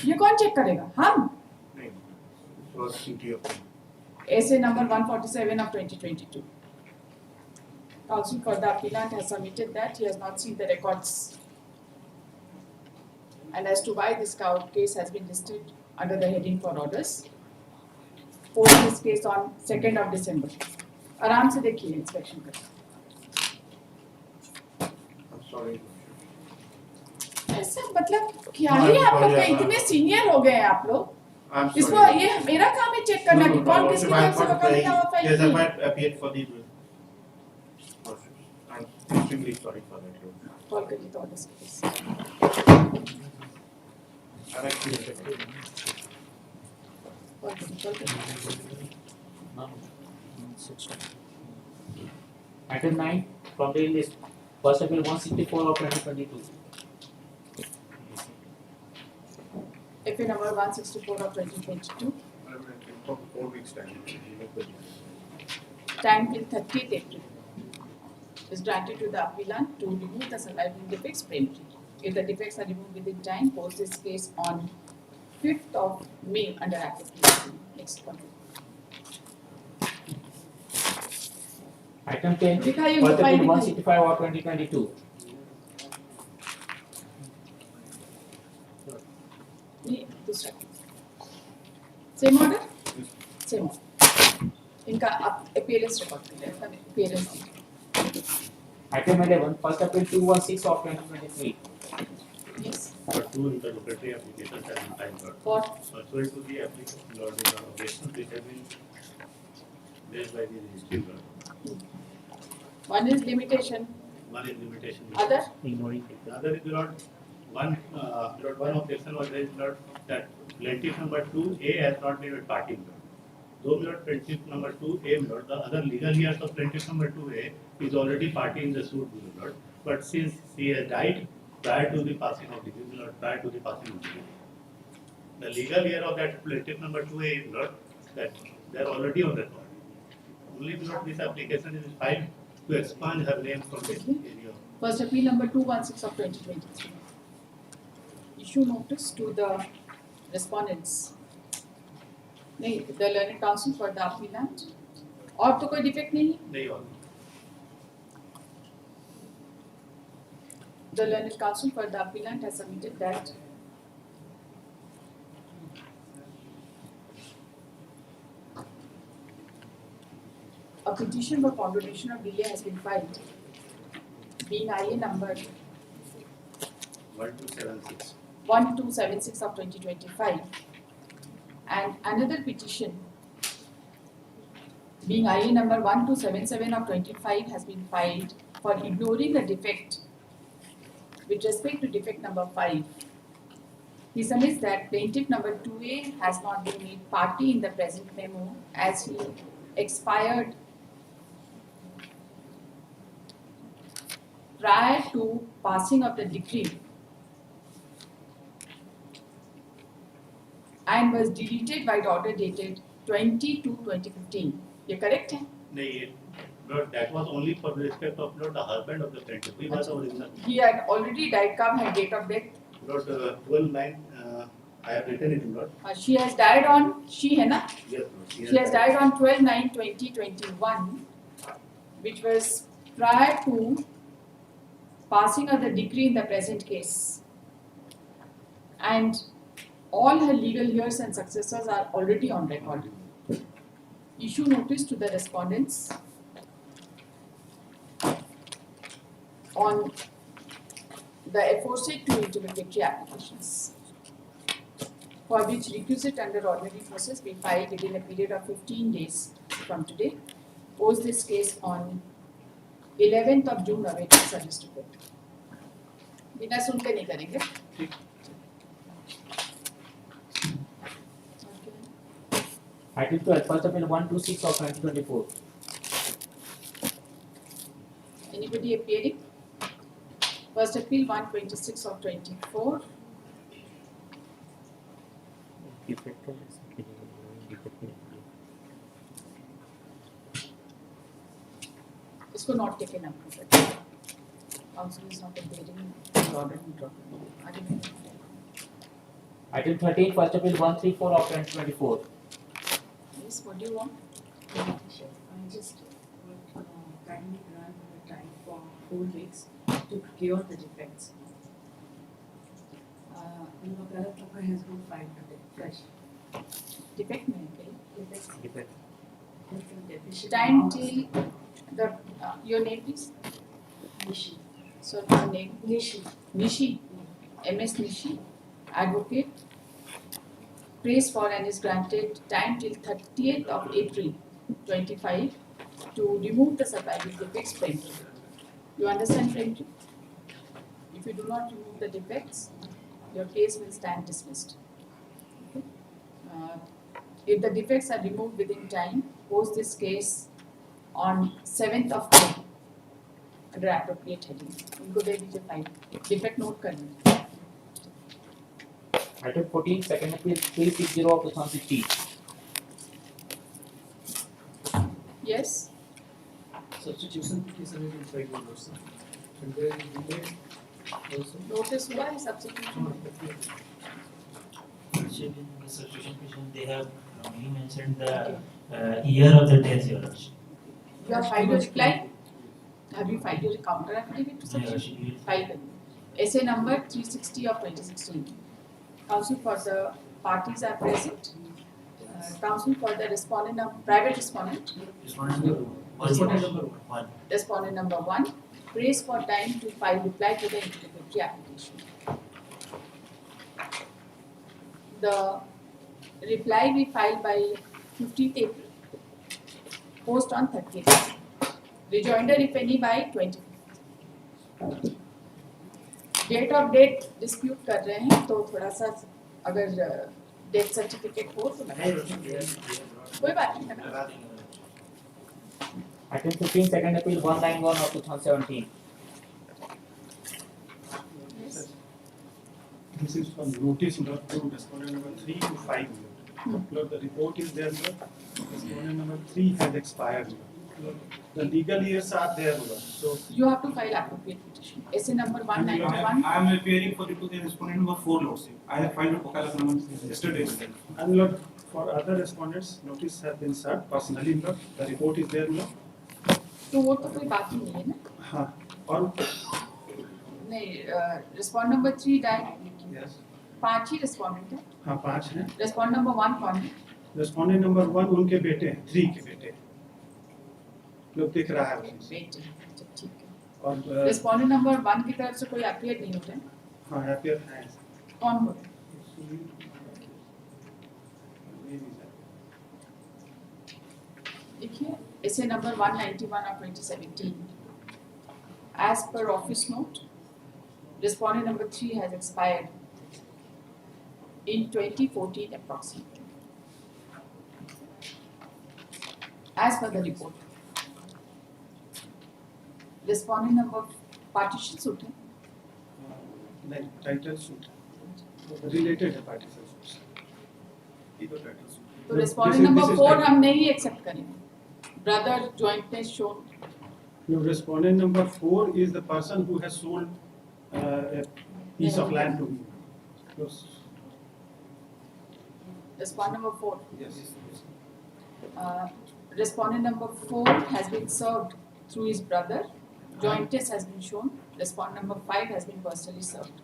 ये कौन चेक करेगा? हम. नहीं, was duty of Essay number 147 of 2022. Counsel for the appellant has submitted that he has not seen the records. And as to why this case has been listed under the heading for orders, post this case on 2nd of December. आराम से देखिए inspection कर. I'm sorry. ऐसा मतलब क्या ही आप लोग के इतने सीनियर हो गए हैं आप लोग. I'm इसको sorry. ये मेरा काम है चेक करना कि कौन किसकी तरफ से वकालतनामा फाइल Yes, किया. I appeared for the. I'm extremely sorry for that. Call करिए तो ऑर्डर्स के केस. I'm actually. कॉल करिए. Item 9 from the list. First appeal 164 of 2022. FA number 164 of 2022. For 4 weeks time. Time till 30th April is granted to the appellant to remove the surviving defects promptly. If the defects are removed within time, post this case on 5th of May under application. Next one. Item 10. दिखाइए First उनको file appeal दिखाइए. 165 of 2022. ये दूसरा same order same. इनका appearance record कीजिए. Appearance. Item 11. First appeal 216 of 2023. Yes. but two interlocutory applications have been filed, Lord. For Pursuant to the application, Lord, the objections which have been raised by the registry, Lord. one is limitation, One is limitation. other Ignoring The other is, Lord, one objection was raised, Lord, that plaintiff number 2A has not been a party, Lord. Though, Lord, plaintiff number 2A, Lord, the other legal heirs of plaintiff number 2A is already party in the suit, Lord. But since he has died prior to the passing of the will, Lord, prior to the passing of the will, the legal heir of that plaintiff number 2A, Lord, that they are already on record. Only, Lord, this application is filed to expunge her name from this area. first appeal number 216 of 2023. Issue notice to the respondents. नहीं, the learned counsel for the appellant. और तो कोई defect नहीं? They all. The learned counsel for the appellant has submitted that a petition for condonation of delay has been filed, being IA number 1276. 1276 of 2025, and another petition being IA number 1277 of 25 has been filed for ignoring a defect with respect to defect number 5. He submits that plaintiff number 2A has not been made party in the present memo as he expired prior to passing of the decree and was deleted by the order dated 20/2/2015. ये correct है? नहीं, Lord, that was only for the respect of, Lord, the husband of the plaintiff. He was the original. He had already died. Come her date of death. Lord, 12/9, I have written it, Lord. She has died on. She है ना? Yes, Lord. She has died on 12/9/2021, which was prior to passing of the decree in the present case. And all her legal heirs and successors are already on record. Issue notice to the respondents on the aforesaid two interlocutory applications, for which requisite under ordinary process be filed within a period of 15 days from today. Post this case on 11th of June awaiting service to court. बिना सुन के नहीं करेंगे. Item 12, first appeal 126 of 2024. Anybody appearing? First appeal 126 of 24. इसको not taken up. Counsel is not appearing. Order and drop. Item 13, first appeal 134 of 2024. Yes, what do you want? I just would kindly grant the time for 4 weeks to cure the defects. The Vakalat Paper has been filed today, fresh. Defect में है क्या? Defects. Deficient Time amounts. till the your name please. Nishi. So your name Nishi. Nishi, MS Nishi, advocate. Prays for and is granted time till 30th of April 25 to remove the surviving defects preemptively. You understand preemptively? If you do not remove the defects, your case will stand dismissed. Okay? If the defects are removed within time, post this case on 7th of May under appropriate heading. इनको दे दीजिए file. Defect note कर लीजिए. Item 14, second appeal 360 of 2016. Yes. Substitution petition has been filed with us. And there is delay also. Notice हुआ है substitution. Actually, in the substitution petition, they have only mentioned the year of the death, Your Worship. You have filed your reply. Have you filed your counter affidavit to Your substitution? Worship, File कर लीजिए. Essay number 360 of 2016. Counsel for the parties are present. Counsel for the respondent, private respondent. respondent number one. Respondent number One. Respondent number 1 prays for time to file reply to the interlocutory application. The reply we filed by 15th April, post on 30th. Rejoinder if any by 25th. Date of date dispute कर रहे हैं तो थोड़ा सा अगर death certificate हो तो कोई बात नहीं लगा Item 15, second appeal 191 of 2017. This is from notice not to respondent number 3 to 5. Lord, the report is there, Lord. Respondent number 3 has expired. Lord, the legal years are there, Lord. So you have to file appropriate petition. SA number 191. I am appearing for the respondent number 4, Lordship. I have filed a Pokala number yesterday itself. and Lord, for other respondents, notice have been served personally, Lord. The report is there, Lord. तो वो तो कोई बात ही नहीं है ना हाँ और नहीं रिस्पॉन्ड नंबर 3 डाइड yes 5 ही रिस्पॉन्डेंट है हाँ 5 हैं. रिस्पॉन्ड नंबर 1 कौन है Respondent number 1 उनके बेटे हैं, 3 के बेटे. लोग दिख रहा है उसमें. वेट अच्छा ठीक है और रिस्पॉन्डेंट नंबर 1 की तरफ से कोई अपीयर नहीं होता है हाँ हैप्पियर है. कौन होता है देखिए essay number 191 of 2017 as per office note respondent number 3 has expired in 2014 approximately as per the report respondent number partition suit है नहीं टाइटल सूट रिलेटेड है पार्टिसिपेंट. तो respondent number 4 हम नहीं एक्सेप्ट करेंगे brother jointness shown Your respondent number 4 is the person who has sold a piece of land to me. Yes. respondent number 4 Yes. Respondent number 4 has been served through his brother. Joint test has been shown. Respondent number 5 has been personally served.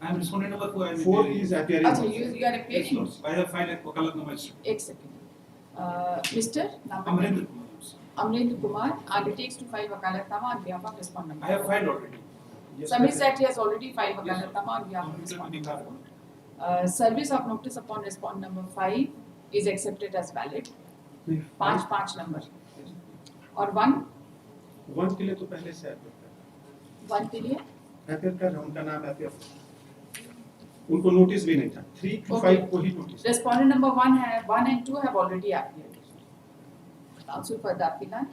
I am respondent number 4. I am 4 appearing. is appearing. अच्छा, you are Yes, appearing. Lord. I have filed a Pokala number. एक second. Mr. Amrendra Kumar. Amrendra Kumar undertakes to file wakalatnama on behalf of respondent I have number 4. filed already. Submits that he has already filed wakalatnama on behalf of respondent number 4. Service of notice upon respondent number 5 is accepted as valid. 5 number. और 1 1 के लिए तो पहले से appear 1 के लिए कर रहा हूं. उनका नाम appear. उनको नोटिस भी नहीं था. 3 to 5 को ही notice. Respondent number 1 and 2 have already appeared. Counsel for the appellant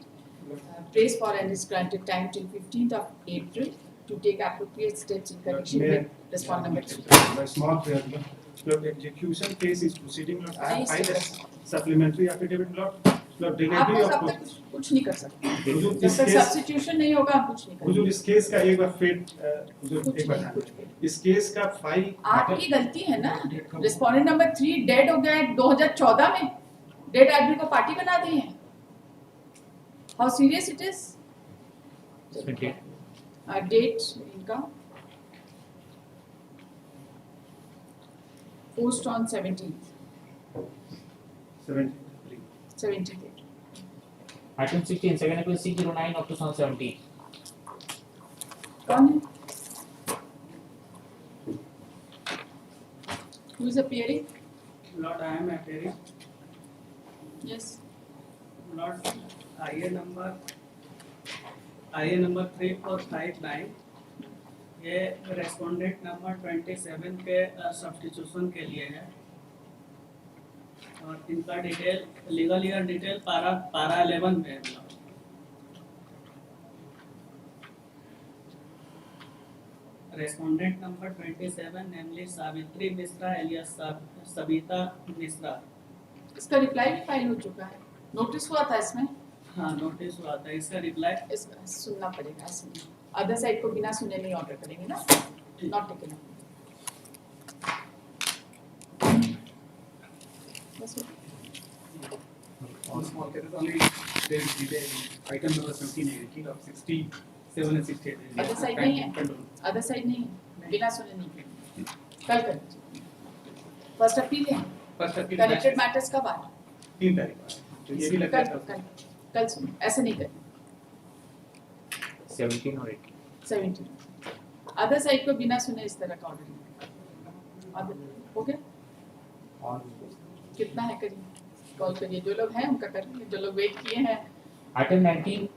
prays for and is granted time till 15th of April to take appropriate steps in connection with respondent number 3. By small prayer, Lord, execution case is proceeding. Lord, I have filed a supplementary affidavit, Lord. Lord, आप delivery लोग of तब तक कुछ नहीं कर सकते हुजूर, जब इस तक केस सब्स्टिट्यूशन नहीं होगा आप कुछ नहीं कर हुजूर, इस केस का एक बार फेट हुजूर कुछ एक बार नहीं, ध्यान कुछ दें. इस केस का फाइल आपकी गलती है ना रिस्पोंडेंट नंबर 3 डेड हो गया है 2014 में डेड आदमी को पार्टी बना दी है how serious it is date इनका post on 17th 73. Item 16, second appeal C09 of 2017. कौन है who is appearing Lord, I am appearing. yes Lord, IA number 3459 ये रेस्पोंडेंट नंबर 27 के सब्स्टिट्यूशन के लिए है और इनका डिटेल लीगल ईयर डिटेल पारा 11 में है. रेस्पोंडेंट नंबर 27 नेमली सावित्री मिश्रा एलियस सविता मिश्रा. इसका रिप्लाई भी फाइल हो चुका है नोटिस हुआ था इसमें हाँ नोटिस हुआ था. इसका रिप्लाई इसका सुनना पड़ेगा ऐसे नहीं अदर साइड को बिना सुने नहीं ऑर्डर करेंगे ना नॉट टेकन बस हो गया. All small cases only there is detail. Item number 17 of 67 and 68. Other side नहीं है अदर साइड नहीं है बिना सुने नहीं कल कर फर्स्ट अपील है First appeal. कनेक्टेड मैटर्स कब आ 3 तारीख को. तो ये भी लगता कल है. कल सुनो ऐसे नहीं करें 17 or 18. 17 अदर साइड को बिना सुने इस तरह का ऑर्डर नहीं अदर हो गया on कितना है करिए, कॉल करिए, जो लोग हैं उनका कर लीजिए, जो लोग वेट किए हैं item 19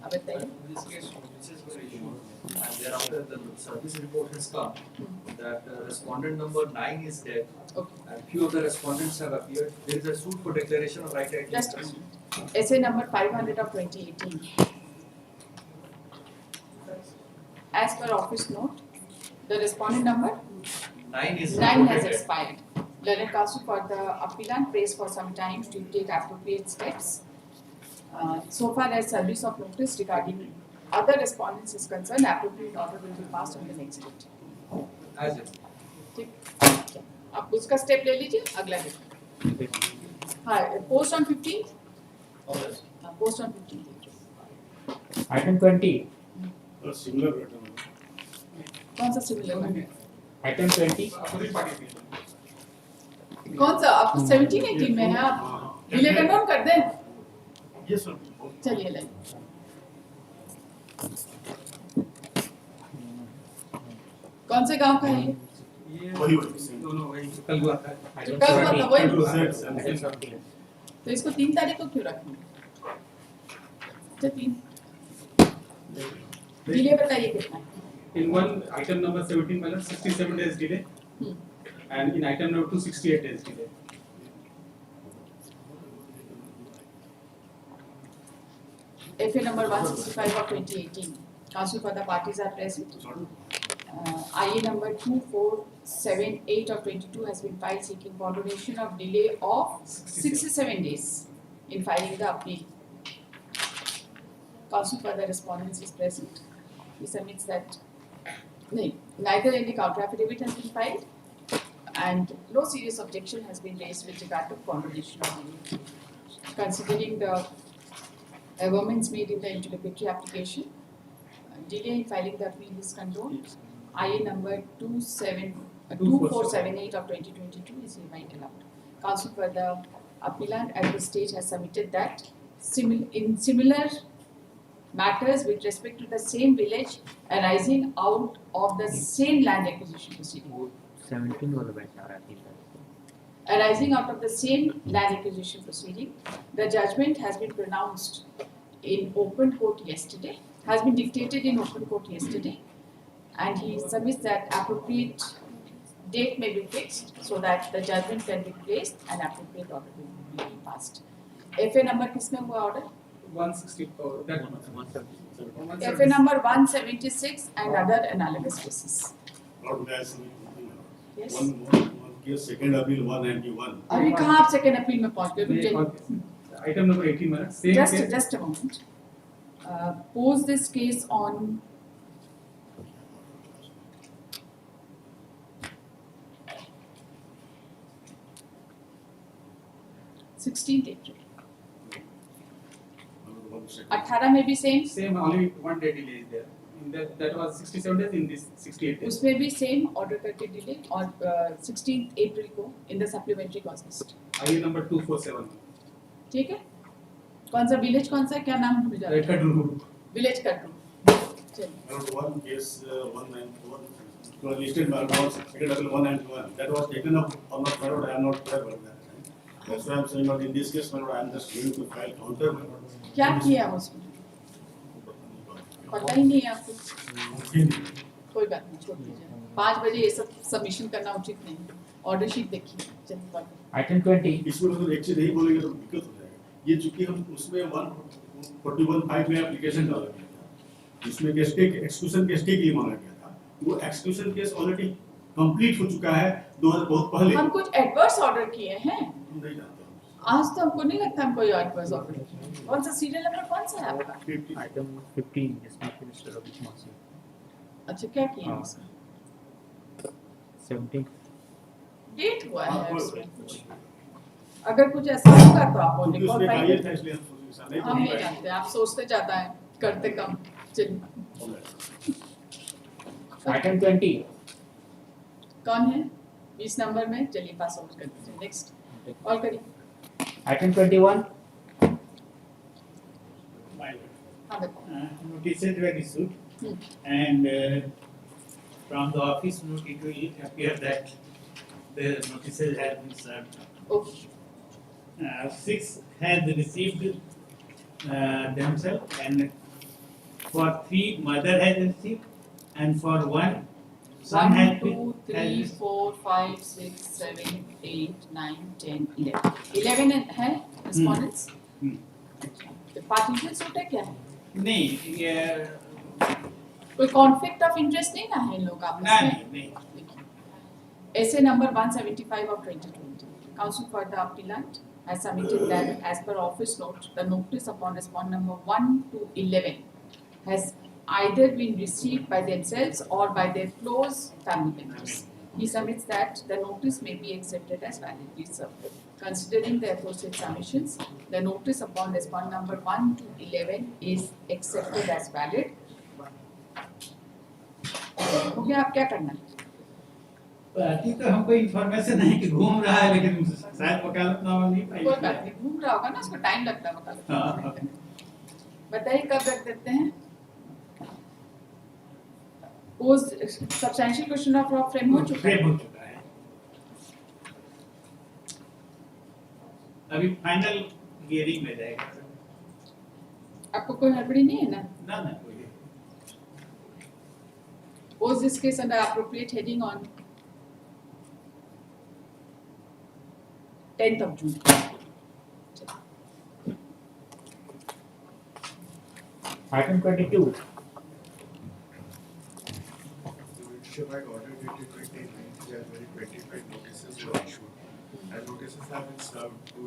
अब बताइए। This case notices were issued and thereafter the service report has come that respondent number 9 is dead Okay. and few of the respondents have appeared. There is a suit for declaration of right to Just a interest. minute. Essay number 500 of 2018. As per office note, the respondent number 9 is 9 has reported dead. expired. Learned counsel for the appellant prays for some time to take appropriate steps. So far as service of notice regarding other respondents is concerned, appropriate order will be passed on the next date. As is. ठीक, आप उसका step ले लीजिए, अगला date. हाँ, post on 15, Others. Post on 15। item 20 Similar pattern. कौन सा similar है? item 20 कौन सा? आप 17 18 में है, आप डिले का नोट कर दें। Yes, sir. चलिए लाइए। कौन से गांव का है ये? वही दोनों वही कल हुआ था। जो कल हुआ था वही? Item 17. तो इसको 3 तारीख को क्यों रखेंगे? अच्छा 3। डिले बताइए कितना? In one item number 17, madam, 67 days delay, and in item number 2, 68 days delay. FA number 165 of 2018. Counsel for the parties are present. IA number 2478 of 22 has been filed seeking condonation of delay of 67 days in filing the appeal. Counsel for the respondents is present. He submits that neither any counter affidavit has been filed and no serious objection has been raised with regard to condonation of delay. Considering the amendments made in the interlocutory application, delay in filing the appeal is condoned. IA number 2478 of 2022 is hereby allowed. Counsel for the appellant at this stage has submitted that in similar matters with respect to the same village arising out of the same land acquisition proceeding. 17 वाला बैठ आ रहा है Arising out of the same land acquisition proceeding, the judgment has been pronounced in open court yesterday, has been dictated in open court yesterday, and he submits that appropriate date may be fixed so that the judgment can be placed and appropriate order will be passed. FA number किसमें हुआ order? 164, that one. FA number 176 and other analogous cases. Lord, may I submit Yes. one case, second appeal 191. अभी कहाँ आप second appeal में पहुँच गए? रुक जाइए। Item number 18, madam, same case. Just a moment. Pose this case on 16th April. 18 में भी same. Same, only one day delay is there. In that was 67 days, in this 68 days. उसमें भी same order करके delay और 16th April को in the supplementary cause list. IA number 247. ठीक है? कौन सा village कौन सा क्या नाम भूल जा रहा है? Kadru. Village Kadru. चलिए. Around one case, 191, was listed by was second appeal 191. That was taken up on the file. I am not clear about that. That's why I am saying that in this case, I am just going to file counter. क्या किया उसमें? पता ही नहीं है आपको. कोई बात नहीं, छोड़ दीजिए. 5 बजे ये सब सबमिशन करना उचित नहीं. ऑर्डर शीट देखिए. चलिए बात. item 20 इसमें तो एक चीज नहीं बोलेंगे तो दिक्कत हो जाएगा. ये चूंकि हम उसमें 141(5) में एप्लीकेशन डाला गया था, इसमें के स्टे एक्सक्यूशन के स्टे के लिए मांगा गया था. वो एक्सक्यूशन केस ऑलरेडी कंप्लीट हो चुका है 2000 बहुत पहले. हम कुछ एडवर्स ऑर्डर किए हैं. हम नहीं जानते. आज तो हमको नहीं लगता हम कोई एडवर्स ऑर्डर किए. कौन सा सीरियल नंबर कौन सा है आपका? item 15 जिसमें फिर Mr. Ravi Kumar Singh अच्छा क्या किया हाँ. इसमें? 17 डेट हुआ है उसमें कुछ. अगर कुछ ऐसा होगा तो आप बोलिए. क्योंकि कौन उसमें पाएंगे? कहा था इसलिए हम हम नहीं जानते. आप सोचते ज्यादा हैं, करते कम. चलिए. item 20 कौन है 20 नंबर में? चलिए पास आउट कर दीजिए. नेक्स्ट और करिए. item 21 हाँ बताओ. Notices were issued and from the office note it will appear that the notices have been served. Okay. 6 has received themselves, and for 3 mother has received, and for 1 son 1, has 2, 3, 4, 5, 6, 7, 8, 9, 10, 11. 11 है respondents? Party suit है क्या है? नहीं ये कोई conflict of interest नहीं ना है इन लोग आपस में? नहीं Essay number 175 of 2020. Counsel for the appellant has submitted that as per office note, the notice upon respondent number 1 to 11 has either been received by themselves or by their close family members. He submits that the notice may be accepted as validly served. Considering the aforesaid submissions, the notice upon respondent number 1 to 11 is accepted as valid. हो गया, आप क्या करना है? Party तो हमको information है कि घूम रहा है, लेकिन शायद वकालतनामा नहीं पाई। कोई बात नहीं, घूम रहा होगा ना, उसको टाइम लगता है वकालतनामा करने में। बताइए कब रख देते हैं? Post substantial question of law frame हो चुका है। अभी फाइनल हियरिंग में जाएगा। आपको कोई हड़बड़ी नहीं है ना? ना कोई। Post this case under appropriate heading on 10th of June. Item 22. By order dated 29th January 25 notices were issued. And notices have been served to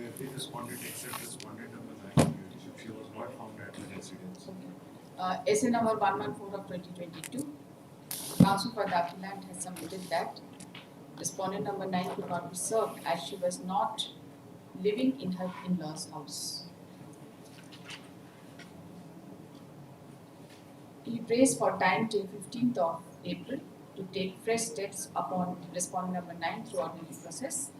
every respondent except respondent number 9. She was not found at the residence. Essay number 114 of 2022. Counsel for the appellant has submitted that respondent number 9 could not be served as she was not living in her in-laws' house. He prays for time till 15th of April to take fresh steps upon respondent number 9 through ordinary process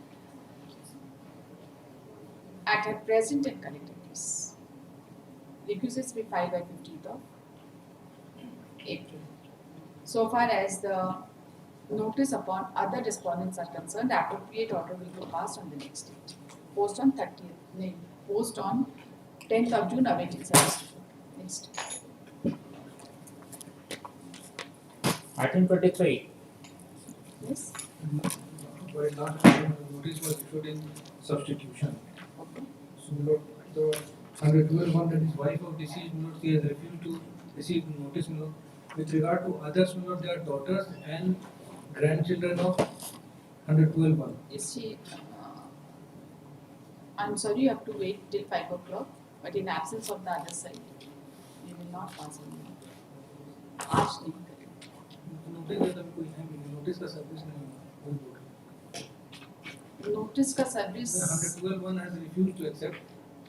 at her present and current address. Requisites be filed by 15th of April. So far as the notice upon other respondents are concerned, appropriate order will be passed on the next date. Post on 10th of June awaiting service report. Next. Item 23. Yes. By last notice was issued in substitution. Okay. So the 112 that is wife of deceased, she has refused to receive notice. With regard to others, their daughters and grandchildren of 112. Is she? I'm sorry, you have to wait till 5 o'clock. But in absence of the other side, we will not pass on. आज नहीं करेंगे। Notice का service नहीं Notice का service 112 one has refused to accept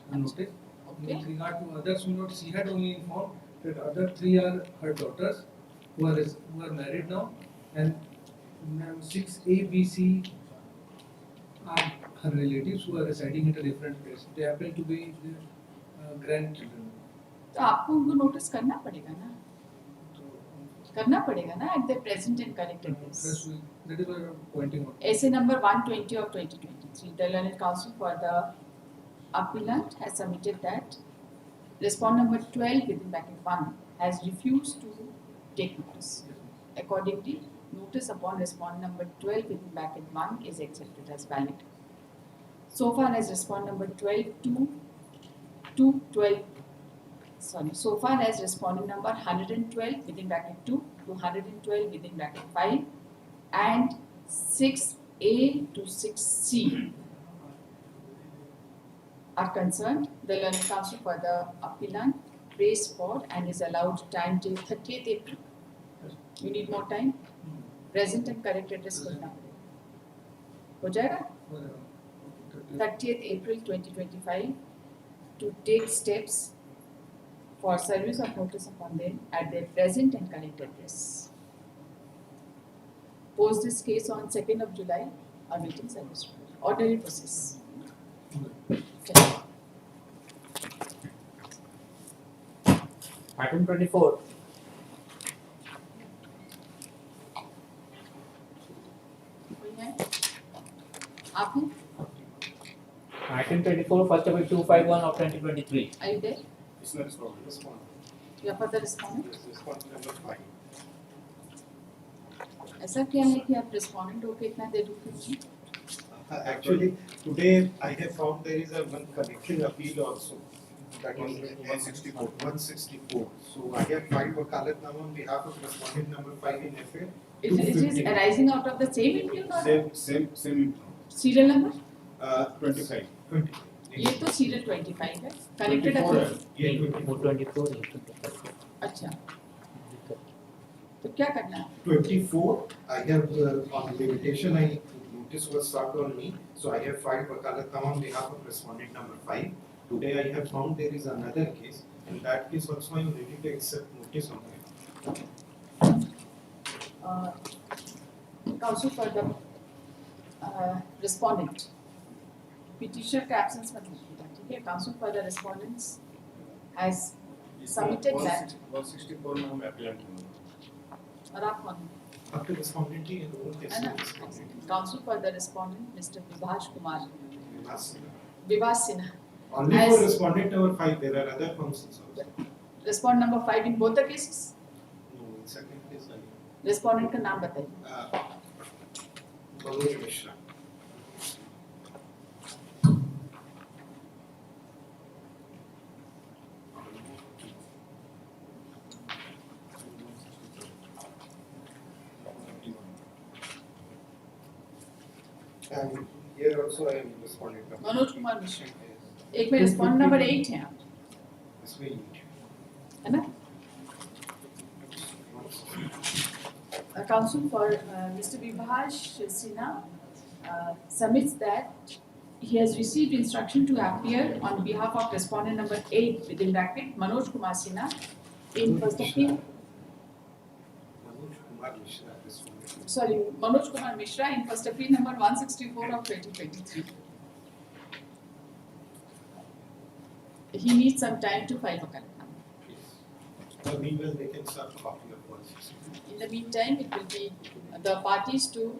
the notice. Okay. With regard to others, she had only informed that other 3 are her daughters who are married now, and 6 A, B, C are her relatives who are residing at a different place. They happen to be their grandchildren. तो आपको उनको notice करना पड़ेगा ना? करना पड़ेगा ना at the present and correct address. That is why I am pointing out. Essay number 120 of 2023. The learned counsel for the appellant has submitted that respondent number 12 within bracket 1 has refused to take notice. Accordingly, notice upon respondent number 12 within bracket 1 is accepted as valid. So far as respondent number 12 so far as respondent number 112 within bracket 2 to 112 within bracket 5 and 6A to 6C are concerned, the learned counsel for the appellant prays for and is allowed time till 30th April. You need more time? Present and correct address खोजना पड़ेगा। हो जाएगा? 30th April 2025 to take steps for service of notice upon them at their present and correct address. Post this case on 2nd of July, awaiting service report. Ordinary process. Item 24. कोई है? आप हैं? Item 24, first appeal 251 of 2023. Are you there? It's not respondent. You are for the respondent? Yes, respondent number 5. ऐसा क्या है कि आप respondent होके इतना देर रुके हैं? Actually, today I have found there is a one connecting appeal also. That is 164. 164. So I have filed wakalatnama on behalf of respondent number 5 in FA. It is arising out of the same impugn or Same. serial number? 25. 20. ये तो serial 25 है. Connected appeal. ये 424. अच्छा. तो क्या करना है? 24, I have on limitation, notice was served on me, so I have filed wakalatnama on behalf of respondent number 5. Today I have found there is another case, in that case also I am ready to accept notice on that. Counsel for the respondent. Petitioner का absence मत लीजिएगा, ठीक है? Counsel for the respondents has submitted that. 164 में हम appellant हैं. और आप कौन हैं? Up to respondent ही है, दोनों है case ना? respondent. Counsel for the respondent, Mr. Vibhash Kumar. Last. Vibhash Sinha. Only As- for respondent number 5, there are other functions also. Respondent number 5 in both the cases. No, in second case I Respondent का नाम बताइए. Manoj Mishra. And here also I am respondent number. Manoj Kumar Mishra. Yes. एक में respondent number 8 है आप, इसमें ही है ना? Counsel for Mr. Vibhash Sinha submits that he has received instruction to appear on behalf of respondent number 8 within bracket Manoj Kumar Sinha in first appeal. Manoj Kumar Mishra respondent. Sorry, Manoj Kumar Mishra in first appeal number 164 of 2023. He needs some time to file wakalatnama. So meanwhile they can serve copy of 164. In the meantime, it will be the parties to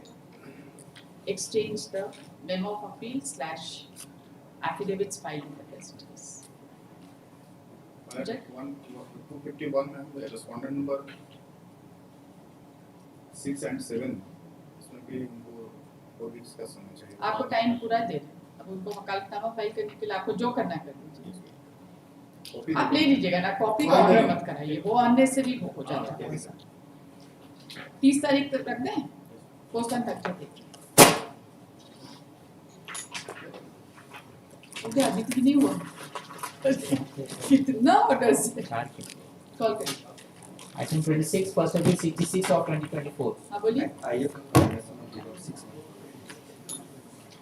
exchange the memo of appeal / affidavits filed in the first case. Jack? 251 में हम respondent number 6 and 7 इसमें भी उनको और भी discuss होना चाहिए. आपको टाइम पूरा दे रहे हैं. अब उनको वकालतनामा फाइल करने के लिए आपको जो करना है कर दीजिए. आप ले लीजिएगा ना, कॉपी का ऑर्डर मत कराइए, वो अननेसेसरी हो जाता है. 30 तारीख तक रख दें, पोस्ट एंड फैक्चर देखिए. ओके, अभी तक नहीं हुआ. कितना ऑर्डर से कॉल करिए. Item 26, first appeal 66 of 2024. हाँ बोलिए.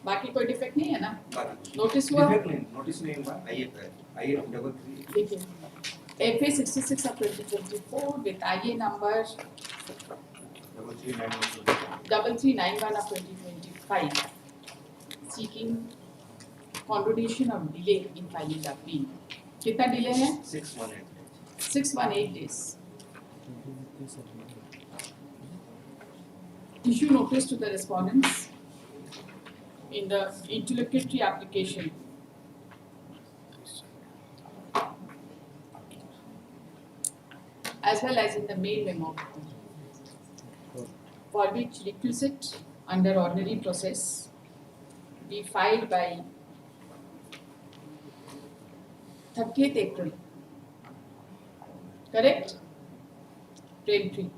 बाकी कोई डिफेक्ट नहीं है ना? नोटिस हुआ? नोटिस नहीं हुआ. आइए डबल 3. देखिए. FA 66 of 2024 with IA number 3391 of 2025 seeking contribution of delay in filing the appeal. कितना डिले है? 618 days. Issue notice to the respondents in the interlocutory application. As well as in the main memo, for which requisite under ordinary process be filed by 30th April. Correct? Frame 3.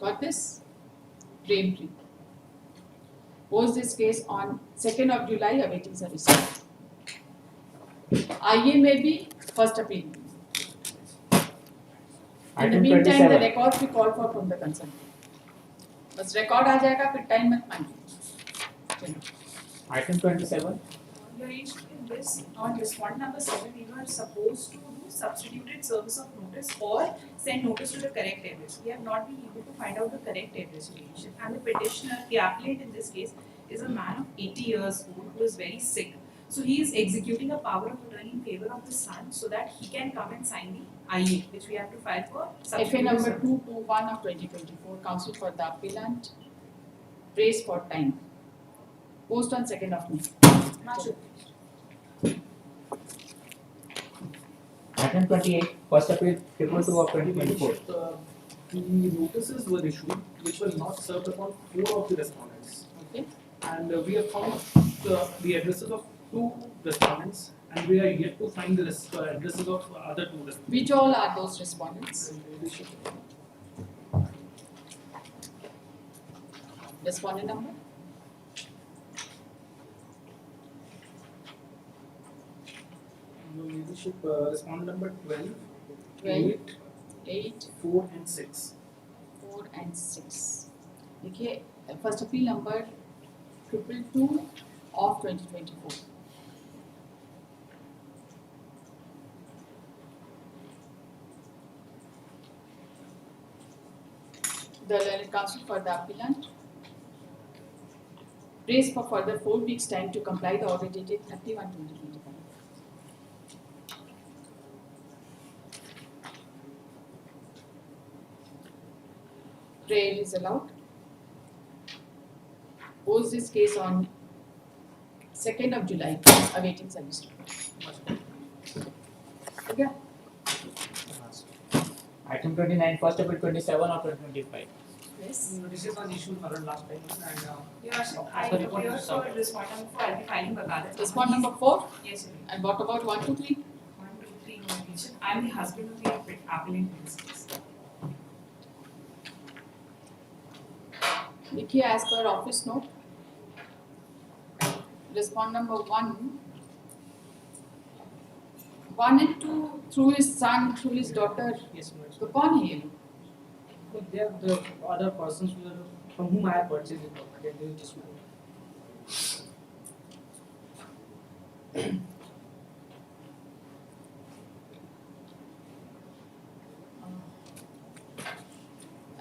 Got this? Frame 3. Post this case on 2nd of July awaiting service. IA may be first appeal. In the Item meantime, 27. the records we call for from the concerned. बस record आ जाएगा, फिर time मत मांगिए. Item 27. Your age in this, on respondent number 7, you are supposed to do substituted service of notice or send notice to the correct address. We have not been able to find out the correct address relation. And the petitioner, the applicant in this case, is a man of 80 years old who is very sick. So he is executing a power of attorney in favor of the son so that he can come and sign the IA, which we have to file for FA substituted number service. 221 of 2024, counsel for the appellant Praise for time. Post on 2nd of May. Item 28, first appeal 222 of 2024. The notices were issued which were not served upon 4 of the respondents. Okay. And we have found the addresses of 2 respondents, and we are yet to find the addresses of other 2 respondents. Which all are those respondents? Respondent number? Your leadership, respondent number 12, 12, 8, 8, 4 and 6. 4 and 6. देखिए first appeal number 222 of 2024. The learned counsel for the appellant prays for further 4 weeks time to comply the order dated 31/2025. Prayer is allowed. Pose this case on 2nd of July, awaiting service report. Okay. Item 29, first appeal 27 of 2025. Yes. Notices was issued for last time and Yes, I sorry, appear what is for respondent number 4, I'll be filing Bagadat. Respond number 4. Yes, sir. And what about 1, 2, 3? 1, 2, 3 notation. I am the husband of the appellant in this case. देखिए as per office note, respond number 1 and 2 through his son, through his daughter. yes, no, तो कौन है ये लोग? but they are the other persons who are, from whom I have purchased the property. They just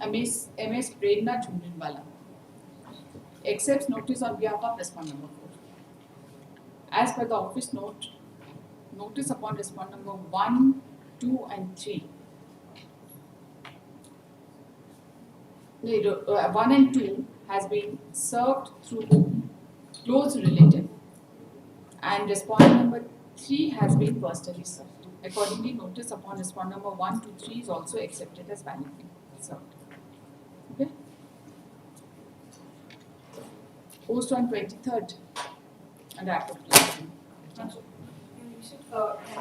MS Prerna Jhunjhunwala accepts notice on behalf of respondent number 4. As per the office note, notice upon respondent number 1, 2 and 3. 1 and 2 has been served through close relative, and respondent number 3 has been personally served. Accordingly, notice upon respondent number 1 to 3 is also accepted as validly served. Okay. Post on 23rd under Act of Creation. Can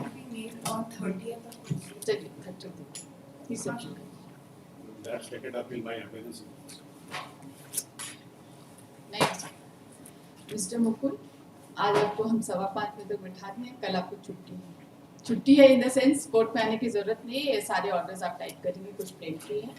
it be made on 30th of 30th. Please, sir. That's taken up in my appearance. Next, Mr. Mukul, आज आपको हम 5:15 बजे तक बैठा दें, कल आपको छुट्टी है। छुट्टी है इन द सेंस कोर्ट में आने की जरूरत नहीं है, ये सारे ऑर्डर्स आप टाइप करेंगे, कुछ प्रिंट नहीं है।